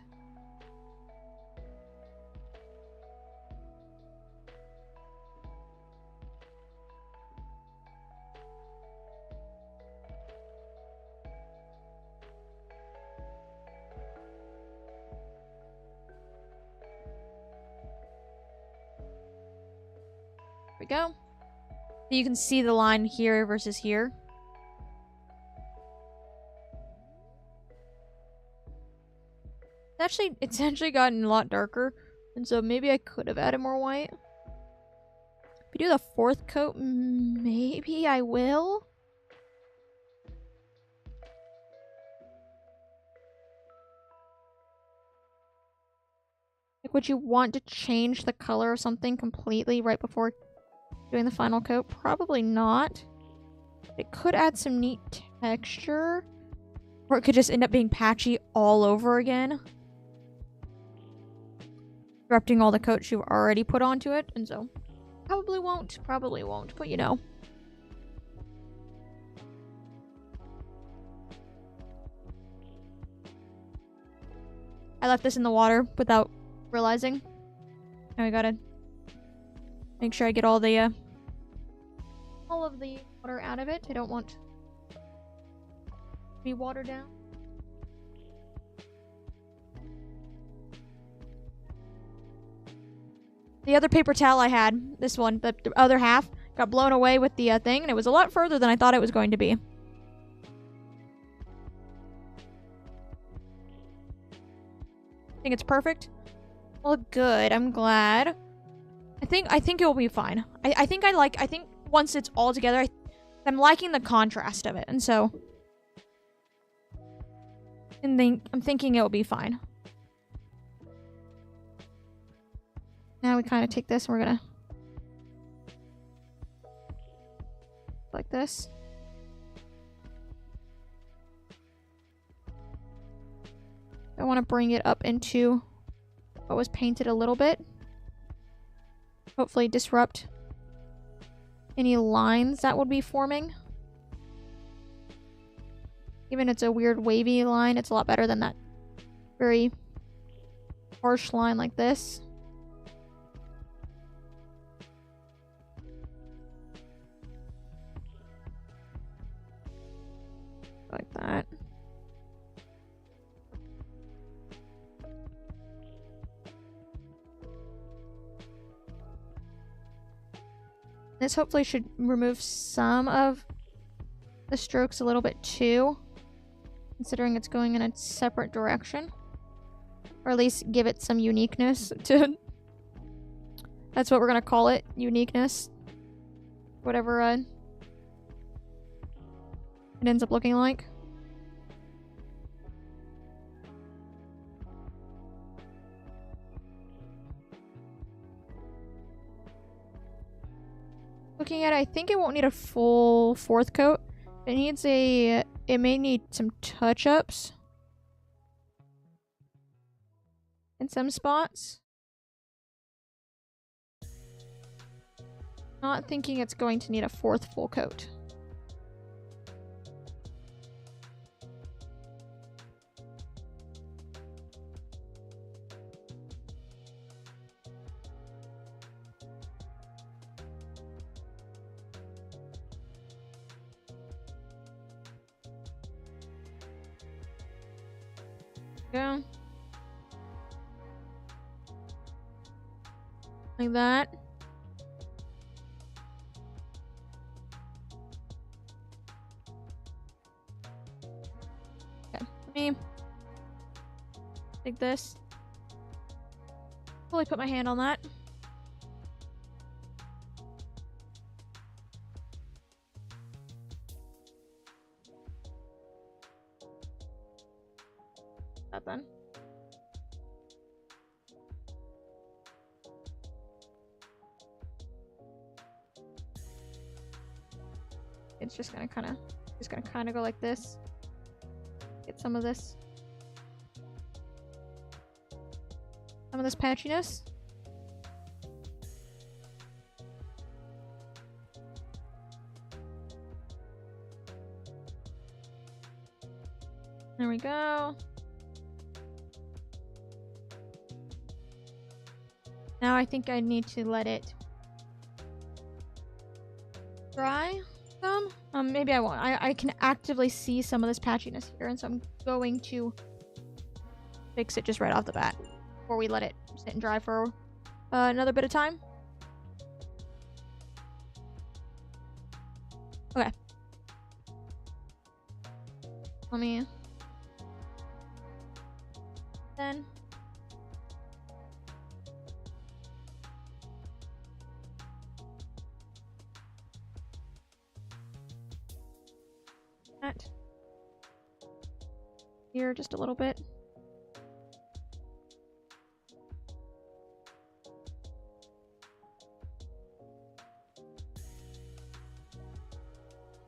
There we go. So you can see the line here versus here. It's actually gotten a lot darker, and so maybe I could have added more white. If we do the fourth coat, maybe I will. Like, would you want to change the color of something completely right before doing the final coat? Probably not. It could add some neat texture, or it could just end up being patchy all over again, disrupting all the coats you've already put onto it, and so probably won't, but you know. I left this in the water without realizing. Now I gotta make sure I get all of the water out of it. I don't want to be watered down. The other paper towel I had, this one, the other half, got blown away with the thing, and it was a lot further than I thought it was going to be. Think it's perfect? Well, good. I'm glad. I think it will be fine. I think once it's all together, I'm liking the contrast of it, and so I'm thinking it will be fine. Now we kind of take this and we're gonna like this. I want to bring it up into what was painted a little bit. Hopefully disrupt any lines that would be forming. Even if it's a weird wavy line, it's a lot better than that very harsh line like this. Like that. This hopefully should remove some of the strokes a little bit too, considering it's going in a separate direction. Or at least give it some uniqueness to... That's what we're gonna call it. Uniqueness. Whatever it ends up looking like. Looking at it, I think it won't need a full fourth coat. It may need some touch-ups in some spots. Not thinking it's going to need a fourth full coat. Go. Like that. Okay, let me take this. Fully put my hand on that. That then. It's just gonna kind of go like this. Get some of this patchiness. There we go. Now I think I need to let it dry some. Maybe I won't. I can actively see some of this patchiness here, and so I'm going to fix it just right off the bat before we let it sit and dry for another bit of time. Okay. Let me then. That here just a little bit.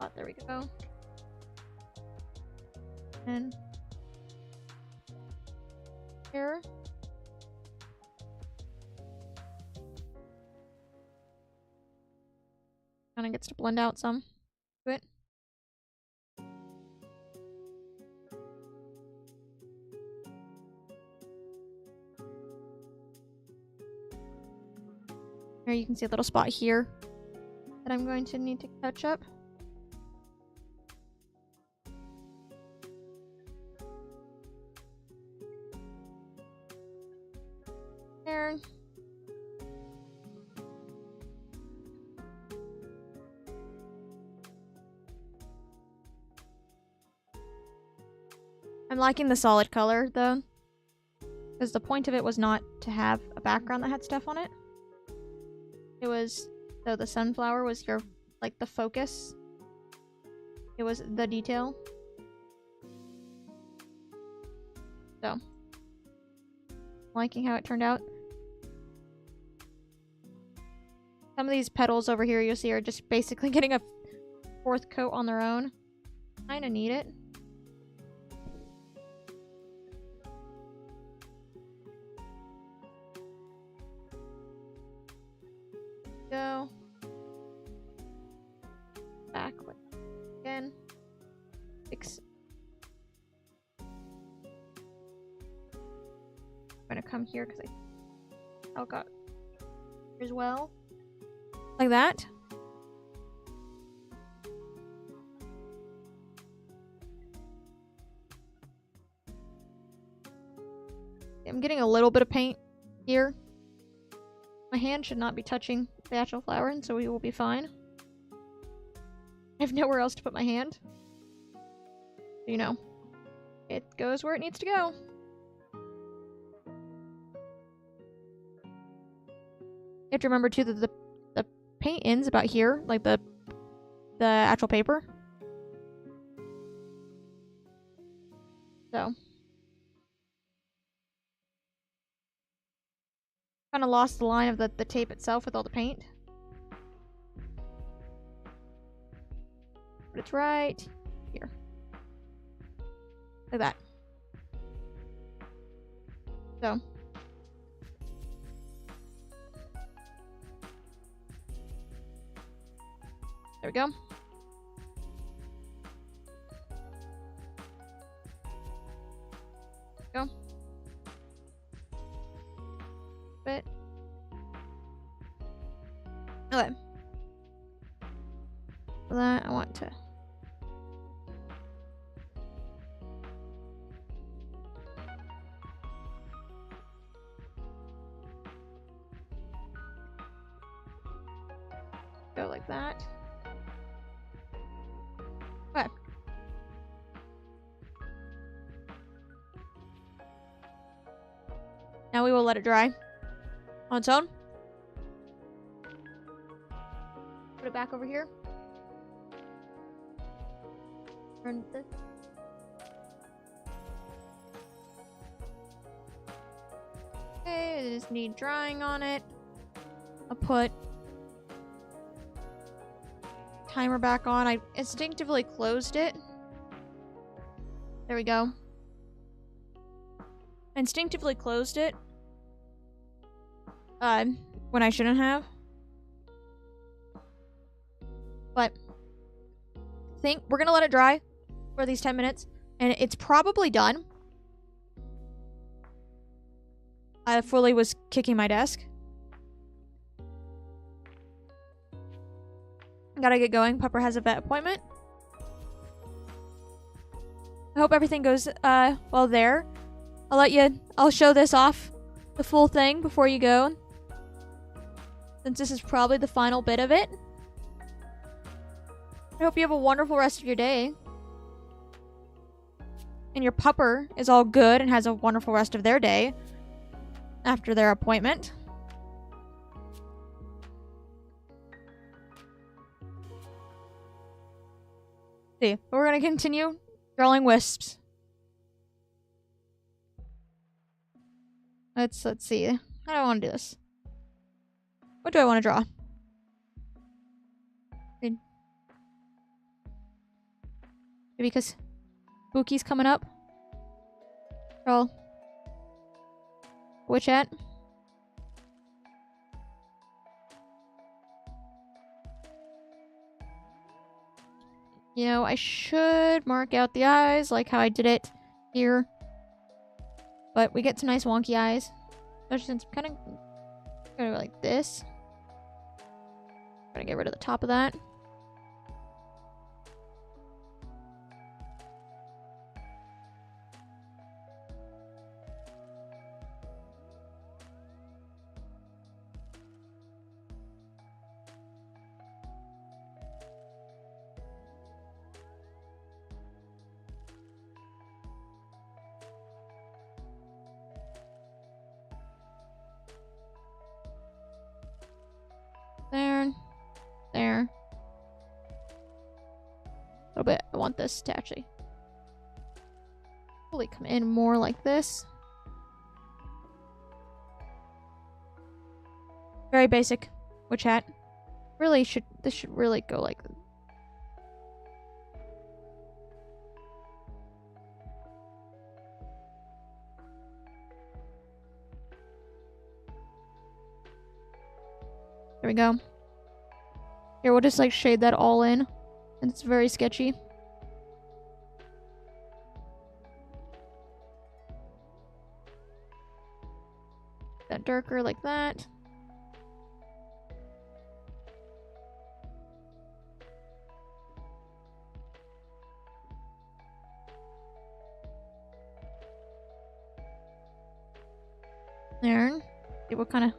Oh, there we go. And here. Kind of gets to blend out some to it. Here you can see a little spot here that I'm going to need to touch up. There. I'm liking the solid color though, because the point of it was not to have a background that had stuff on it. It was, so the sunflower was your, like, the focus. It was the detail. So, liking how it turned out. Some of these petals over here you'll see are just basically getting a fourth coat on their own. Kinda need it. Go back again. Fix. I'm gonna come here because I got as well, like that. I'm getting a little bit of paint here. My hand should not be touching the actual flower, and so we will be fine. I have nowhere else to put my hand. You know, it goes where it needs to go. You have to remember too that the paint ends about here, like the actual paper. So kind of lost the line of the tape itself with all the paint. But it's right here. Like that. So. There we go. Go. Bit. Okay. For that, I want to. that. Okay. Now we will let it dry on its own. Put it back over here. Turn this. Okay, I just need drying on it. I'll put timer back on. I instinctively closed it. There we go. I instinctively closed it. When I shouldn't have. But I think we're gonna let it dry for these 10 minutes. And it's probably done. I fully was kicking my desk. Gotta get going. Pupper has a vet appointment. I hope everything goes well there. I'll show this off, the full thing, before you go. Since this is probably the final bit of it. I hope you have a wonderful rest of your day. And your pupper is all good and has a wonderful rest of their day after their appointment. See, but we're gonna continue drawing wisps. Let's see. How do I want to do this? What do I want to draw? Maybe because Spooky's coming up. Draw Witch at. You know, I should mark out the eyes like how I did it here. But we get some nice wonky eyes. Especially since I'm kind of gonna go like this. Gonna get rid of the top of that. There. A little bit. I want this to actually probably come in more like this. Very basic witch hat. This should really go like this. There we go. Here, we'll just like shade that all in. And it's very sketchy. That darker like that. There. See what kind of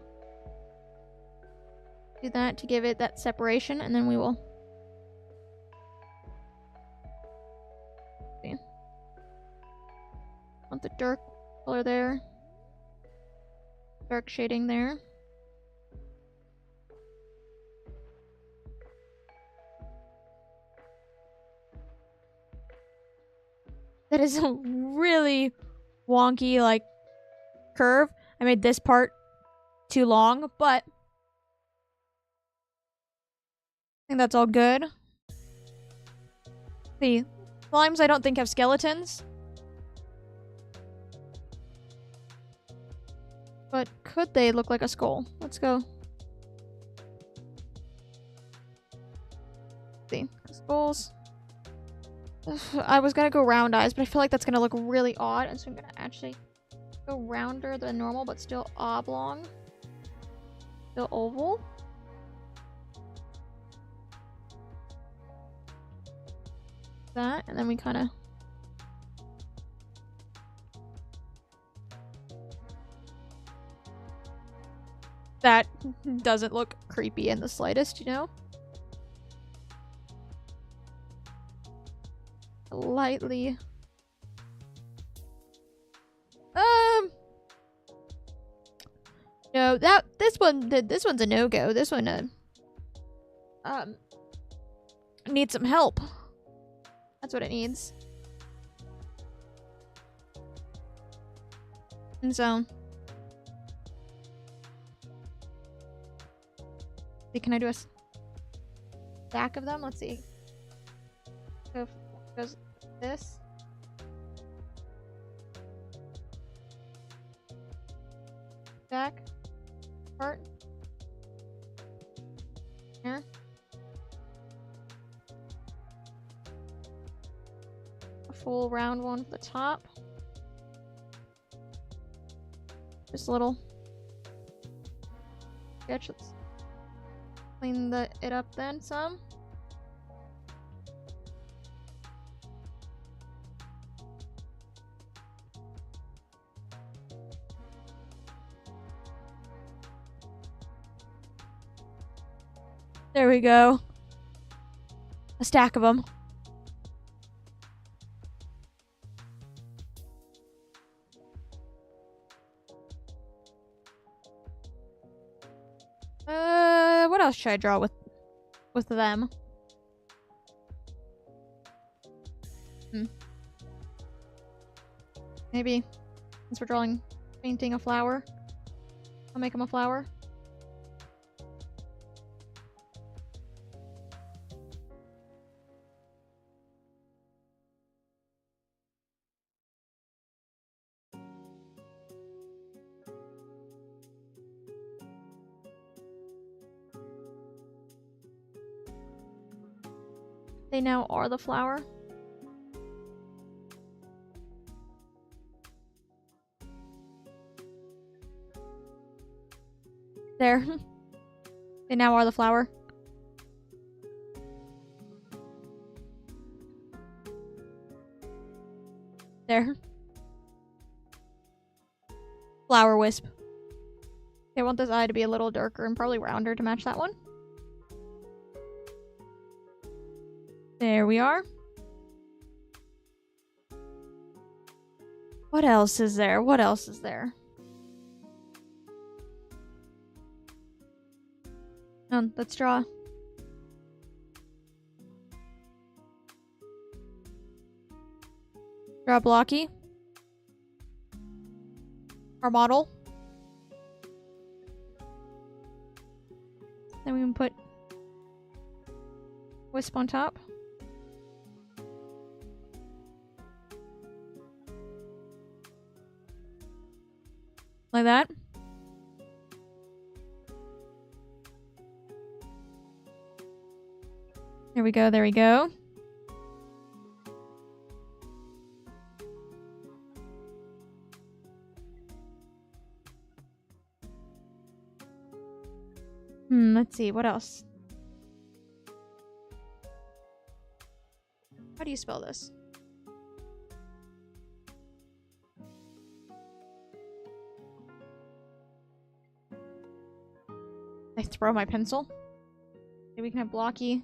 do that to give it that separation, and then we will see. Want the dark color there, dark shading there. That is a really wonky like curve. I made this part too long, but I think that's all good. The slimes I don't think have skeletons. But could they look like a skull? Let's go. See. Skulls. Ugh, I was gonna go round eyes, but I feel like that's gonna look really odd, and so I'm gonna actually go rounder than normal, but still oblong. Still oval. That, and then we kind of that doesn't look creepy in the slightest, you know? lightly. No, this one's a no-go. This one needs some help. That's what it needs. And so, can I do a stack of them? Let's see. So if it goes this. Stack. Part. Here. A full round one at the top. Just a little sketch. Let's clean it up then some. There we go. A stack of them. What else should I draw with them? Maybe since we're painting a flower, I'll make them a flower. They now are the flower. There. They now are the flower. There. Flower wisp. Okay, I want this eye to be a little darker and probably rounder to match that one. There we are. What else is there? What else is there? Let's draw. Draw Blocky. Our model. Then we can put Wisp on top. Like that. There we go, there we go. Let's see, what else? How do you spell this? I throw my pencil. Maybe we can have Blocky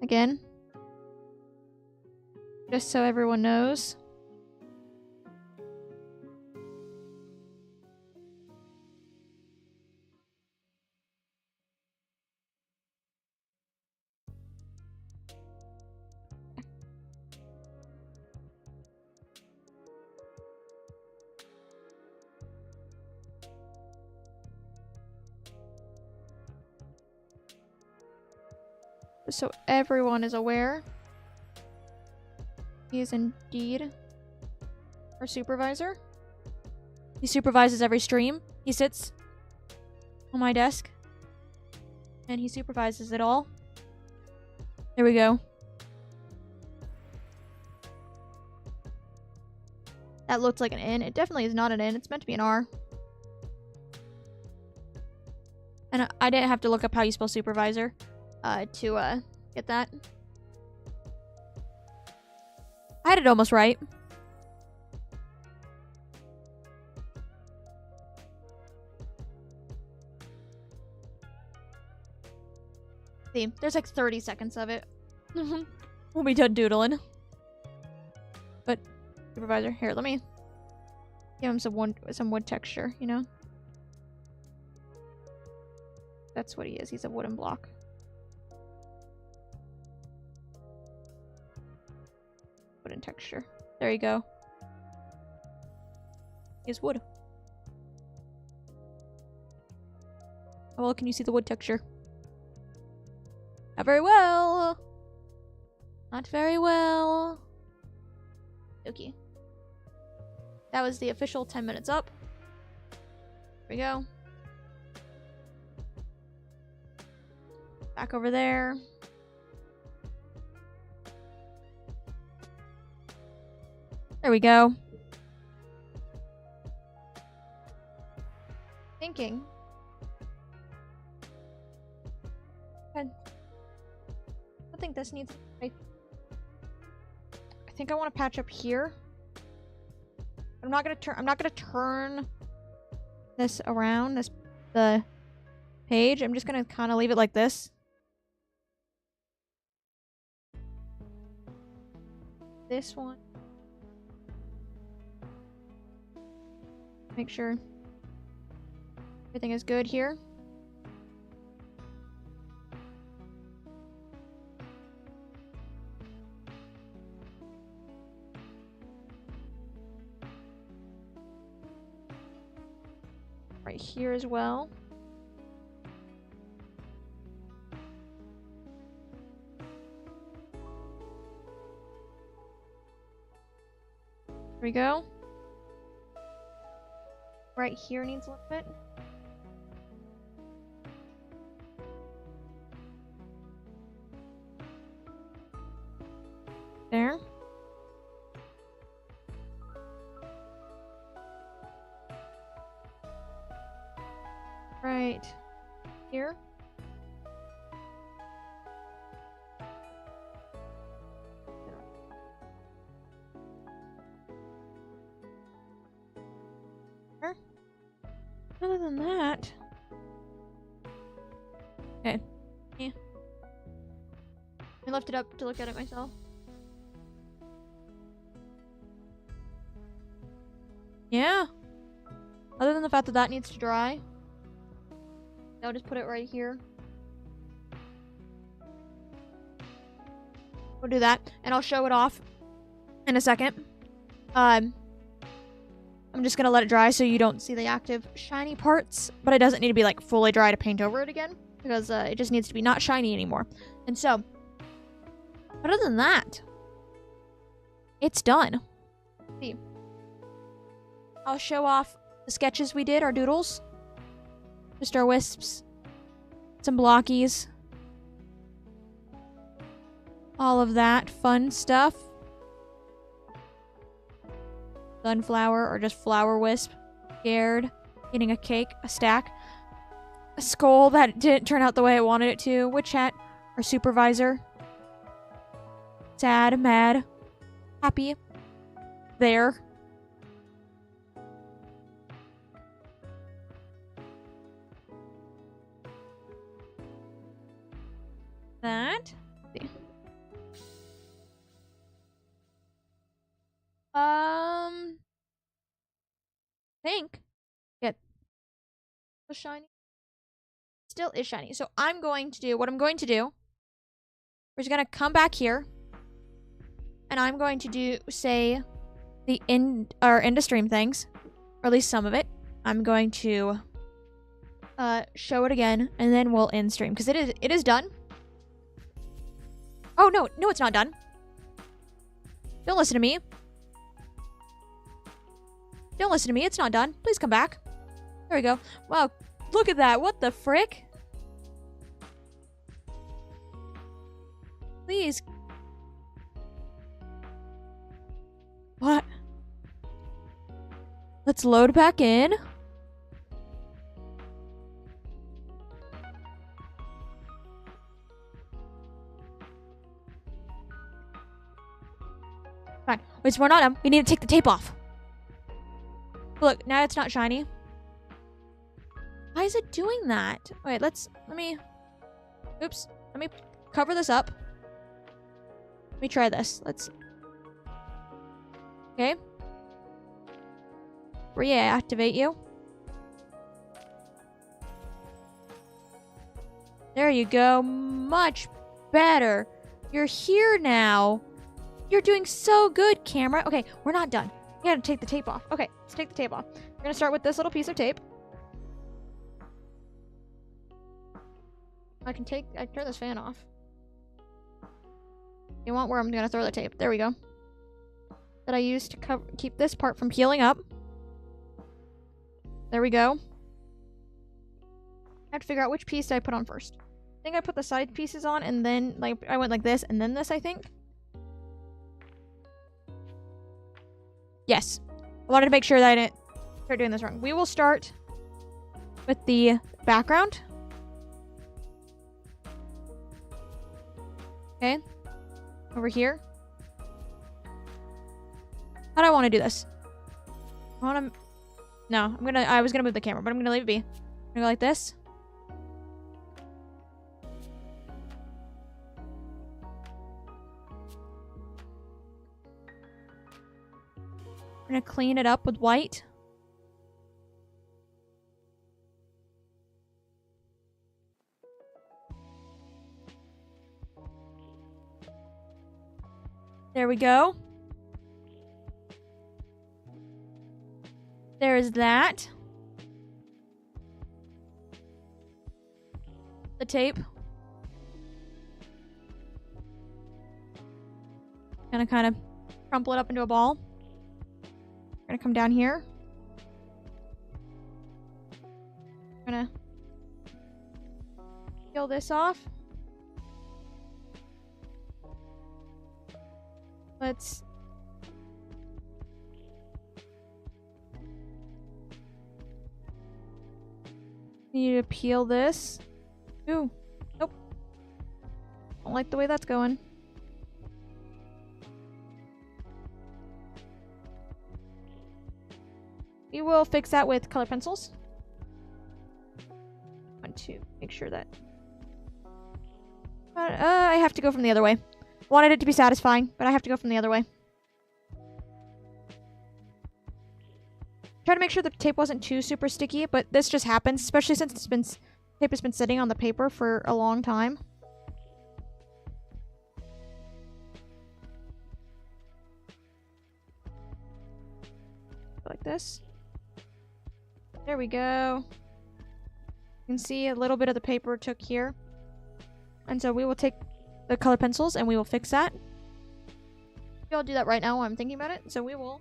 again. Just so everyone knows. So everyone is aware. He is indeed our supervisor. He supervises every stream. He sits on my desk and he supervises it all. There we go. That looked like an N. It definitely is not an N. It's meant to be an R. And I didn't have to look up how you spell supervisor to get that. I had it almost right. See, there's like 30 seconds of it. We'll be done doodling. but supervisor. Here, let me give him some wood texture, you know? That's what he is. He's a wooden block. Wooden texture. There you go. He's wood. How well can you see the wood texture? Not very well. Not very well. Okay. That was the official 10 minutes up. Here we go. Back over there. There we go. Thinking. Good. I think this needs... I think I want to patch up here. I'm not gonna turn this around, the page. I'm just gonna kind of leave it like this. This one. Make sure everything is good here. Right here as well. There we go. Right here needs a little bit. There. Right here. There. Other than that, okay. Yeah. I left it up to look at it myself. Yeah. Other than the fact that that needs to dry. I'll just put it right here. We'll do that, and I'll show it off in a second. I'm just gonna let it dry so you don't see the active shiny parts, but it doesn't need to be like fully dry to paint over it again because it just needs to be not shiny anymore. And so, other than that, it's done. Let's see, I'll show off the sketches we did, our doodles. Just our wisps. Some blockies. All of that fun stuff. Sunflower or just flower wisp. Scared. Eating a cake. A stack. A skull that didn't turn out the way I wanted it to. Witch hat. Our supervisor. Sad. Mad. Happy. There. That. Think. Get so shiny. Still is shiny. So I'm going to do what I'm going to do. We're just gonna come back here, and I'm going to do say the end of stream things, or at least some of it. I'm going to show it again, and then we'll end stream because it is done. Oh, no, it's not done. Don't listen to me. Don't listen to me. It's not done. Please come back. There we go. Wow, look at that. What the frick? Please. What? Let's load back in. Fine. Wait, so we're not done. We need to take the tape off. Look, now it's not shiny. Why is it doing that? Wait, let me cover this up. Let me try this. Okay. Reactivate you. There you go. Much better. You're here now. You're doing so good, camera. Okay, we're not done. We gotta take the tape off. Okay, let's take the tape off. We're gonna start with this little piece of tape. I can turn this fan off. You want where I'm gonna throw the tape. There we go. That I used to keep this part from peeling up. There we go. I have to figure out which piece did I put on first. I think I put the side pieces on and then like I went like this and then this, I think. Yes. I wanted to make sure that I didn't start doing this wrong. We will start with the background. Okay. Over here. How do I want to do this? I want to... No, I was gonna move the camera, but I'm gonna leave it be. I'm gonna go like this. I'm gonna clean it up with white. There we go. There is that. The tape. Gonna kind of crumple it up into a ball. We're gonna come down here. Gonna peel this off. Let's need to peel this. Ooh, nope. Don't like the way that's going. We will fix that with color pencils. Want to make sure that I have to go from the other way. Wanted it to be satisfying, but I have to go from the other way. Try to make sure the tape wasn't too super sticky, but this just happens, especially since tape has been sitting on the paper for a long time. Like this. There we go. You can see a little bit of the paper took here. And so we will take the color pencils and we will fix that. I'll do that right now while I'm thinking about it. So we will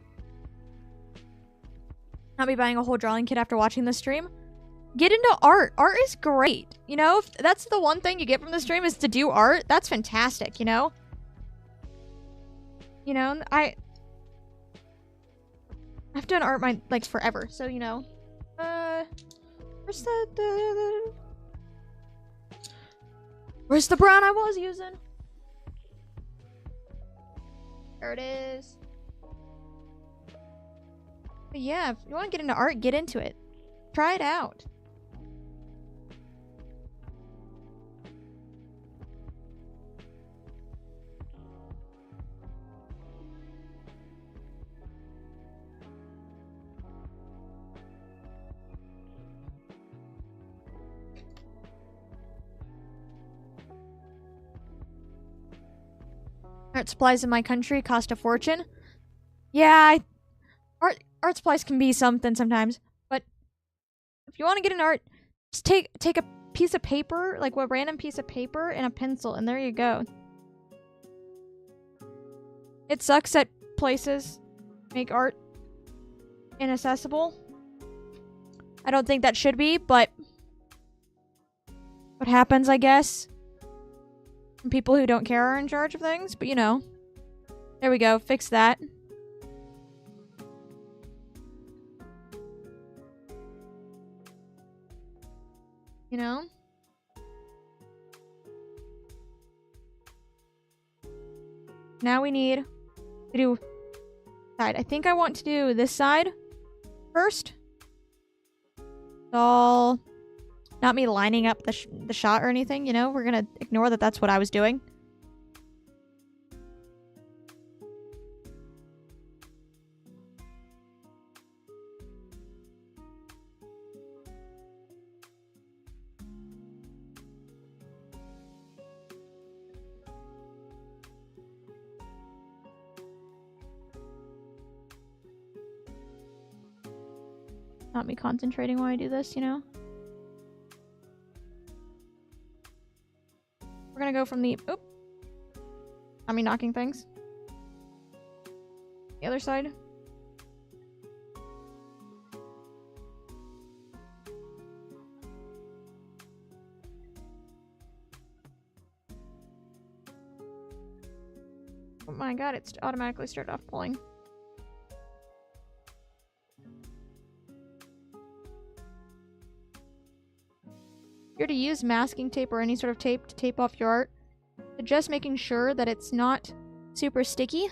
not be buying a whole drawing kit after watching this stream. Get into art. Art is great. You know, if that's the one thing you get from the stream is to do art. That's fantastic, you know? You know, I've done art like forever, so you know. Where's the brown I was using? There it is. But yeah, if you want to get into art, get into it. Try it out. Art supplies in my country cost a fortune. Yeah, art supplies can be something sometimes, but if you want to get an art, just take a piece of paper, like a random piece of paper and a pencil, and there you go. It sucks that places make art inaccessible. I don't think that should be, but what happens, I guess. And people who don't care are in charge of things, but you know. There we go, fix that. You know? Now we need to do side. I think I want to do this side first. It's all not me lining up the shot or anything, you know? We're gonna ignore that that's what I was doing. not me concentrating while I do this, you know? We're gonna go from the... Oop. Not me knocking things. The other side. Oh my god, it's automatically started off pulling. You're to use masking tape or any sort of tape to tape off your art. But just making sure that it's not super sticky.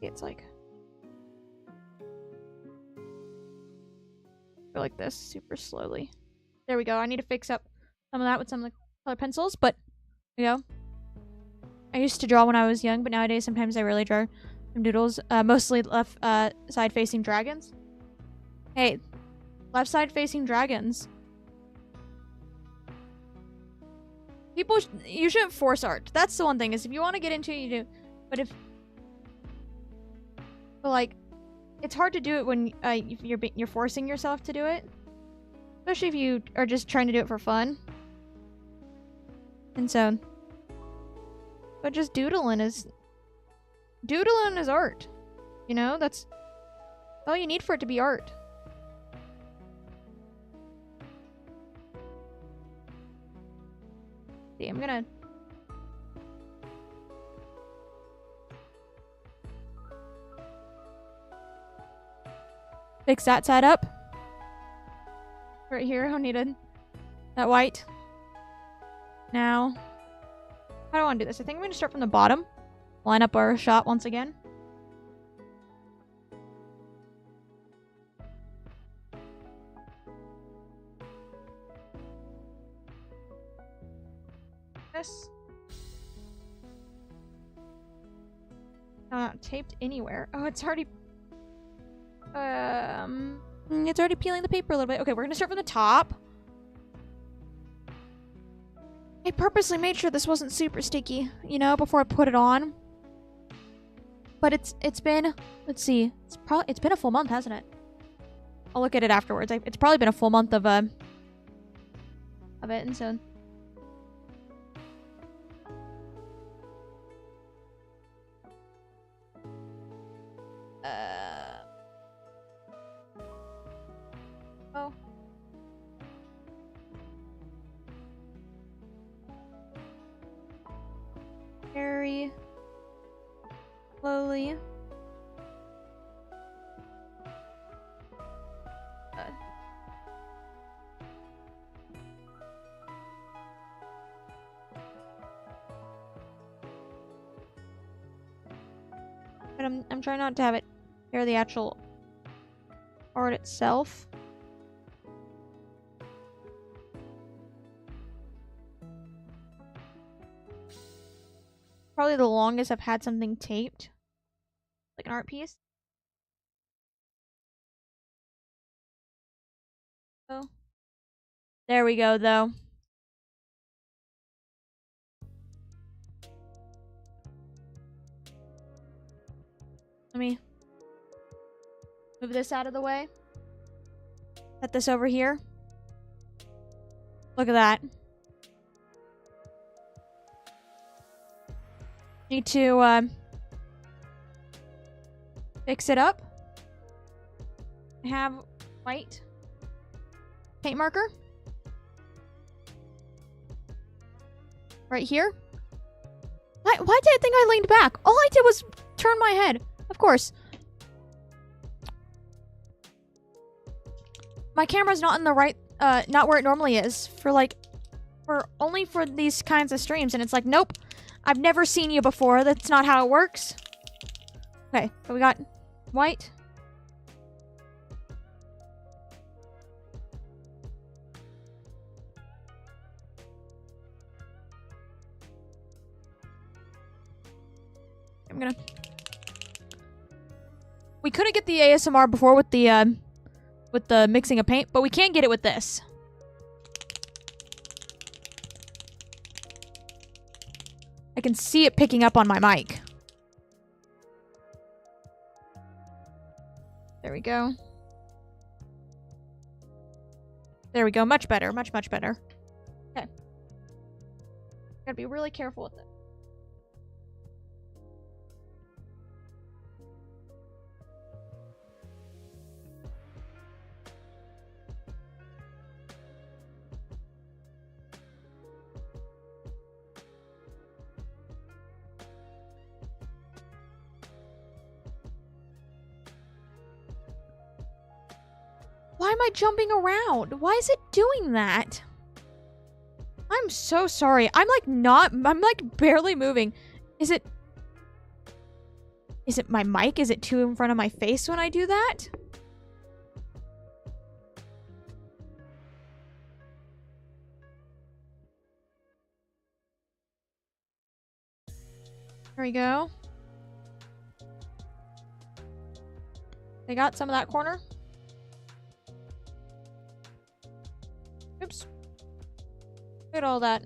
It's like... go like this, super slowly. There we go. I need to fix up some of that with some of the color pencils, but there you go. I used to draw when I was young, but nowadays sometimes I really draw some doodles. Mostly left side facing dragons. Hey, left side facing dragons. People, you shouldn't force art. That's the one thing, is if you want to get into it, you do. But like, it's hard to do it when you're forcing yourself to do it. Especially if you are just trying to do it for fun. And so, but just doodling is art. You know, that's all you need for it to be art. See, I'm gonna... fix that side up. Right here, I needed that white. Now, how do I want to do this? I think I'm going to start from the bottom. Line up our shot once again. This. Not taped anywhere. Oh, it's already... it's already peeling the paper a little bit. Okay, we're going to start from the top. I purposely made sure this wasn't super sticky, you know, before I put it on. But it's been, let's see, it's been a full month, hasn't it? I'll look at it afterwards. It's probably been a full month of it, and so oh. Very slowly. But I'm trying not to have it tear the actual art itself. Probably the longest I've had something taped. Like an art piece. Oh. There we go, though. Let me move this out of the way. Set this over here. Look at that. Need to fix it up. I have white paint marker right here. Why did I think I leaned back? All I did was turn my head. Of course. My camera's not in the right, not where it normally is only for these kinds of streams. And it's like, nope, I've never seen you before. That's not how it works. Okay, so we got white. I'm gonna... We couldn't get the ASMR before with the mixing of paint, but we can get it with this. I can see it picking up on my mic. we go. There we go. Much better. Much, much better. Okay. Gotta be really careful with it. Why am I jumping around? Why is it doing that? I'm so sorry. I'm like barely moving. Is it my mic? Is it too in front of my face when I do that? There we go. They got some of that corner. Oops. Look at all that.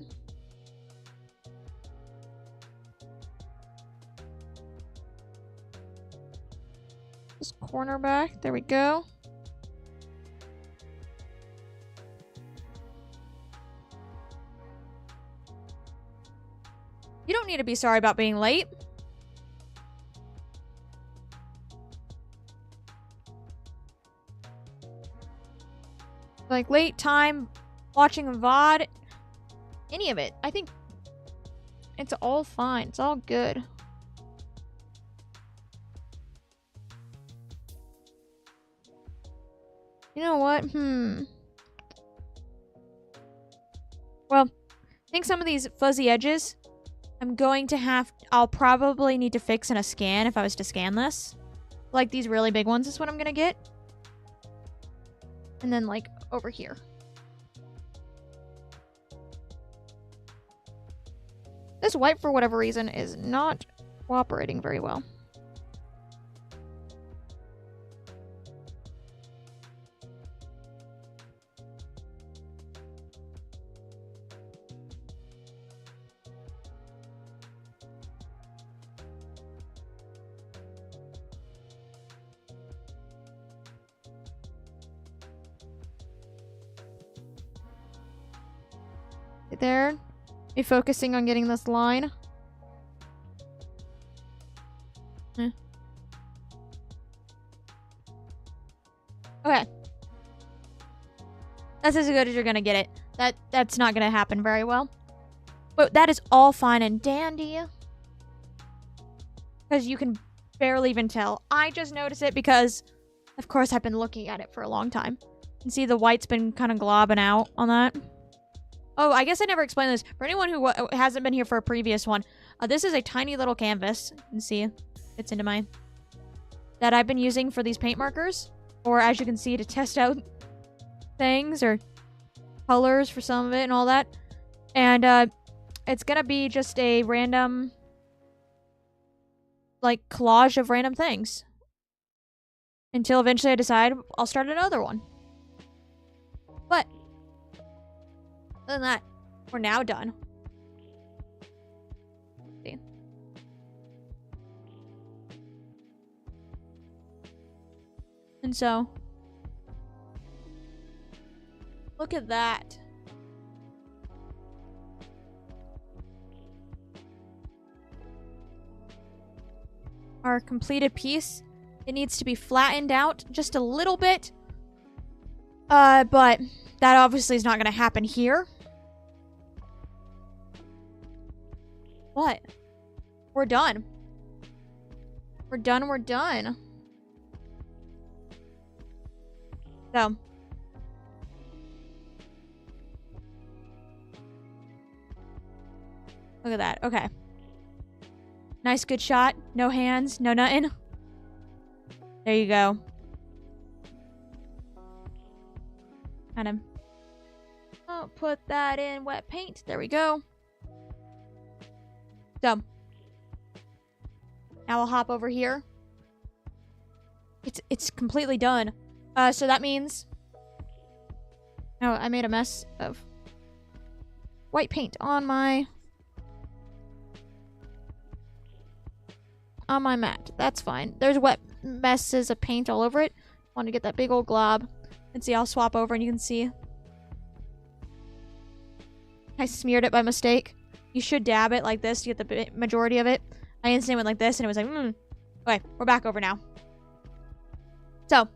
This corner back. There we go. You don't need to be sorry about being late. Like late time, watching a VOD, any of it. I think it's all fine. It's all good. You know what? Well, I think some of these fuzzy edges, I'll probably need to fix in a scan if I was to scan this. Like these really big ones is what I'm gonna get. And then like over here. This wipe, for whatever reason, is not cooperating very well. There. Be focusing on getting this line. Okay. That's as good as you're gonna get it. That's not gonna happen very well. But that is all fine and dandy. Because you can barely even tell. I just noticed it because, of course, I've been looking at it for a long time. You can see the white's been kind of globbing out on that. Oh, I guess I never explained this. For anyone who hasn't been here for a previous one, this is a tiny little canvas. You can see it fits into my... that I've been using for these paint markers. Or, as you can see, to test out things or colors for some of it and all that. And it's gonna be just a random, like, collage of random things. Until eventually I decide I'll start another one. But... other than that, we're now done. See. And so, look at that. Our completed piece. It needs to be flattened out just a little bit. But that obviously is not going to happen here. What? We're done. We're done, we're done. So. Look at that. Okay. Nice, good shot. No hands, no nothing. There you go. Kind of. I'll put that in wet paint. There we go. So, now I'll hop over here. It's completely done. So that means... oh, I made a mess of white paint on my mat. That's fine. There's wet messes of paint all over it. Want to get that big old glob. And see, I'll swap over and you can see. I smeared it by mistake. You should dab it like this to get the majority of it. I instantly went like this and it was like, Okay, we're back over now. So.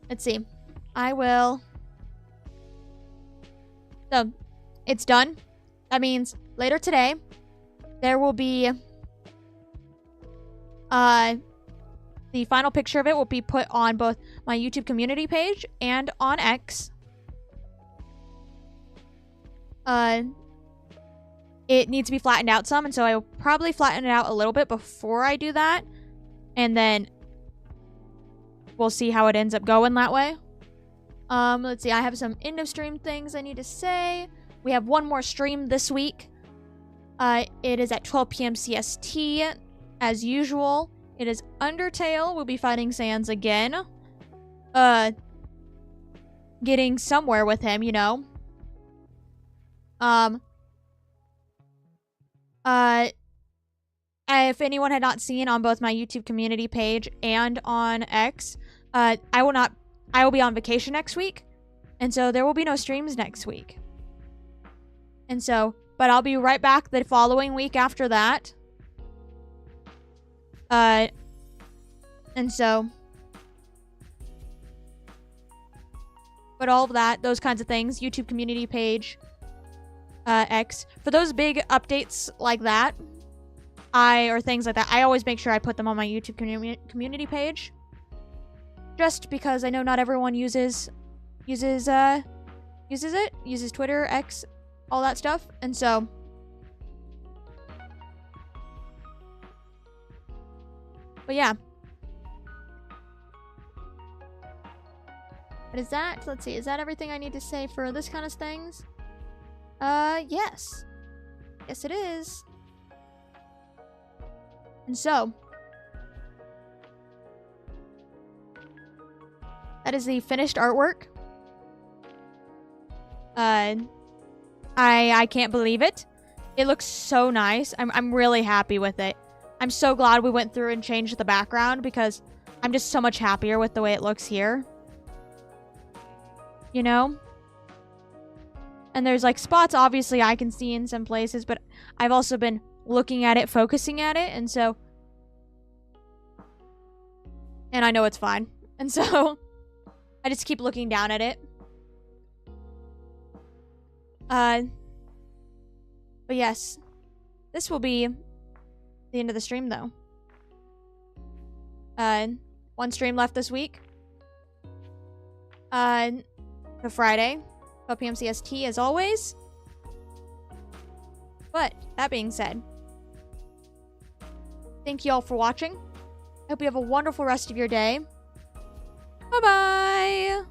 Let's see. I will. So, it's done. That means later today, there will be the final picture of it will be put on both my YouTube community page and on X. It needs to be flattened out some, and so I will probably flatten it out a little bit before I do that. And then we'll see how it ends up going that way. Let's see. I have some end of stream things I need to say. We have one more stream this week. It is at 12 p.m. CST. As usual, it is Undertale. We'll be fighting Sans again. Getting somewhere with him, you know. If anyone had not seen on both my YouTube community page and on X, I will be on vacation next week. And so there will be no streams next week. And so, but I'll be right back the following week after that. And so, but all of that, those kinds of things, YouTube community page, X, for those big updates like that, or things like that, I always make sure I put them on my YouTube community page. Just because I know not everyone uses Twitter, X, all that stuff. And so, but yeah. But is that, let's see, is that everything I need to say for this kind of things? Yes. Yes, it is. And so, that is the finished artwork. I can't believe it. It looks so nice. I'm really happy with it. I'm so glad we went through and changed the background because I'm just so much happier with the way it looks here. You know? And there's like spots obviously I can see in some places, but I've also been looking at it, focusing at it, and so, and I know it's fine. And so I just keep looking down at it. But yes, this will be the end of the stream though. One stream left this week. The Friday, 12 p.m. CST as always. But that being said, thank you all for watching. I hope you have a wonderful rest of your day. Bye-bye!